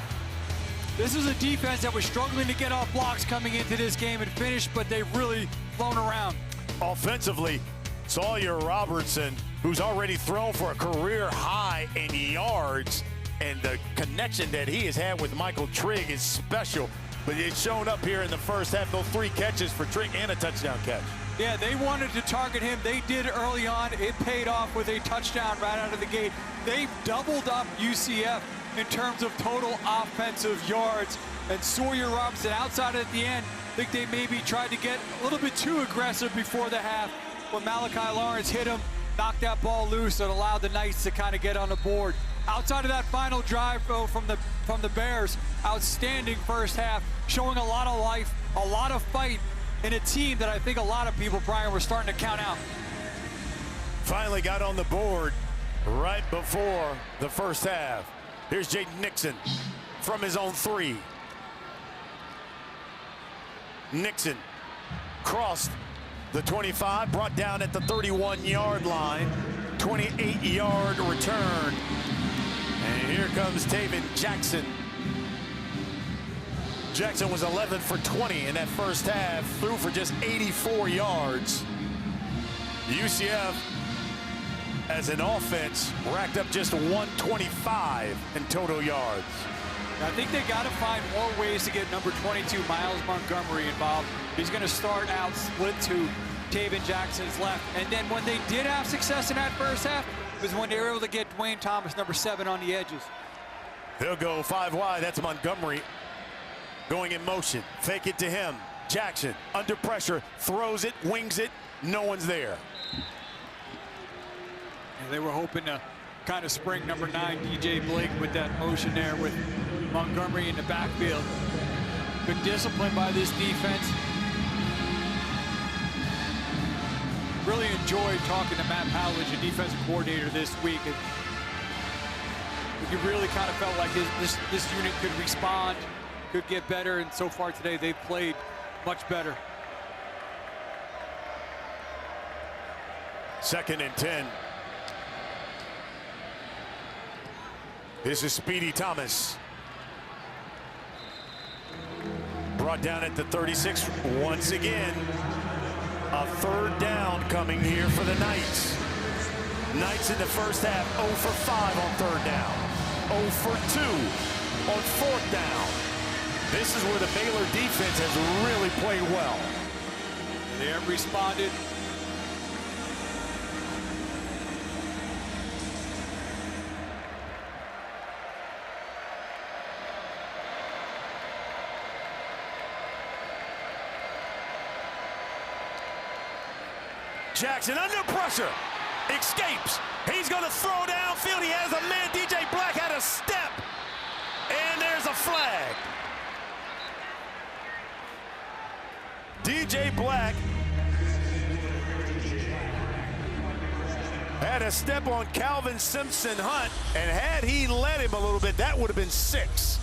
This is a defense that was struggling to get off blocks coming into this game and finish, but they've really flown around. Offensively, Sawyer Robertson, who's already thrown for a career high in yards, and the connection that he has had with Michael Trigg is special. But it's shown up here in the first half, those 3 catches for Trigg and a touchdown catch. Yeah, they wanted to target him. They did early on. It paid off with a touchdown right out of the gate. They've doubled up UCF in terms of total offensive yards. And Sawyer Robertson outside at the end, I think they maybe tried to get a little bit too aggressive before the half. When Malachi Lawrence hit him, knocked that ball loose, and allowed the Knights to kind of get on the board. Outside of that final drive from the Bears, outstanding first half, showing a lot of life, a lot of fight in a team that I think a lot of people, Brian, were starting to count out. Finally got on the board right before the first half. Here's Jaden Nixon from his own 3. Nixon crossed the 25, brought down at the 31-yard line, 28-yard return. And here comes Taven Jackson. Jackson was 11 for 20 in that first half, threw for just 84 yards. UCF, as an offense, racked up just 125 in total yards. I think they got to find more ways to get number 22, Miles Montgomery, involved. He's going to start out split to Taven Jackson's left. And then when they did have success in that first half, was when they were able to get Dwayne Thomas, number 7, on the edges. They'll go 5 wide. That's Montgomery going in motion. Fake it to him. Jackson under pressure, throws it, wings it. No one's there. And they were hoping to kind of spring number 9, DJ Blake, with that motion there with Montgomery in the backfield. Good discipline by this defense. Really enjoyed talking to Matt Powledge, the defensive coordinator, this week. You really kind of felt like this unit could respond, could get better, and so far today they've played much better. 2nd and 10. This is Speedy Thomas. Brought down at the 36 once again. A 3rd down coming here for the Knights. Knights in the first half 0 for 5 on 3rd down. 0 for 2 on 4th down. This is where the Baylor defense has really played well. They have responded. Jackson under pressure, escapes. He's going to throw downfield. He has a man. DJ Black had a step, and there's a flag. DJ Black had a step on Calvin Simpson Hunt, and had he let him a little bit, that would have been 6.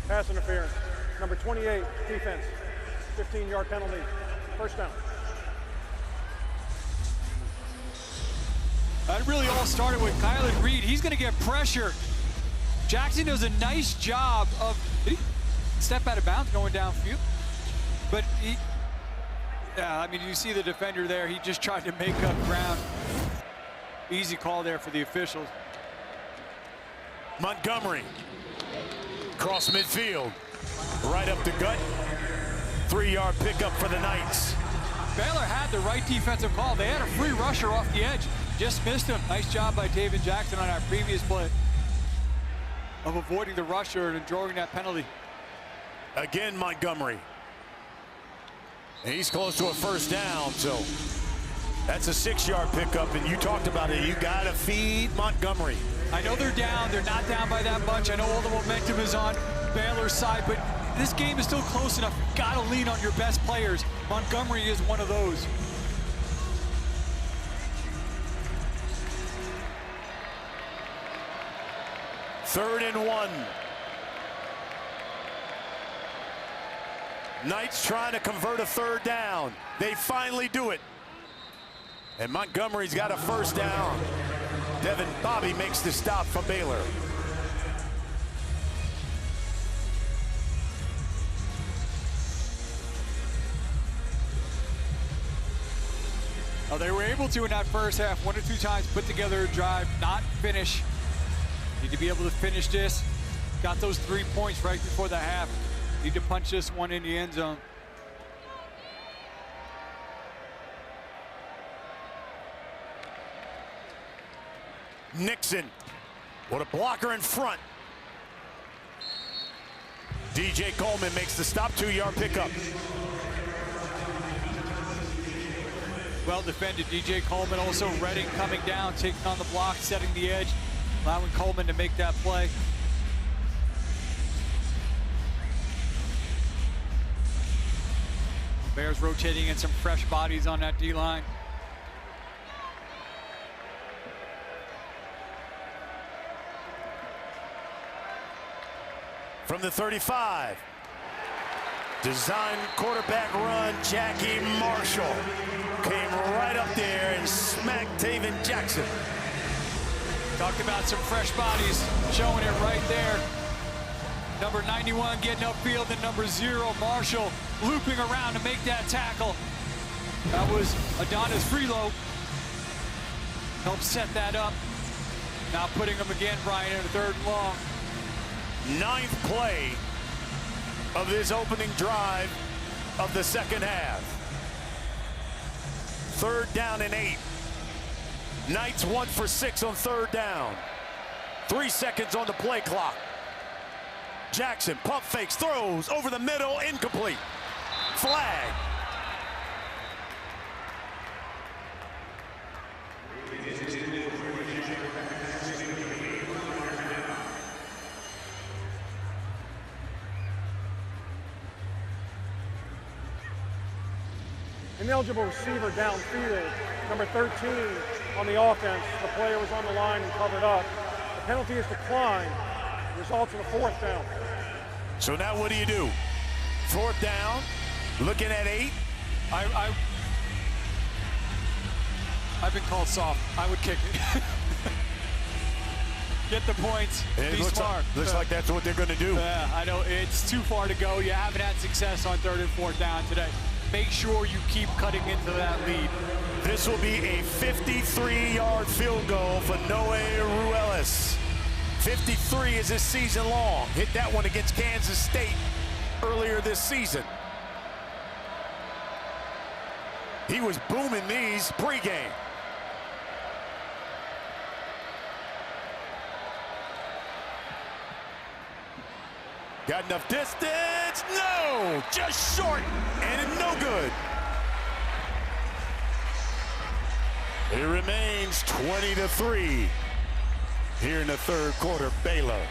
Pass interference. Number 28, defense. 15-yard penalty. First down. That really all started with Kylan Reed. He's going to get pressure. Jackson does a nice job of, did he step out of bounds going downfield? But I mean, you see the defender there. He just tried to make up ground. Easy call there for the officials. Montgomery. Cross midfield. Right up the gut. 3-yard pickup for the Knights. Baylor had the right defensive call. They had a free rusher off the edge. Just missed him. Nice job by David Jackson on our previous play of avoiding the rusher and drawing that penalty. Again, Montgomery. And he's close to a first down, so that's a 6-yard pickup, and you talked about it. You got to feed Montgomery. I know they're down. They're not down by that much. I know all the momentum is on Baylor's side, but this game is still close enough. You've got to lean on your best players. Montgomery is one of those. Third and 1. Knights trying to convert a third down. They finally do it. And Montgomery's got a first down. Devin Bobby makes the stop for Baylor. Oh, they were able to in that first half 1 or 2 times put together a drive, not finish. Need to be able to finish this. Got those 3 points right before the half. Need to punch this one in the end zone. Nixon, what a blocker in front. DJ Coleman makes the stop, 2-yard pickup. Well defended, DJ Coleman. Also Redding coming down, taking on the block, setting the edge, allowing Coleman to make that play. Bears rotating in some fresh bodies on that D-line. From the 35. Design quarterback run, Jackie Marshall. Came right up there and smacked Taven Jackson. Talked about some fresh bodies, showing it right there. Number 91 getting upfield, and number 0, Marshall, looping around to make that tackle. That was Adonis Freelo. Helped set that up. Now putting him again, Brian, in a 3rd and long. 9th play of this opening drive of the second half. 3rd down and 8. Knights 1 for 6 on 3rd down. 3 seconds on the play clock. Jackson pump fakes, throws over the middle, incomplete. Flag. Ineligible receiver downfield, number 13 on the offense. The player was on the line and covered up. The penalty is declined. Results in a 4th down. So now what do you do? 4th down, looking at 8. I've been called soft. I would kick it. Get the points, be smart. Looks like that's what they're going to do. Yeah, I know it's too far to go. You haven't had success on 3rd and 4th down today. Make sure you keep cutting into that lead. This will be a 53-yard field goal for Noe Ruelas. 53 is his season long. Hit that one against Kansas State earlier this season. He was booming these pregame. Got enough distance? No! Just short and no good. It remains 20-3 here in the 3rd quarter. Baylor.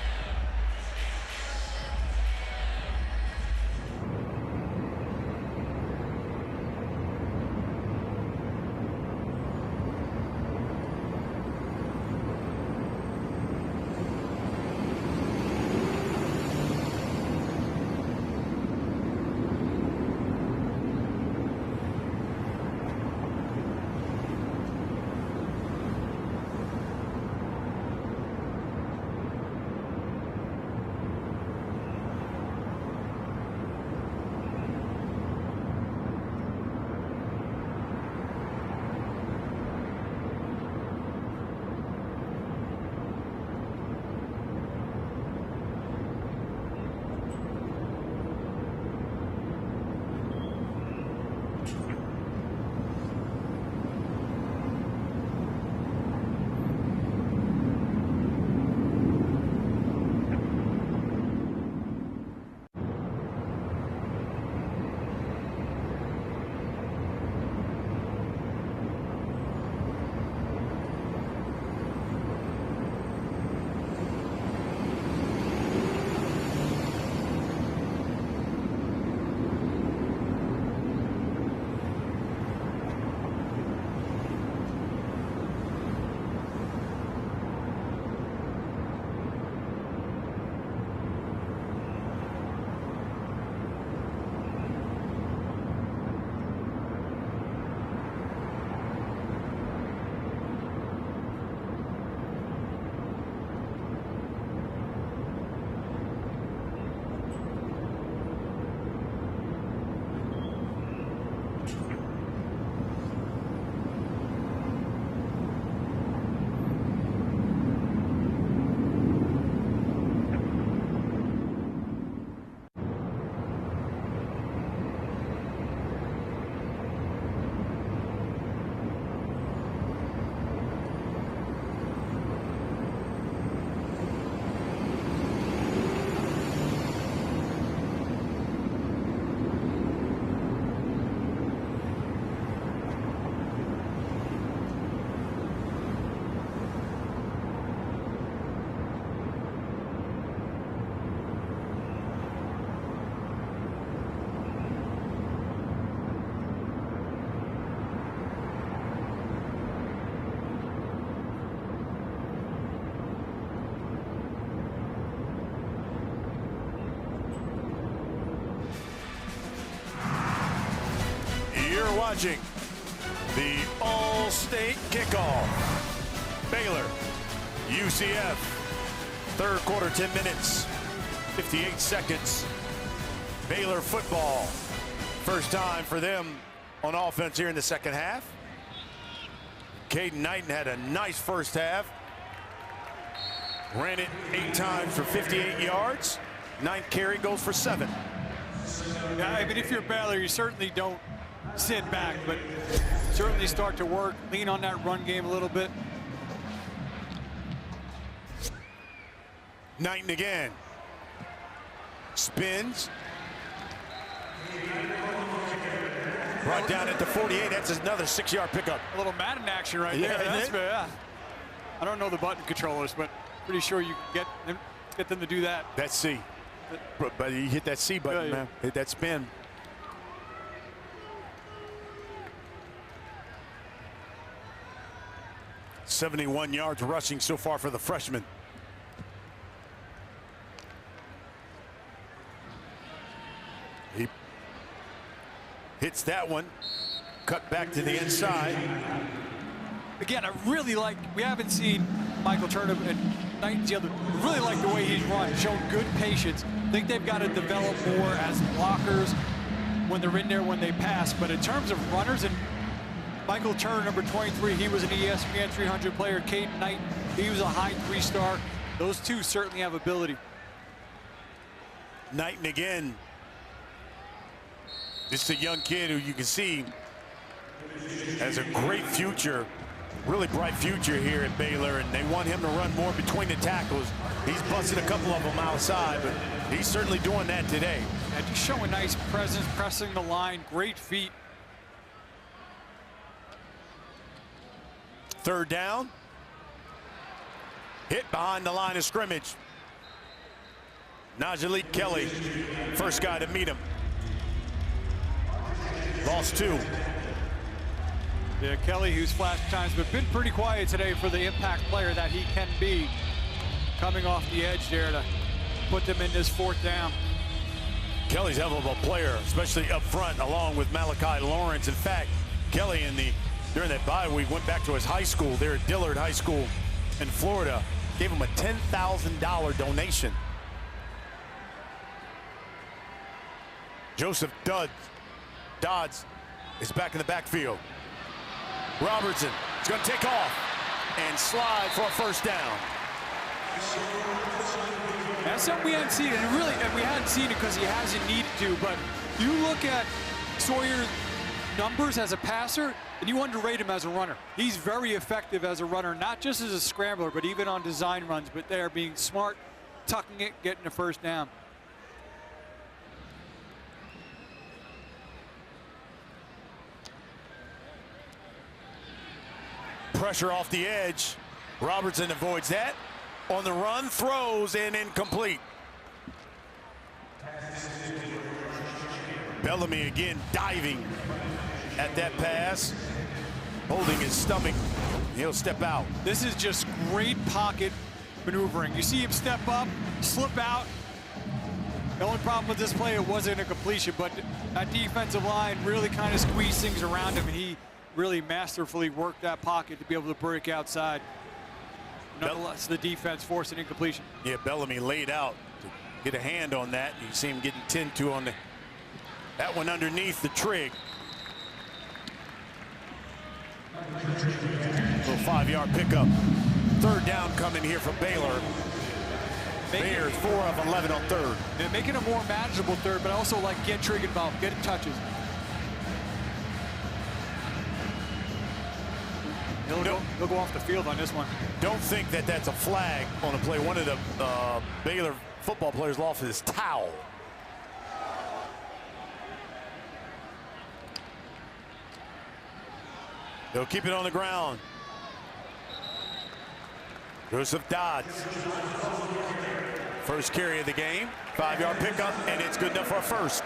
approaching the All-State kickoff. Baylor, UCF, third quarter, 10 minutes, 58 seconds. Baylor football, first time for them on offense here in the second half. Caden Knighton had a nice first half. Ran it 8 times for 58 yards. 9th carry goes for 7. Yeah, I mean, if you're Baylor, you certainly don't sit back, but certainly start to work, lean on that run game a little bit. Knighton again. Spins. Brought down at the 48. That's another 6-yard pickup. A little Madden action right Yeah, there. isn't it? Yeah. I don't know the button controllers, but pretty sure you can get them to do that. That's C. But you hit that C button, Yeah, yeah. man. Hit that spin. .71 yards rushing so far for the freshman. He hits that one. Cut back to the inside. Again, I really like, we haven't seen Michael Turner and Knighton's the other, really like the way he's run, shown good patience. I think they've got to develop more as blockers when they're in there, when they pass. But in terms of runners, and Michael Turner, number 23, he was an ESPN 300 player. Caden Knighton, he was a high 3-star. Those two certainly have ability. Knighton again. This is a young kid who you can see has a great future, really bright future here at Baylor, and they want him to run more between the tackles. He's busted a couple of them outside, but he's certainly doing that today. Yeah, just showing nice presence, pressing the line, great feet. Third down. Hit behind the line of scrimmage. Najee Kelly, first guy to meet him. Lost 2. Yeah, Kelly, who's flashed times, but been pretty quiet today for the impact player that he can be. Coming off the edge there to put them in this 4th down. Kelly's hell of a player, especially up front, along with Malachi Lawrence. In fact, Kelly during that bye week went back to his high school there at Dillard High School in Florida. Gave him a $10,000 donation. Joseph Dodds is back in the backfield. Robertson is going to take off and slide for a first down. That's something we hadn't seen, and we hadn't seen it because he hasn't needed to, but you look at Sawyer's numbers as a passer, and you underrate him as a runner. He's very effective as a runner, not just as a scrambler, but even on design runs, but they are being smart, tucking it, getting the first down. Pressure off the edge. Robertson avoids that. On the run, throws, and incomplete. Bellamy again diving at that pass, holding his stomach. He'll step out. This is just great pocket maneuvering. You see him step up, slip out. The only problem with this play, it wasn't a completion, but that defensive line really kind of squeezed things around him, and he really masterfully worked that pocket to be able to break outside. Nonetheless, the defense forced an incompletion. Yeah, Bellamy laid out to get a hand on that. You see him getting 10-2 on that one underneath the trig. Little 5-yard pickup. Third down coming here from Baylor. Bears 4 of 11 on third. They're making a more manageable third, but I also like get trig involved, getting touches. He'll go off the field on this one. Don't think that that's a flag on a play. One of the Baylor football players lost his towel. They'll keep it on the ground. Joseph Dodds. First carry of the game. 5-yard pickup, and it's good enough for a first.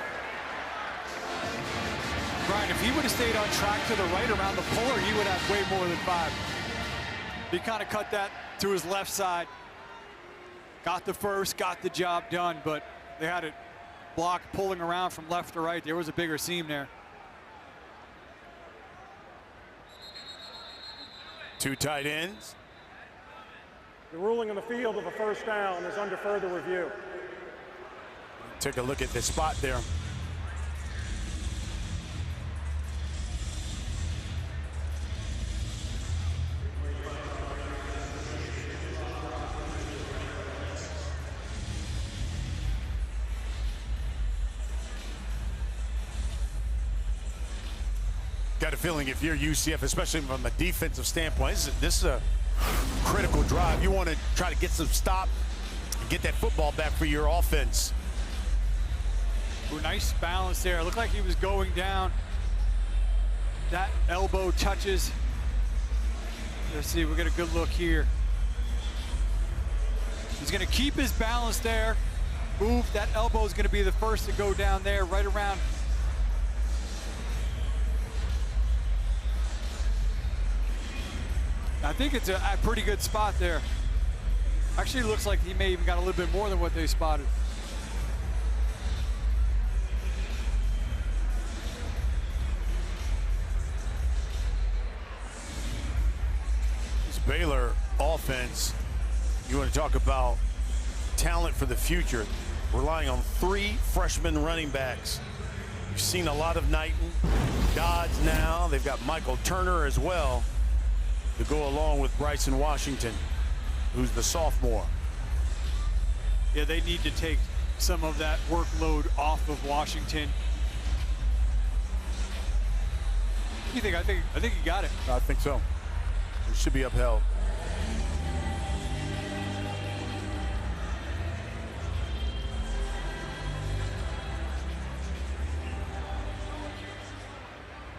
Brian, if he would have stayed on track to the right around the puller, he would have way more than 5. He kind of cut that to his left side. Got the first, got the job done, but they had it blocked, pulling around from left to right. There was a bigger seam there. Two tight ends. The ruling on the field of a first down is under further review. Take a look at the spot there. Got a feeling if you're UCF, especially from a defensive standpoint, this is a critical drive. You want to try to get some stop and get that football back for your offense. Ooh, nice balance there. Looked like he was going down. That elbow touches. Let's see, we'll get a good look here. He's going to keep his balance there. Move, that elbow is going to be the first to go down there, right around. I think it's a pretty good spot there. Actually, looks like he may even got a little bit more than what they spotted. This Baylor offense, you want to talk about talent for the future, relying on 3 freshman running backs. You've seen a lot of Knighton, Dodds now. They've got Michael Turner as well to go along with Bryson Washington, who's the sophomore. Yeah, they need to take some of that workload off of Washington. What do you think? I think he got it. I think so. It should be upheld.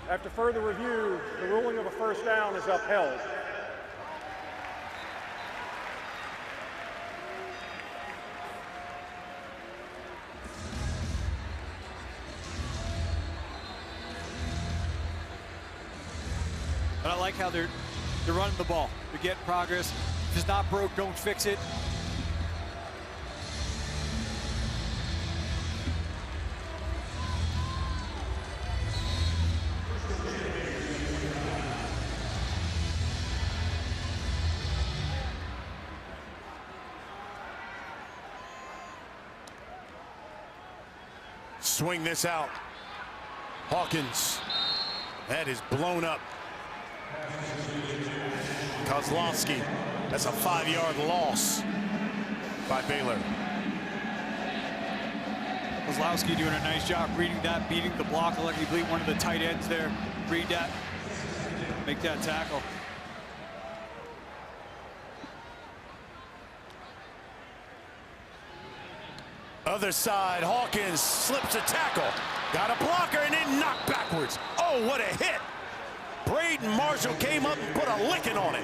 After further review, the ruling of a first down is upheld. But I like how they're running the ball. They're getting progress. If it's not broke, don't fix it. Swing this out. Hawkins. That is blown up. Kozlowski. That's a 5-yard loss by Baylor. Kozlowski doing a nice job reading that, beating the block. Like he beat one of the tight ends there. Read that. Make that tackle. Other side, Hawkins slips a tackle. Got a blocker and then knocked backwards. Oh, what a hit. Braden Marshall came up and put a licking on it.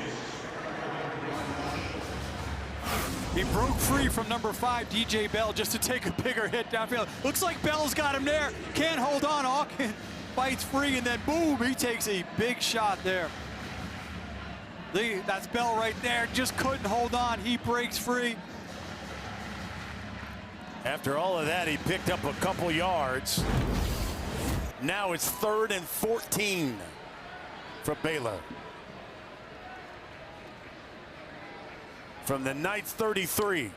He broke free from number 5, DJ Bell, just to take a bigger hit downfield. Looks like Bell's got him there. Can't hold on. Hawkins bites free, and then boom, he takes a big shot there. That's Bell right there. Just couldn't hold on. He breaks free. After all of that, he picked up a couple yards. Now it's 3rd and 14 for Baylor. From the Knights 33.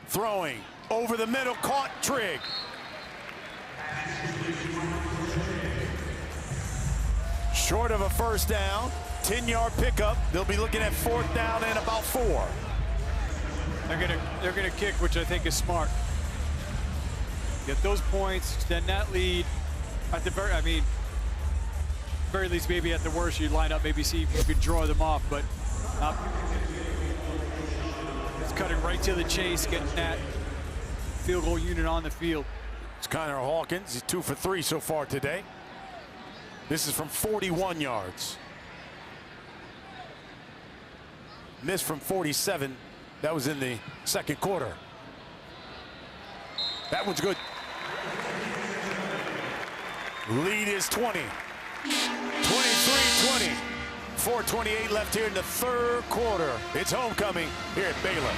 Throwing over the middle, caught Trigg. Short of a first down, 10-yard pickup. They'll be looking at 4th down and about 4. They're gonna kick, which I think is smart. Get those points, extend that lead. At the very least, maybe at the worst, you line up, maybe see if you can draw them off. But it's cutting right to the chase, getting that field goal unit on the field. It's Connor Hawkins. He's 2 for 3 so far today. This is from 41 yards. Missed from 47. That was in the second quarter. That one's good. Lead is 20. 23-20. 4:28 left here in the third quarter. It's homecoming here at Baylor.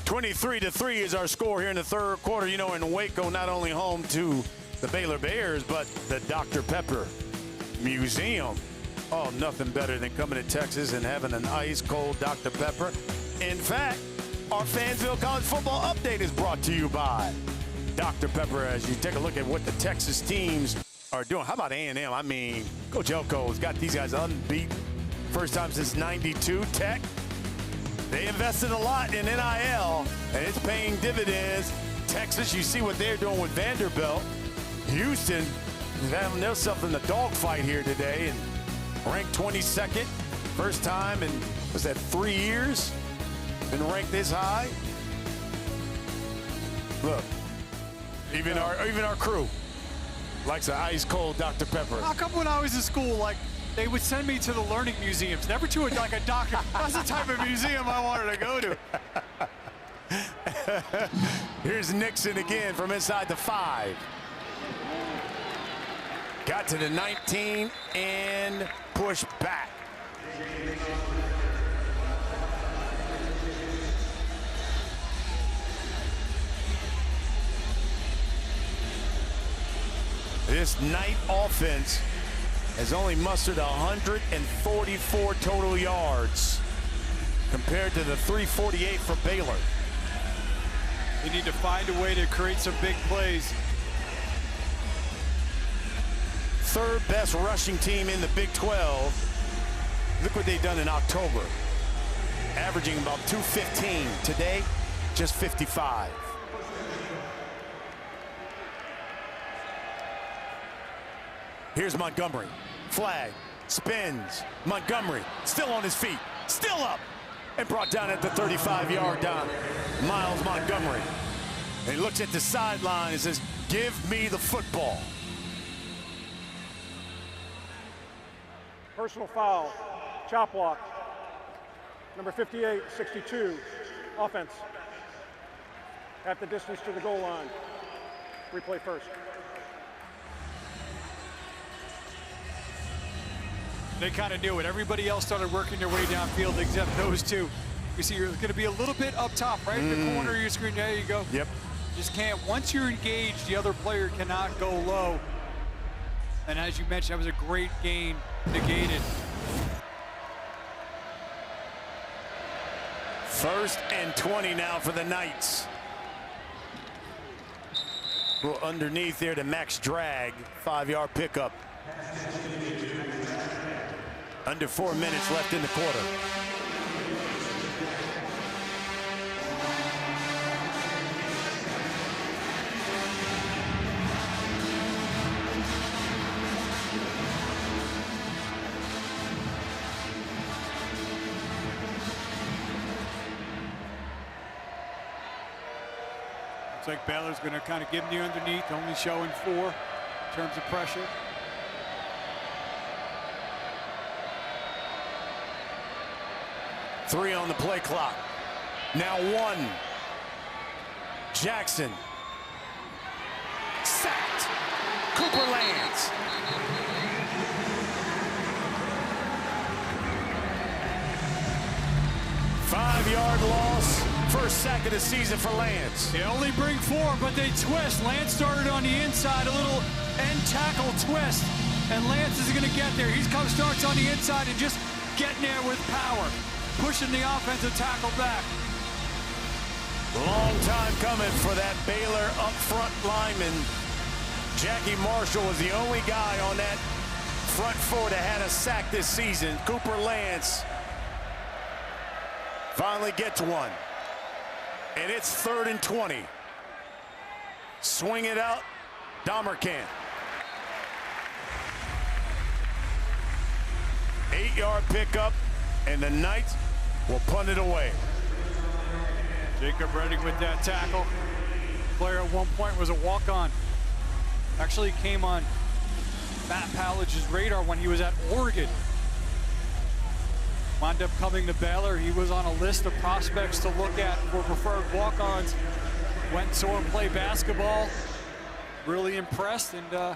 23-3 is our score here in the third quarter. You know, in Waco, not only home to the Baylor Bears, but the Dr. Pepper Museum. Oh, nothing better than coming to Texas and having an ice-cold Dr. Pepper. In fact, our Fansville College Football Update is brought to you by Dr. Pepper as you take a look at what the Texas teams are doing. How about A&M? I mean, Coach Elko's got these guys unbeaten. First time since '92. Tech, they invested a lot in NIL, and it's paying dividends. Texas, you see what they're doing with Vanderbilt. Houston is having themselves in the dogfight here today and ranked 22nd. First time in, was that 3 years? Been ranked this high. Look, even our crew likes an ice-cold Dr. Pepper. How come when I was in school, like, they would send me to the learning museums, never to like a doctor? That's the type of museum I wanted to go to. Here's Nixon again from inside the 5. Got to the 19 and push back. This Knight offense has only mustered 144 total yards compared to the 348 for Baylor. They need to find a way to create some big plays. Third best rushing team in the Big 12. Look what they've done in October. Averaging about 215. Today, just 55. Here's Montgomery. Flag. Spins. Montgomery still on his feet. Still up. And brought down at the 35-yard down. Miles Montgomery. And he looks at the sideline and says, "Give me the football." Personal foul, chop block. Number 58, 62, offense. At the distance to the goal line. Replay first. They kind of knew it. Everybody else started working their way downfield except those two. You see, you're going to be a little bit up top, right? In the corner of your screen. There you go. Yep. Just can't. Once you're engaged, the other player cannot go low. And as you mentioned, that was a great gain, negated. First and 20 now for the Knights. Well, underneath there to Max Drag, 5-yard pickup. Under 4 minutes left in the quarter. Looks like Baylor's going to kind of give them the underneath, only showing 4 in terms of pressure. Three on the play clock. Now 1. Jackson. Sacked. Cooper lands. Five-yard loss. First sack of the season for Lance. They only bring 4, but they twist. Lance started on the inside, a little end tackle twist, and Lance is going to get there. Starts on the inside and just getting there with power, pushing the offensive tackle back. Long time coming for that Baylor up front lineman. Jackie Marshall was the only guy on that front 4 that had a sack this season. Cooper Lance finally gets one. And it's 3rd and 20. Swing it out, Dahmerkamp. 8-yard pickup, and the Knights will punt it away. Jacob Redding with that tackle. Player at one point was a walk-on. Actually came on Matt Paladge's radar when he was at Oregon. Wound up coming to Baylor. He was on a list of prospects to look at for preferred walk-ons. Went and saw him play basketball. Really impressed, and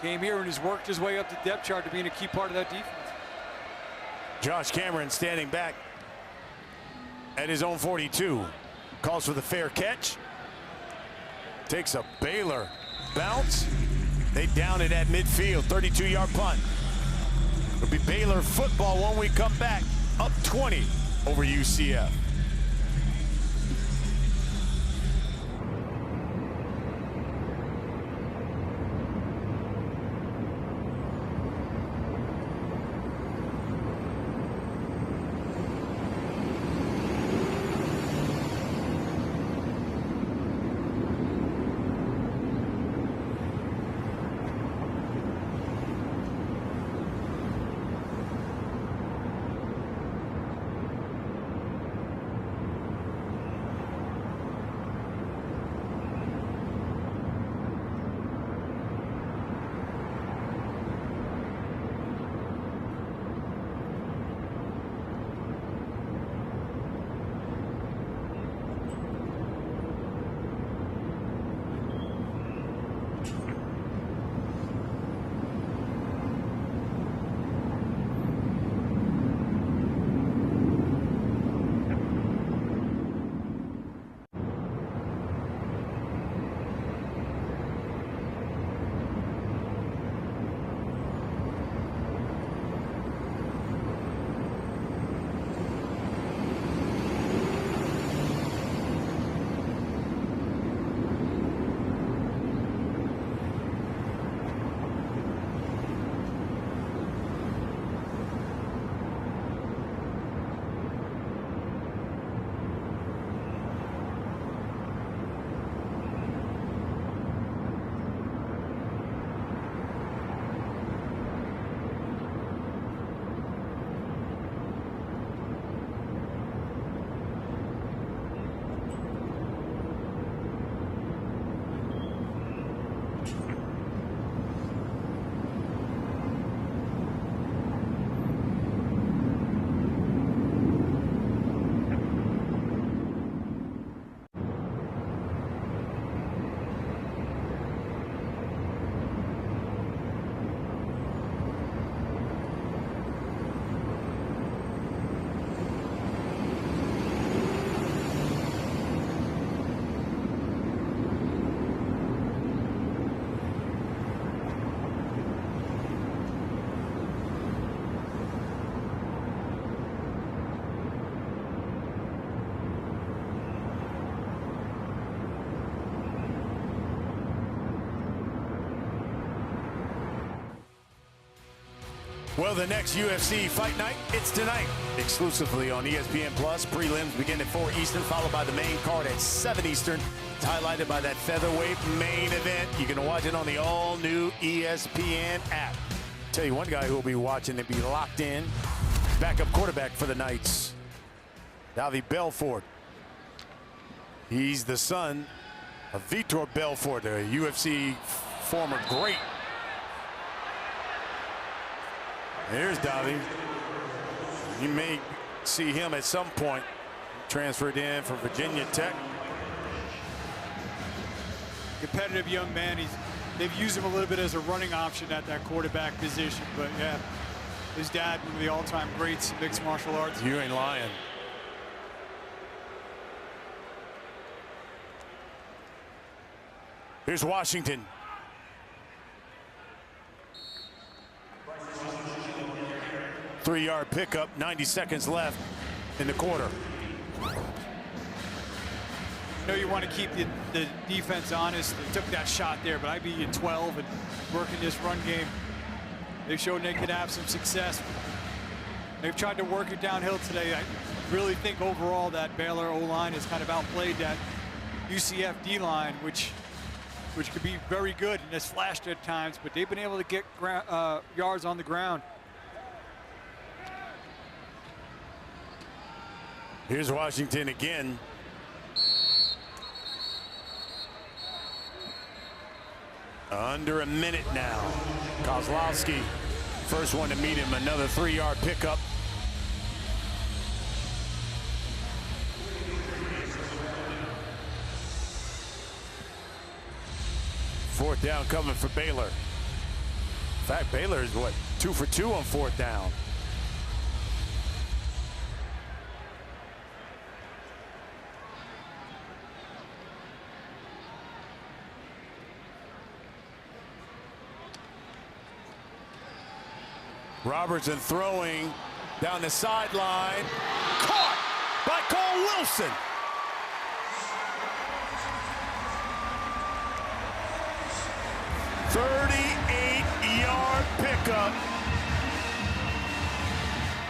came here and has worked his way up the depth chart to being a key part of that defense. Josh Cameron standing back. at his own 42. Calls for the fair catch. Takes a Baylor bounce. They down it at midfield. 32-yard punt. It'll be Baylor football when we come back. Up 20 over UCF. Well, the next UFC fight night, it's tonight, exclusively on ESPN+. Prelims begin at 4 Eastern, followed by the main card at 7 Eastern. It's highlighted by that featherweight main event. You can watch it on the all-new ESPN app. Tell you one guy who will be watching and be locked in, backup quarterback for the Knights, Davy Belfort. He's the son of Vitor Belfort, a UFC former great. Here's Davy. You may see him at some point. Transferred in from Virginia Tech. Competitive young man. They've used him a little bit as a running option at that quarterback position. But yeah, his dad, one of the all-time greats in mixed martial arts. You ain't lying. Here's Washington. Three-yard pickup, 90 seconds left in the quarter. You know you want to keep the defense honest. They took that shot there, but I'd be at 12 and working this run game. They showed they could have some success. They've tried to work it downhill today. I really think overall that Baylor O-line has kind of outplayed that UCF D-line, which could be very good and has flashed at times, but they've been able to get yards on the ground. Here's Washington again. Under a minute now. Kozlowski, first one to meet him, another 3-yard pickup. Fourth down coming for Baylor. In fact, Baylor is what, 2 for 2 on fourth down. Robertson throwing down the sideline. Caught by Cole Wilson. "38-yard pickup."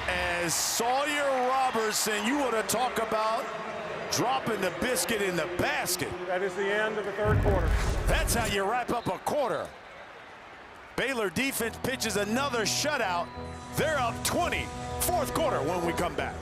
As Sawyer Robertson, you want to talk about dropping the biscuit in the basket. That is the end of the third quarter. That's how you wrap up a quarter. Baylor defense pitches another shutout. They're up 20. Fourth quarter when we come back.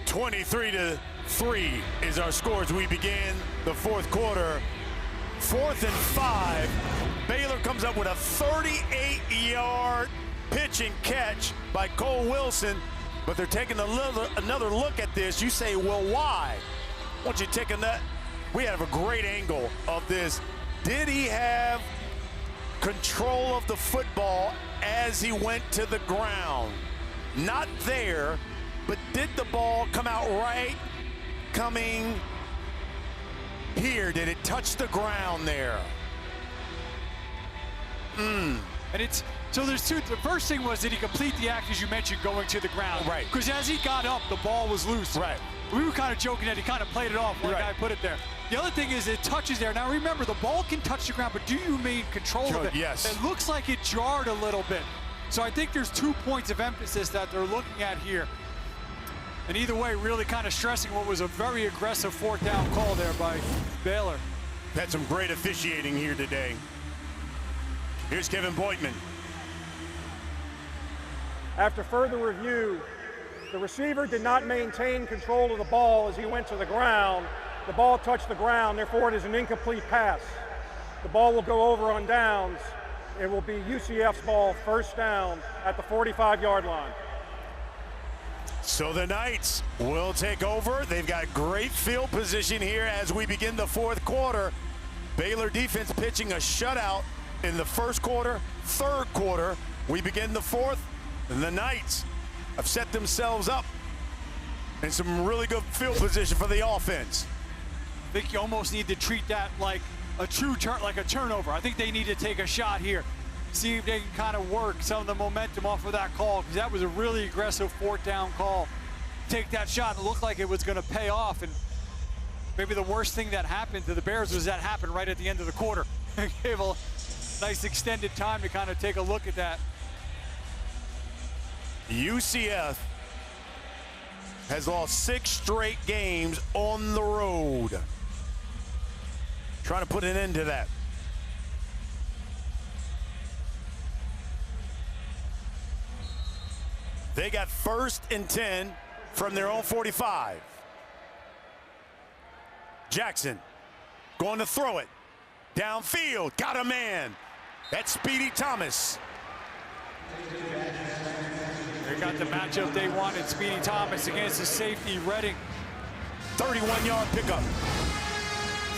"23-3 is our score as we begin the fourth quarter. 4th and 5. Baylor comes up with a 38-yard pitch and catch by Cole Wilson, but they're taking another look at this. You say, well, why? I want you to take a we have a great angle of this. Did he have control of the football as he went to the ground? Not there, but did the ball come out right coming here? Did it touch the ground there? And it's, so there's two. The first thing was, did he complete the act, as you mentioned, going to the ground? Right. Because as he got up, the ball was loose. Right. We were kind of joking that he kind of played it off. One guy put it there. The other thing is it touches there. Now remember, the ball can touch the ground, but do you maintain control of it? Yes. It looks like it jarred a little bit. So I think there's 2 points of emphasis that they're looking at here. And either way, really kind of stressing what was a very aggressive 4th down call there by Baylor. Had some great officiating here today. Here's Kevin Boitman. After further review, the receiver did not maintain control of the ball as he went to the ground. The ball touched the ground, therefore it is an incomplete pass. The ball will go over on downs. It will be UCF's ball, first down at the 45-yard line. So the Knights will take over. They've got great field position here as we begin the fourth quarter. Baylor defense pitching a shutout in the first quarter, third quarter. We begin the fourth, and the Knights have set themselves up in some really good field position for the offense. I think you almost need to treat that like a true like a turnover. I think they need to take a shot here, see if they can kind of work some of the momentum off of that call, because that was a really aggressive fourth down call. Take that shot. It looked like it was going to pay off, and maybe the worst thing that happened to the Bears was that happened right at the end of the quarter. It gave a nice extended time to kind of take a look at that. UCF has lost 6 straight games on the road. Trying to put an end to that. They got 1st and 10 from their own 45. Jackson going to throw it. Downfield, got a man. That's Speedy Thomas. They got the matchup they wanted. Speedy Thomas against the safety, Redding. 31-yard pickup.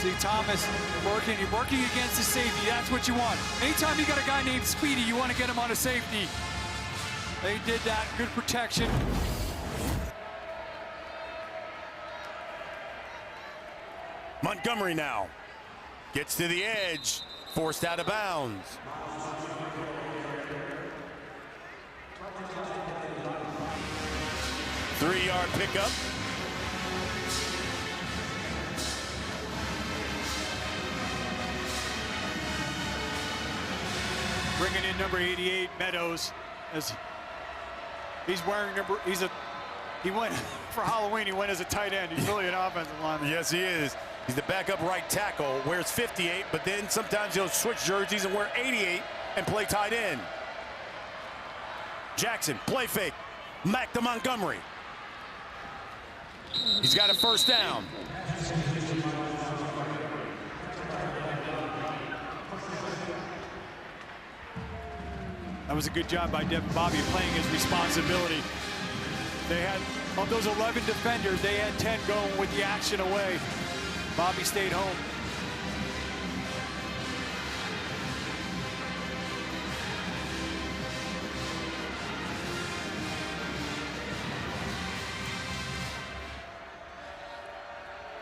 See Thomas working against the safety. That's what you want. Anytime you got a guy named Speedy, you want to get him on a safety. They did that, good protection. Montgomery now gets to the edge, forced out of bounds. Three-yard pickup. Bringing in number 88, Meadows, as he's wearing he went for Halloween, he went as a tight end. He's really an offensive lineman. Yes, he is. He's the backup right tackle, wears 58, but then sometimes he'll switch jerseys and wear 88 and play tight end. Jackson, play fake, back to Montgomery. He's got a first down. That was a good job by Devin Bobby playing his responsibility. They had, of those 11 defenders, they had 10 going with the action away. Bobby stayed home.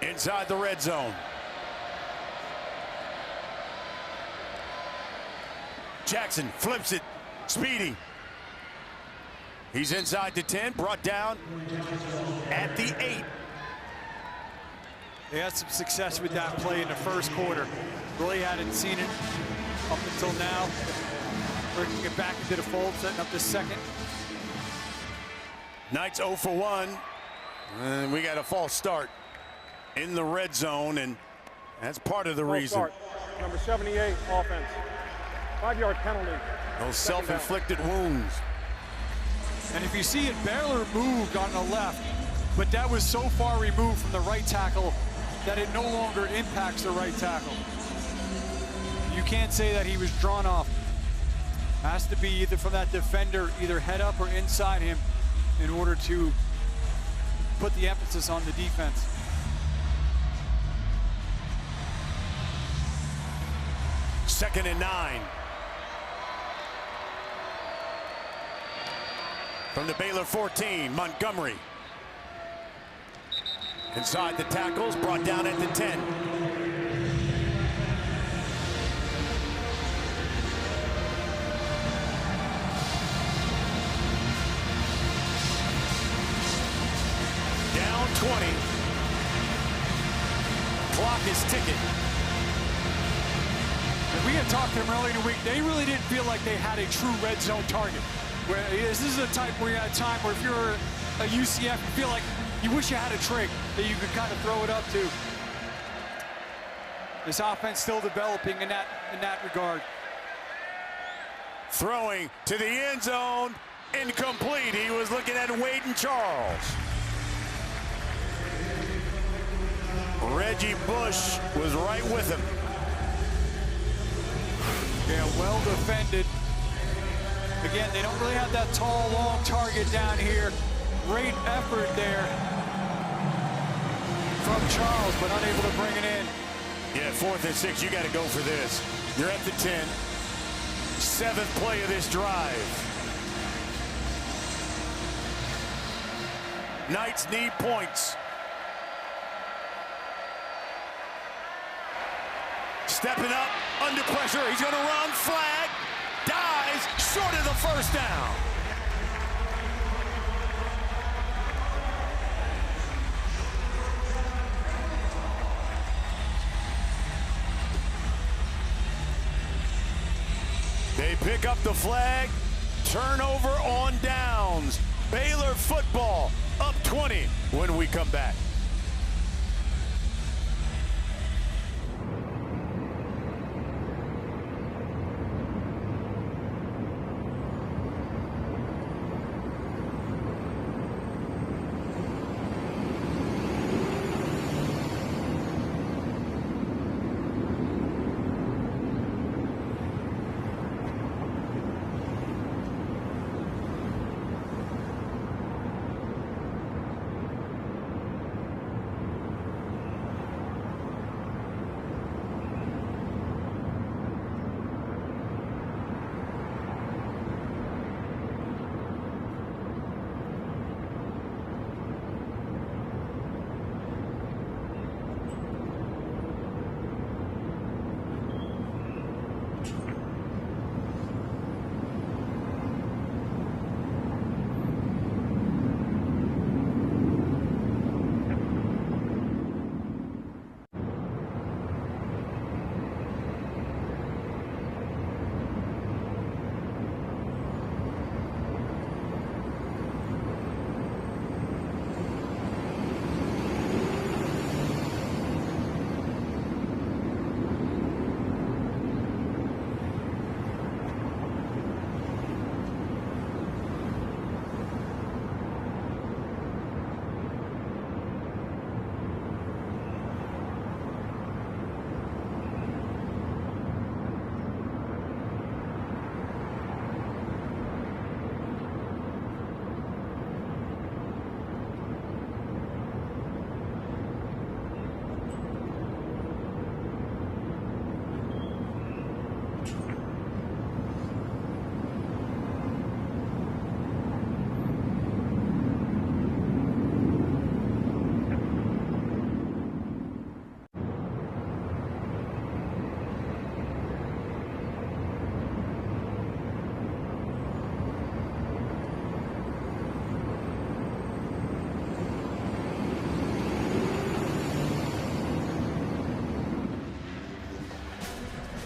Inside the red zone. Jackson flips it. Speedy. He's inside the 10, brought down at the 8. They had some success with that play in the first quarter. Really hadn't seen it up until now. Working it back into the fold, setting up the second. Knights 0 for 1. And we got a false start in the red zone, and that's part of the reason. Start. Number 78, offense. 5-yard penalty. Those self-inflicted wounds. And if you see it, Baylor moved on the left, but that was so far removed from the right tackle that it no longer impacts the right tackle. You can't say that he was drawn off. Has to be either from that defender, either head up or inside him, in order to put the emphasis on the defense. Second and 9. From the Baylor 14, Montgomery. Inside the tackles, brought down at the 10. Down 20. Clock is ticking. And we had talked to them earlier in the week. They really didn't feel like they had a true red zone target. Where this is a type where you're at a time where if you're a UCF, you feel like you wish you had a trig that you could kind of throw it up to. This offense still developing in that regard. Throwing to the end zone. Incomplete. He was looking at Wade and Charles. Reggie Bush was right with him. Yeah, well defended. Again, they don't really have that tall, long target down here. Great effort there from Charles, but unable to bring it in. Yeah, 4th and 6, you got to go for this. You're at the 10. 7th play of this drive. Knights need points. Stepping up, under pressure, he's going to run, flag, dives, short of the first down. They pick up the flag, turnover on downs. Baylor football up 20 when we come back.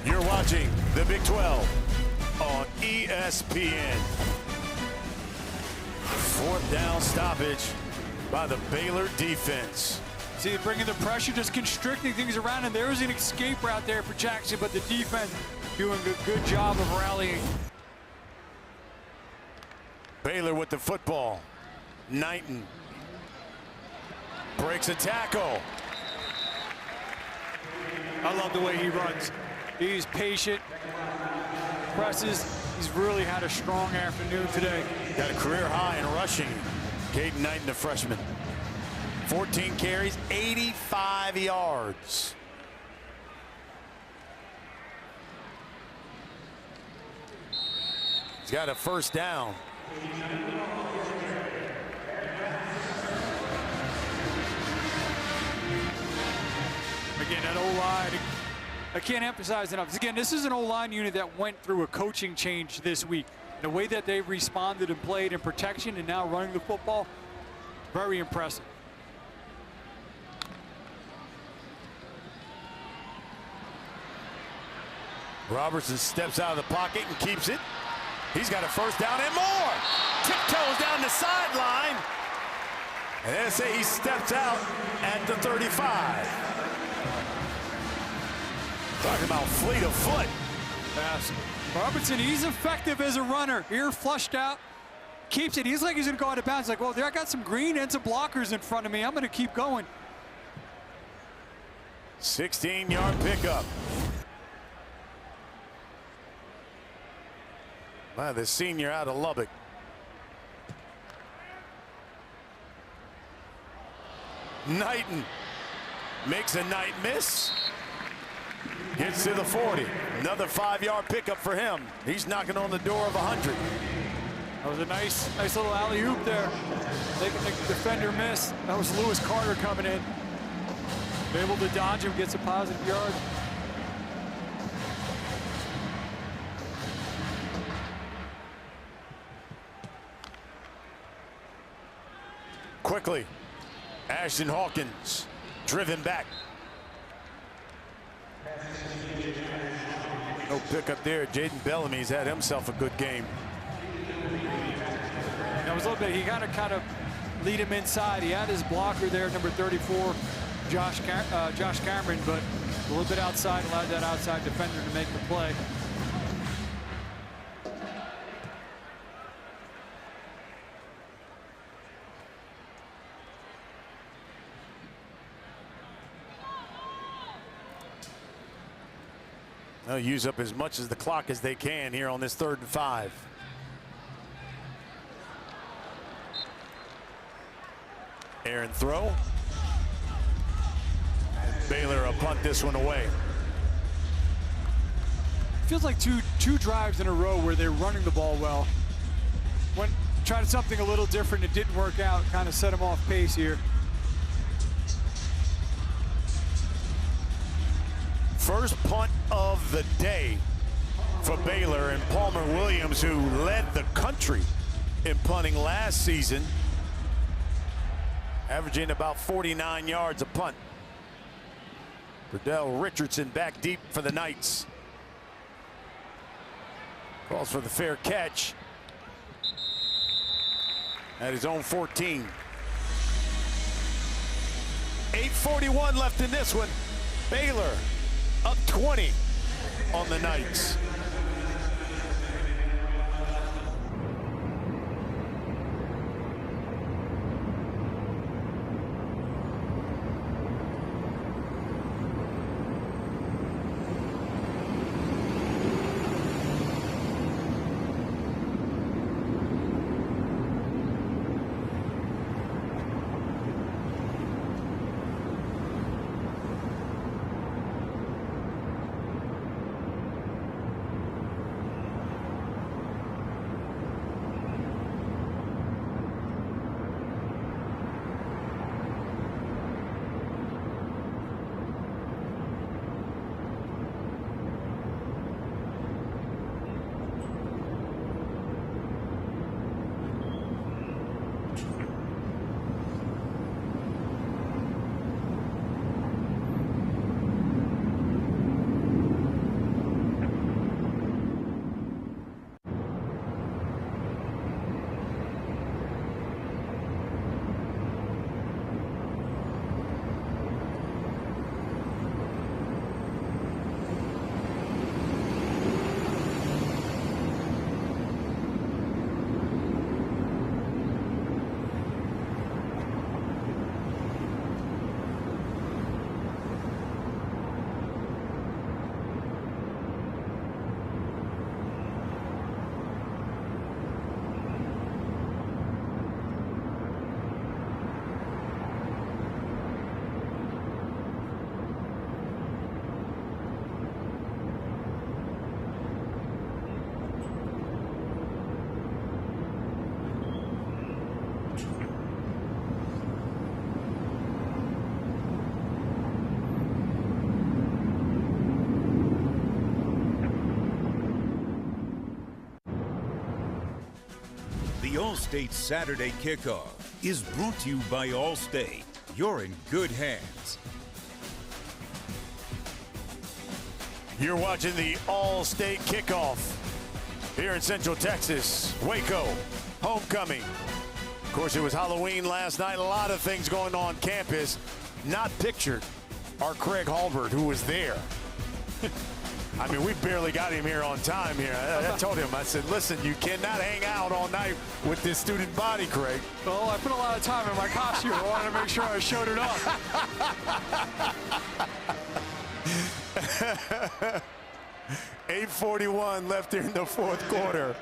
You're watching the Big 12 on ESPN. 4th down stoppage by the Baylor defense. See, bringing the pressure, just constricting things around, and there was an escape route there for Jackson, but the defense doing a good job of rallying. Baylor with the football. Knighton breaks a tackle. I love the way he runs. He's patient, presses. He's really had a strong afternoon today. Got a career high in rushing. Caden Knighton, the freshman. 14 carries, 85 yards. He's got a first down. Again, that O-line, I can't emphasize enough. Again, this is an O-line unit that went through a coaching change this week. The way that they responded and played in protection and now running the football, very impressive. Robertson steps out of the pocket and keeps it. He's got a first down and more. Tiptoes down the sideline. And they say he steps out at the 35. Talking about fleet of foot. Yes. Robertson, he's effective as a runner. Here flushed out. keeps it. He's like he's going to go out of bounds. Like, well, there I got some green and some blockers in front of me. I'm going to keep going. 16-yard pickup. Wow, the senior out of Lubbock. Knighton makes a Knight miss. Gets to the 40. Another 5-yard pickup for him. He's knocking on the door of 100. That was a nice little alley-oop there. Making the defender miss. That was Lewis Carter coming in. Able to dodge him, gets a positive yard. Quickly, Ashton Hawkins driven back. No pickup there. Jaden Bellamy's had himself a good game. That was a little bit, he kind of lead him inside. He had his blocker there, number 34, Josh Cameron, but a little bit outside, allowed that outside defender to make the play. They'll use up as much of the clock as they can here on this 3rd and 5. Aaron throw. And Baylor will punt this one away. Feels like two drives in a row where they're running the ball well. When tried something a little different, it didn't work out. Kind of set them off pace here. First punt of the day for Baylor, and Palmer Williams, who led the country in punting last season, averaging about 49 yards a punt. Verdell Richardson back deep for the Knights. Calls for the fair catch at his own 14. 8:41 left in this one. Baylor up 20 on the Knights. The Allstate Saturday Kickoff is brought to you by Allstate. You're in good hands. You're watching the All-State Kickoff here in Central Texas, Waco, homecoming. Of course, it was Halloween last night. A lot of things going on campus. Not pictured are Craig Halbert, who was there. I mean, we barely got him here on time here. I told him, I said, listen, you cannot hang out all night with this student body, Craig. Well, I put a lot of time in my costume. I wanted to make sure I showed it off. 8:41 left here in the fourth quarter.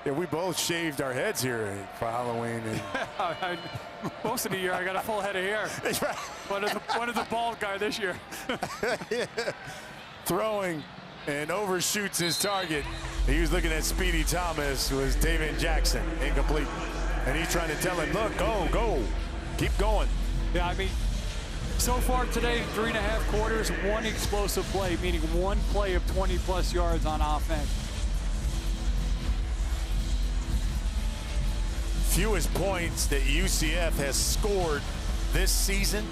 Yeah, we both shaved our heads here for Halloween. And most of the year, I got a full head of hair. That's right. One of the bald guy this year. Yeah. Throwing and overshoots his target. He was looking at Speedy Thomas, was David Jackson, incomplete. And he's trying to tell him, look, go, keep going. Yeah, I mean, so far today, 3.5 quarters, one explosive play, meaning one play of 20-plus yards on offense. Fewest points that UCF has scored this season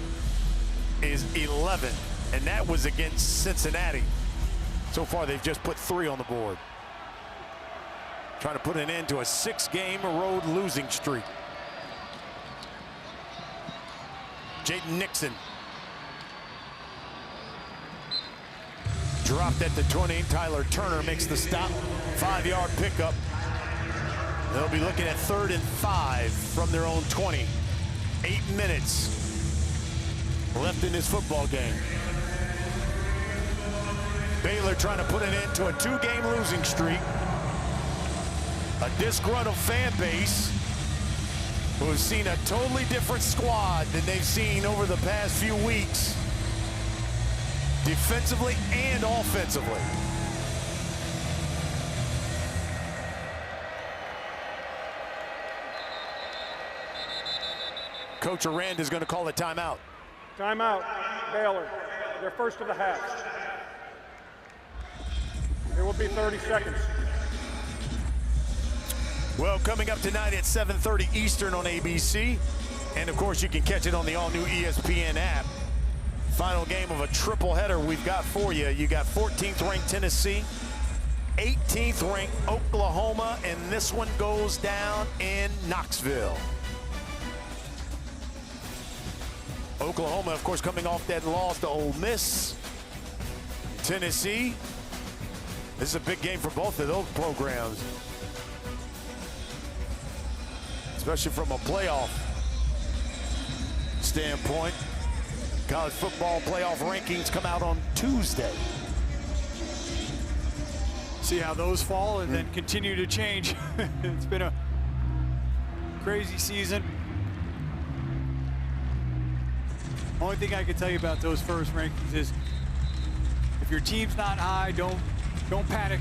is 11, and that was against Cincinnati. So far, they've just put 3 on the board. Trying to put an end to a 6-game road losing streak. Jaden Nixon. Dropped at the 20. Tyler Turner makes the stop. 5-yard pickup. They'll be looking at 3rd and 5 from their own 20. 8 minutes left in this football game. Baylor trying to put an end to a 2-game losing streak. A disgruntled fan base who have seen a totally different squad than they've seen over the past few weeks, defensively and offensively. Coach Aranda is going to call a timeout. Timeout, Baylor. Their first of the half. There will be 30 seconds. Well, coming up tonight at 7:30 Eastern on ABC. And, of course, you can catch it on the all-new ESPN app. Final game of a triple header we've got for you. You got 14th-ranked Tennessee, 18th-ranked Oklahoma, and this one goes down in Knoxville. Oklahoma, of course, coming off that loss to Ole Miss. Tennessee, this is a big game for both of those programs, especially from a playoff standpoint. College football playoff rankings come out on Tuesday. See how those fall and then continue to change. It's been a crazy season. Only thing I can tell you about those first rankings is if your team's not high, don't panic.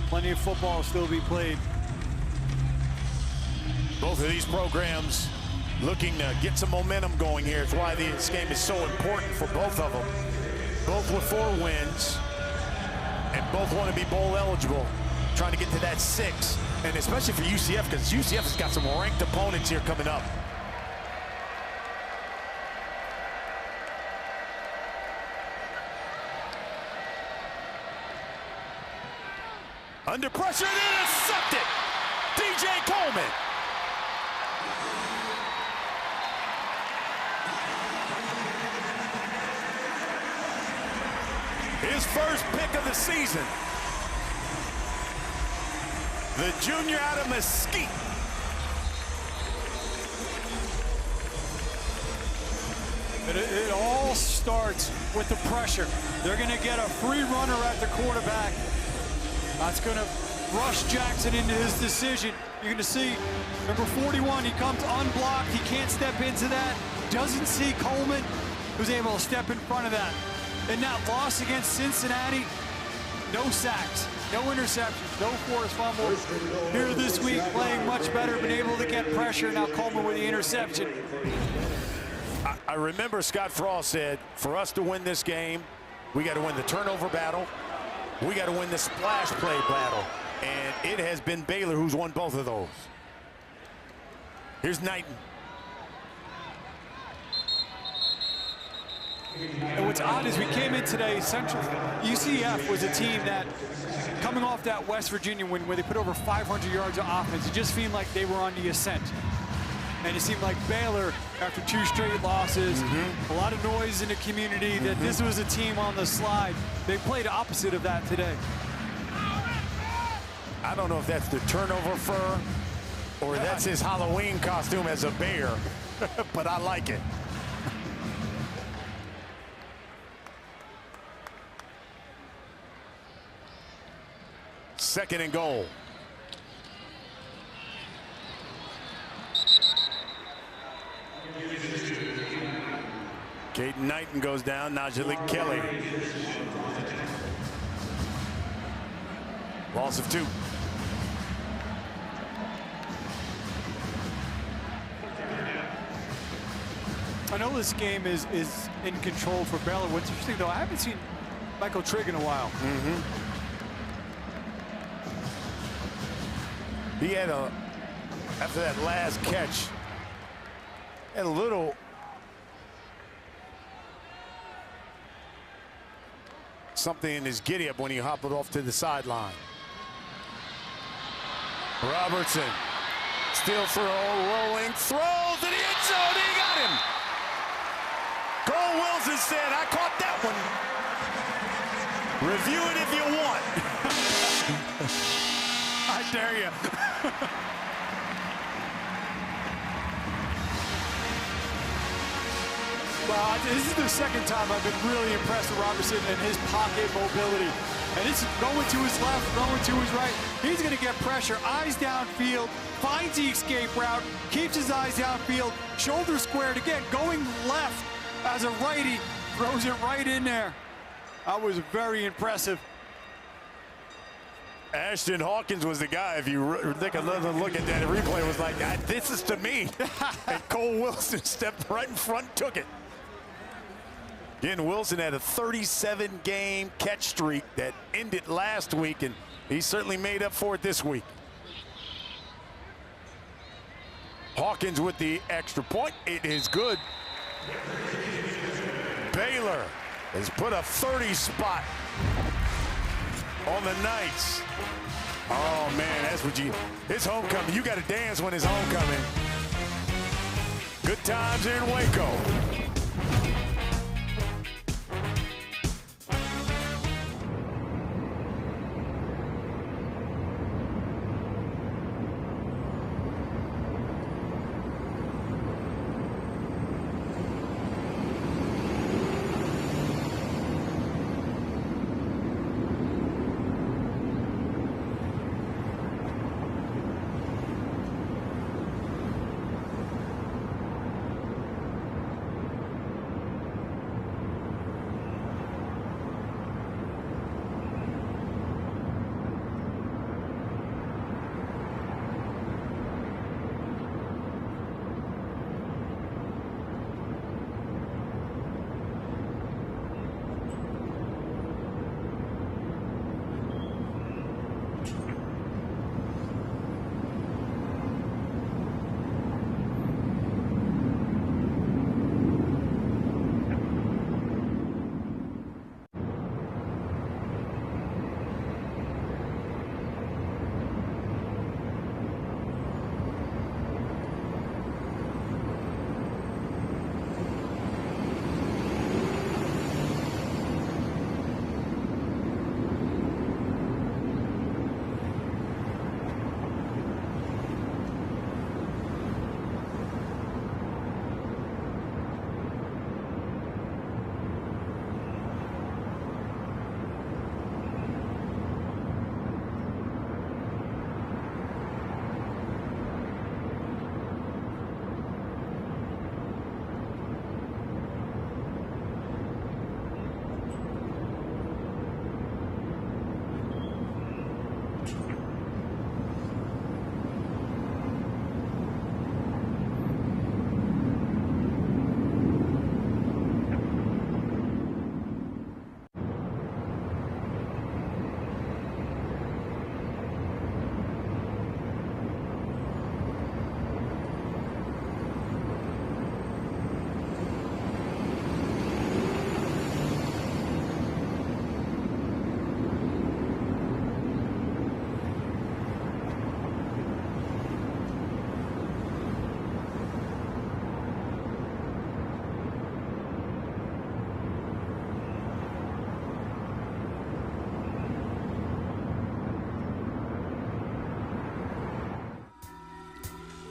Plenty of football will still be played. Both of these programs looking to get some momentum going here. It's why this game is so important for both of them. Both with 4 wins, and both want to be bowl eligible, trying to get to that 6. And especially for UCF, because UCF has got some ranked opponents here coming up. Under pressure and intercepted. DJ Coleman. His first pick of the season. The junior out of Mesquite. It all starts with the pressure. They're going to get a free runner at the quarterback. That's going to rush Jackson into his decision. You're going to see number 41, he comes unblocked. He can't step into that. Doesn't see Coleman, who's able to step in front of that. In that loss against Cincinnati, no sacks, no interceptions, no forced fumbles. Here this week, playing much better, been able to get pressure. Now Coleman with the interception. I remember Scott Frost said, for us to win this game, we got to win the turnover battle. We got to win the splash play battle. And it has been Baylor who's won both of those. Here's Knighton. And what's odd is we came in today, UCF was a team that, coming off that West Virginia win where they put over 500 yards of offense, it just seemed like they were on the ascent. And it seemed like Baylor, after 2 straight losses, a lot of noise in the community, that this was a team on the slide. They played opposite of that today. I don't know if that's the turnover fur or that's his Halloween costume as a bear, but I like it. Second and goal. Caden Knighton goes down. Najee Kelly. Loss of 2. I know this game is in control for Baylor. What's interesting, though, I haven't seen Michael Trigg in a while. He had after that last catch, had a little something in his giddy-up when he hopped off to the sideline. Robertson, still throw, rolling, throws to the end zone, he got him. Cole Wilson said, I caught that one. Review it if you want. I dare you. Well, this is the second time I've been really impressed with Robertson and his pocket mobility. And it's going to his left, going to his right. He's going to get pressure, eyes downfield, finds the escape route, keeps his eyes downfield, shoulder squared again, going left as a righty, throws it right in there. That was very impressive. Ashton Hawkins was the guy. If you take another look at that replay, it was like, this is to me. And Cole Wilson stepped right in front and took it. Again, Wilson had a 37-game catch streak that ended last week, and he certainly made up for it this week. Hawkins with the extra point. It is good. Baylor has put a 30 spot on the Knights. Oh, man, that's what it's homecoming. You got to dance when it's homecoming. Good times here in Waco.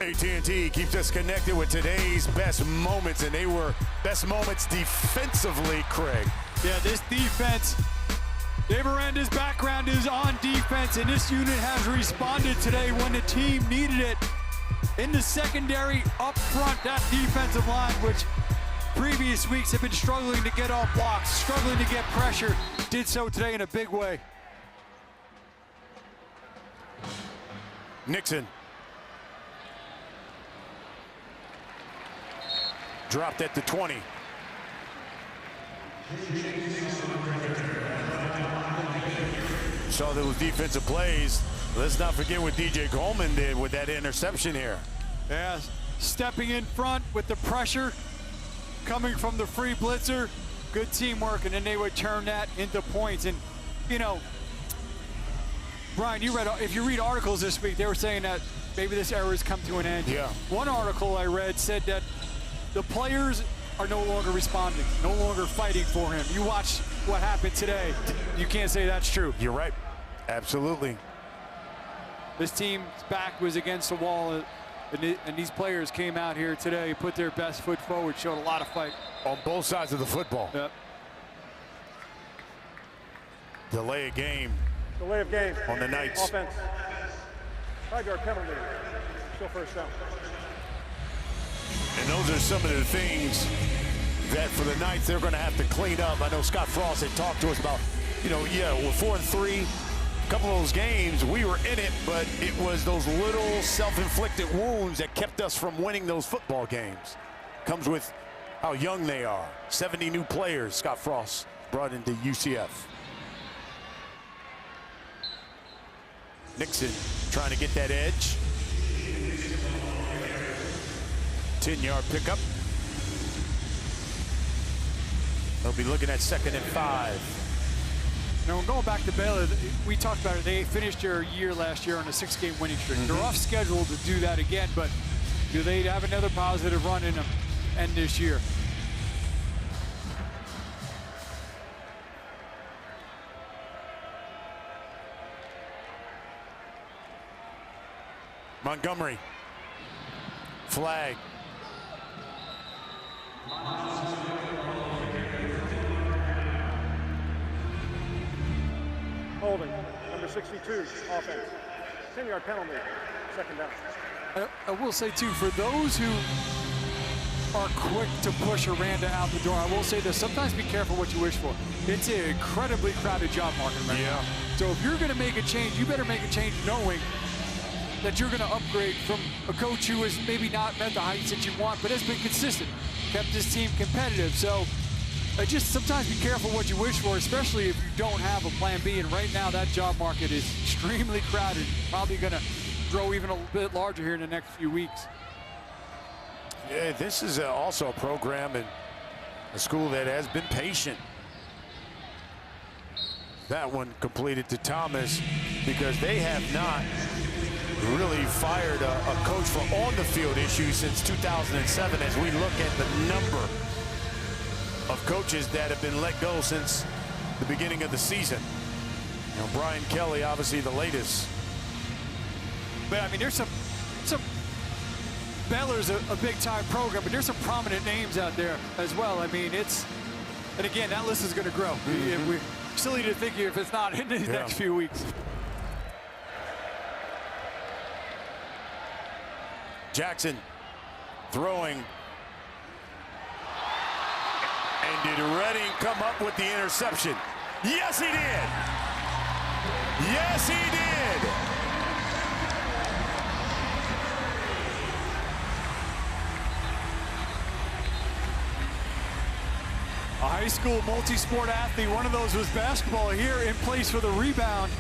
AT&T keeps us connected with today's best moments, and they were best moments defensively, Craig. Yeah, this defense, Dave Aranda's background is on defense, and this unit has responded today when the team needed it. In the secondary, up front, that defensive line, which previous weeks have been struggling to get off blocks, struggling to get pressure, did so today in a big way. Nixon. Dropped at the 20. Saw those defensive plays. Let's not forget what DJ Coleman did with that interception here. Yeah, stepping in front with the pressure coming from the free blitzer. Good teamwork, and then they would turn that into points. And, you know, Brian, if you read articles this week, they were saying that maybe this era has come to an end. Yeah. One article I read said that the players are no longer responding, no longer fighting for him. You watch what happened today. You can't say that's true. You're right. Absolutely. This team's back was against the wall, and these players came out here today, put their best foot forward, showed a lot of fight. On both sides of the football. Yep. Delay of game. Delay of game. On the Knights. Offense. 5-yard penalty. Still first down. And those are some of the things that for the Knights they're going to have to clean up. I know Scott Frost had talked to us about, you know, yeah, we're 4-3. A couple of those games, we were in it, but it was those little self-inflicted wounds that kept us from winning those football games. Comes with how young they are. 70 new players Scott Frost brought into UCF. Nixon trying to get that edge. 10-yard pickup. They'll be looking at 2nd and 5. Now, going back to Baylor, we talked about it. They finished their year last year on a 6-game winning streak. They're off schedule to do that again, but do they have another positive run in them end this year? Montgomery. Flag. Holding. Number 62, offense. 10-yard penalty. 2nd down. I will say, too, for those who are quick to push Aranda out the door, I will say this, sometimes be careful what you wish for. It's an incredibly crowded job market right now. So if you're going to make a change, you better make a change knowing that you're going to upgrade from a coach who has maybe not met the heights that you want, but has been consistent, kept this team competitive. So just sometimes be careful what you wish for, especially if you don't have a plan B. And right now, that job market is extremely crowded, probably going to grow even a bit larger here in the next few weeks. Yeah, this is also a program and a school that has been patient. That one completed to Thomas because they have not really fired a coach for on-the-field issues since 2007 as we look at the number of coaches that have been let go since the beginning of the season. You know, Brian Kelly, obviously the latest. But, I mean, there's some Baylor's a big-time program, but there's some prominent names out there as well. I mean, and again, that list is going to grow. We're silly to think if it's not in the next few weeks. Jackson throwing. And did Redding come up with the interception? Yes, he did. Yes, he did. A high school multi-sport athlete. One of those was basketball here in place for the rebound.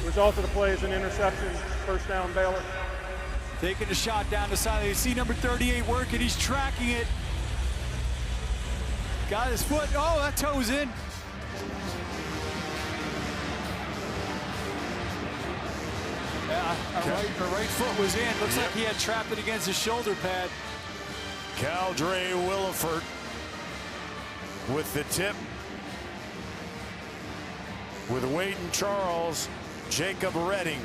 Result of the play is an interception. First down, Baylor. Taking the shot down the side. You see number 38 working. He's tracking it. Got his foot. Oh, that toe's in. Yeah, her right foot was in. Looks like he had trapped it against his shoulder pad. Caldre Williford with the tip. With Wayden Charles, Jacob Redding.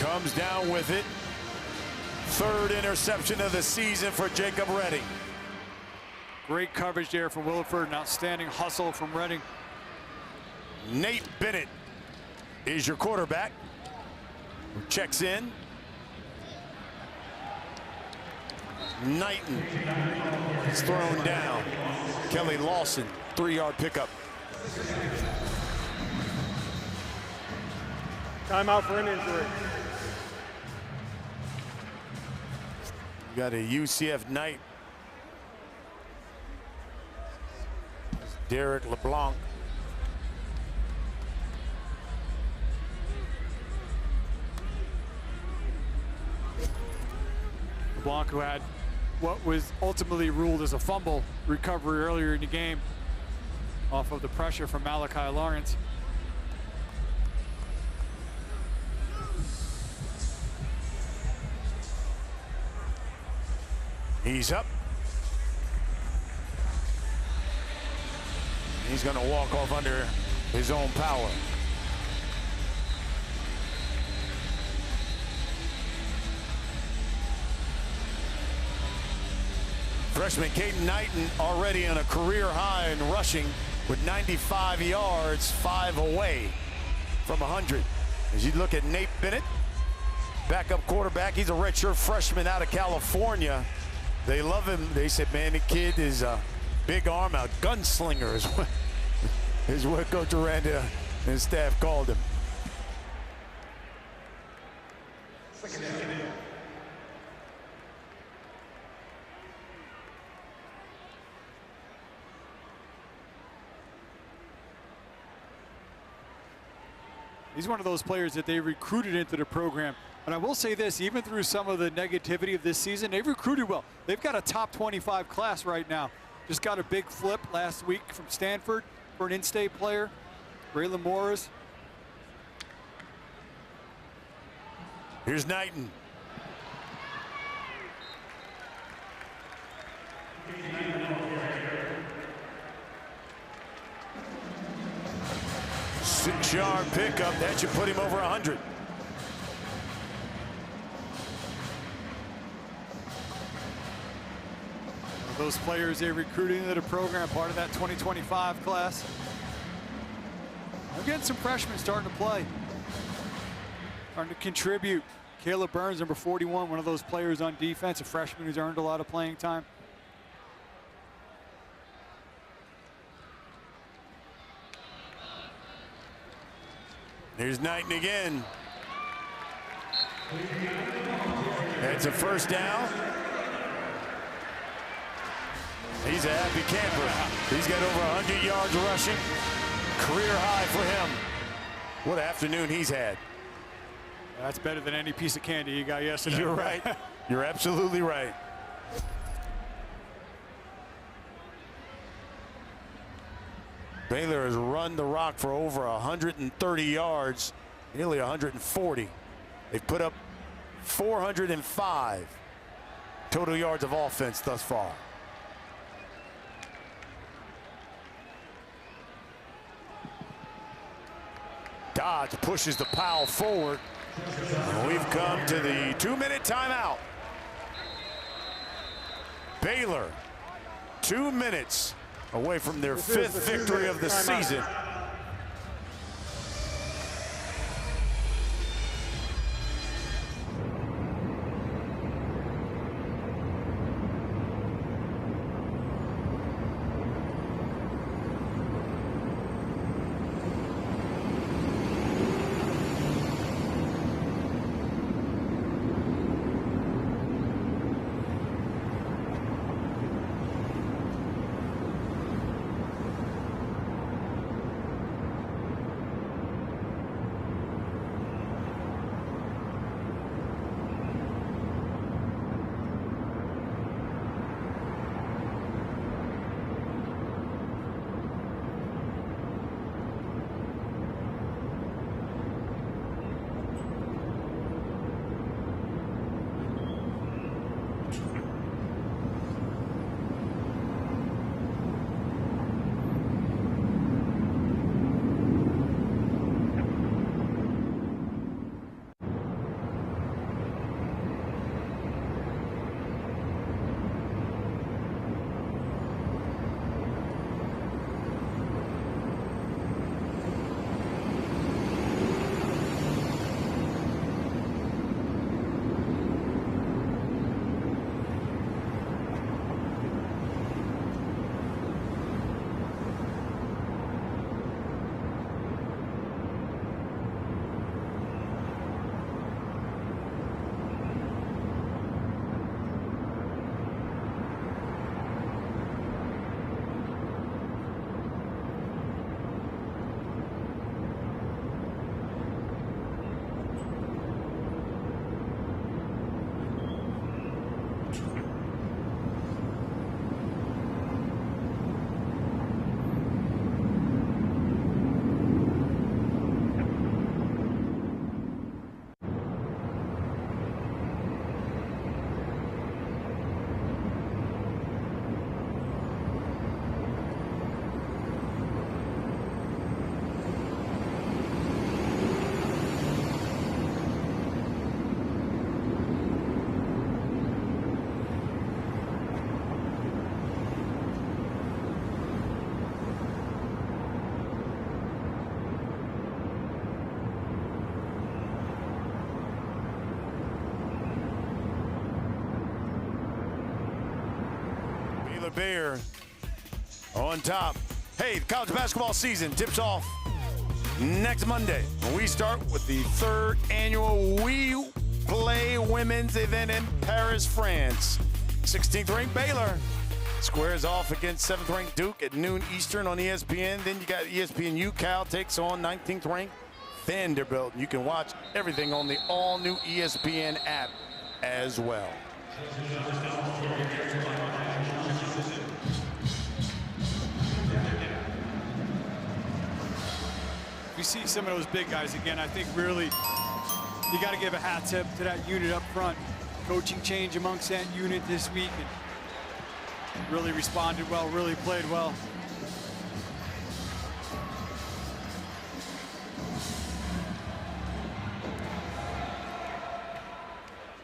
Comes down with it. Third interception of the season for Jacob Redding. Great coverage there from Williford. An outstanding hustle from Redding. Nate Bennett is your quarterback. Checks in. Knighton is thrown down. Kelly Lawson, 3-yard pickup. Timeout for an injury. You got a UCF Knight. Derek LeBlanc. LeBlanc, who had what was ultimately ruled as a fumble recovery earlier in the game off of the pressure from Malachi Lawrence. He's up. He's going to walk off under his own power. Freshman Caden Knighton already on a career high in rushing with 95 yards, 5 away from 100. As you look at Nate Bennett, backup quarterback, he's a redshirt freshman out of California. They love him. They said, man, the kid is a big arm out. Gunslinger is what Coach Aranda and his staff called him. He's one of those players that they recruited into the program. And I will say this, even through some of the negativity of this season, they've recruited well. They've got a top 25 class right now. Just got a big flip last week from Stanford for an in-state player, Braylon Morris. Here's Knighton. Six-yard pickup. That should put him over 100. Those players they recruited into the program, part of that 2025 class. I'm getting some freshmen starting to play, starting to contribute. Caleb Burns, number 41, one of those players on defense, a freshman who's earned a lot of playing time. Here's Knighton again. That's a first down. He's a happy camper. He's got over 100 yards rushing. Career high for him. What afternoon he's had. That's better than any piece of candy you got yesterday. You're right. You're absolutely right. Baylor has run the rock for over 130 yards, nearly 140. They've put up 405 total yards of offense thus far. Dodge pushes the Powell forward. And we've come to the 2-minute timeout. Baylor, 2 minutes away from their fifth victory of the season. Baylor Bear on top. Hey, the college basketball season tips off next Monday. We start with the 3rd annual We Play Women's event in Paris, France. 16th ranked Baylor squares off against 7th ranked Duke at noon Eastern on ESPN. Then you got ESPN UCal takes on 19th ranked Vanderbilt. You can watch everything on the all-new ESPN app as well. We see some of those big guys again. I think really you got to give a hat tip to that unit up front. Coaching change amongst that unit this week, and really responded well, really played well.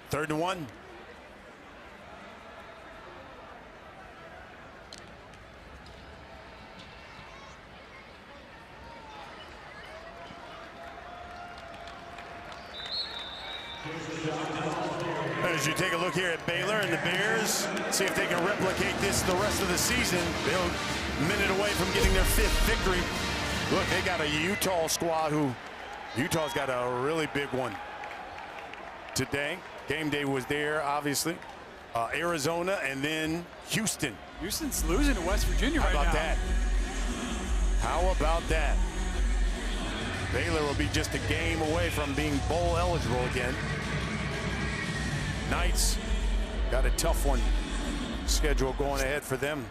Third and 1. As you take a look here at Baylor and the Bears, see if they can replicate this the rest of the season. They're a minute away from getting their 5th victory. Look, they got a Utah squad who, Utah's got a really big one today. Game day was there, obviously. Arizona and then Houston. Houston's losing to West Virginia right now. How about that? How about that? Baylor will be just a game away from being bowl eligible again. Knights got a tough one schedule going ahead for them.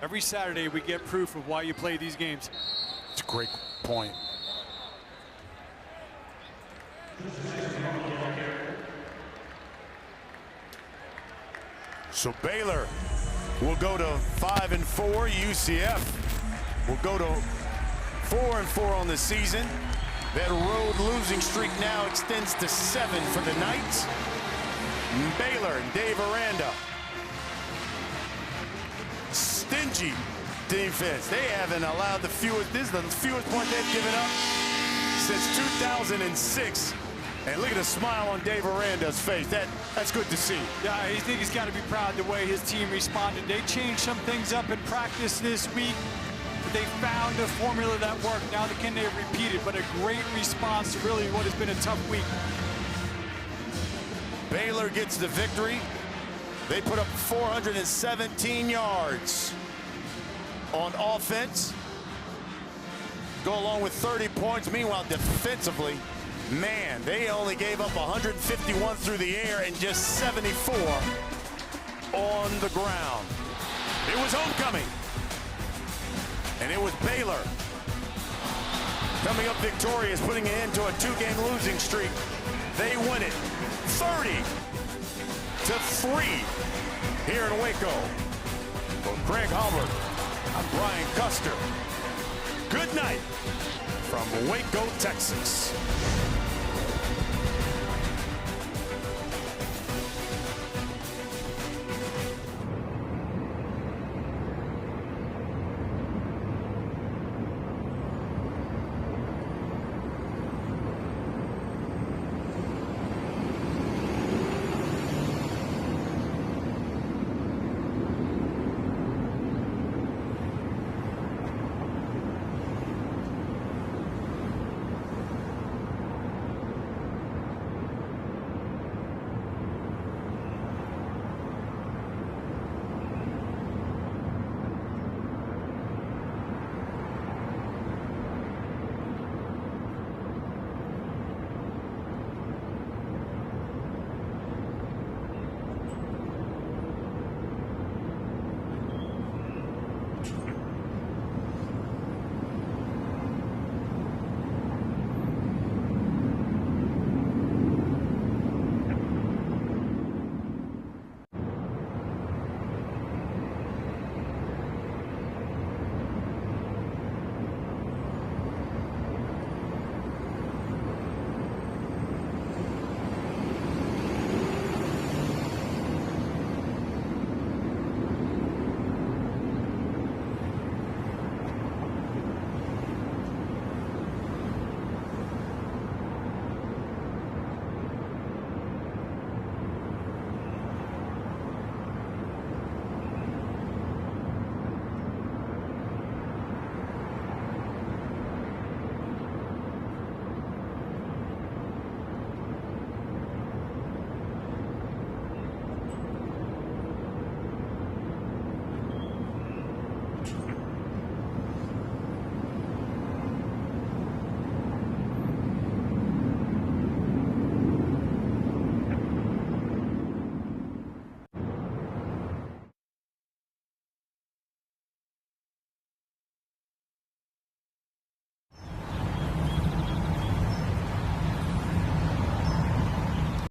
Every Saturday we get proof of why you play these games. It's a great point. So Baylor will go to 5-4. UCF will go to 4-4 on the season. That road losing streak now extends to 7 for the Knights. Baylor and Dave Aranda. Stingy defense. They haven't allowed the fewest, this is the fewest point they've given up since 2006. And look at the smile on Dave Aranda's face. That's good to see. Yeah, I think he's got to be proud of the way his team responded. They changed some things up in practice this week. They found a formula that worked. Now can they repeat it? But a great response to really what has been a tough week. Baylor gets the victory. They put up 417 yards on offense. Go along with 30 points. Meanwhile, defensively, man, they only gave up 151 through the air and just 74 on the ground. It was homecoming. And it was Baylor coming up victorious, putting an end to a 2-game losing streak. They win it 30-3 here in Waco. For Craig Hubbard, I'm Brian Custer. Good night from Waco, Texas.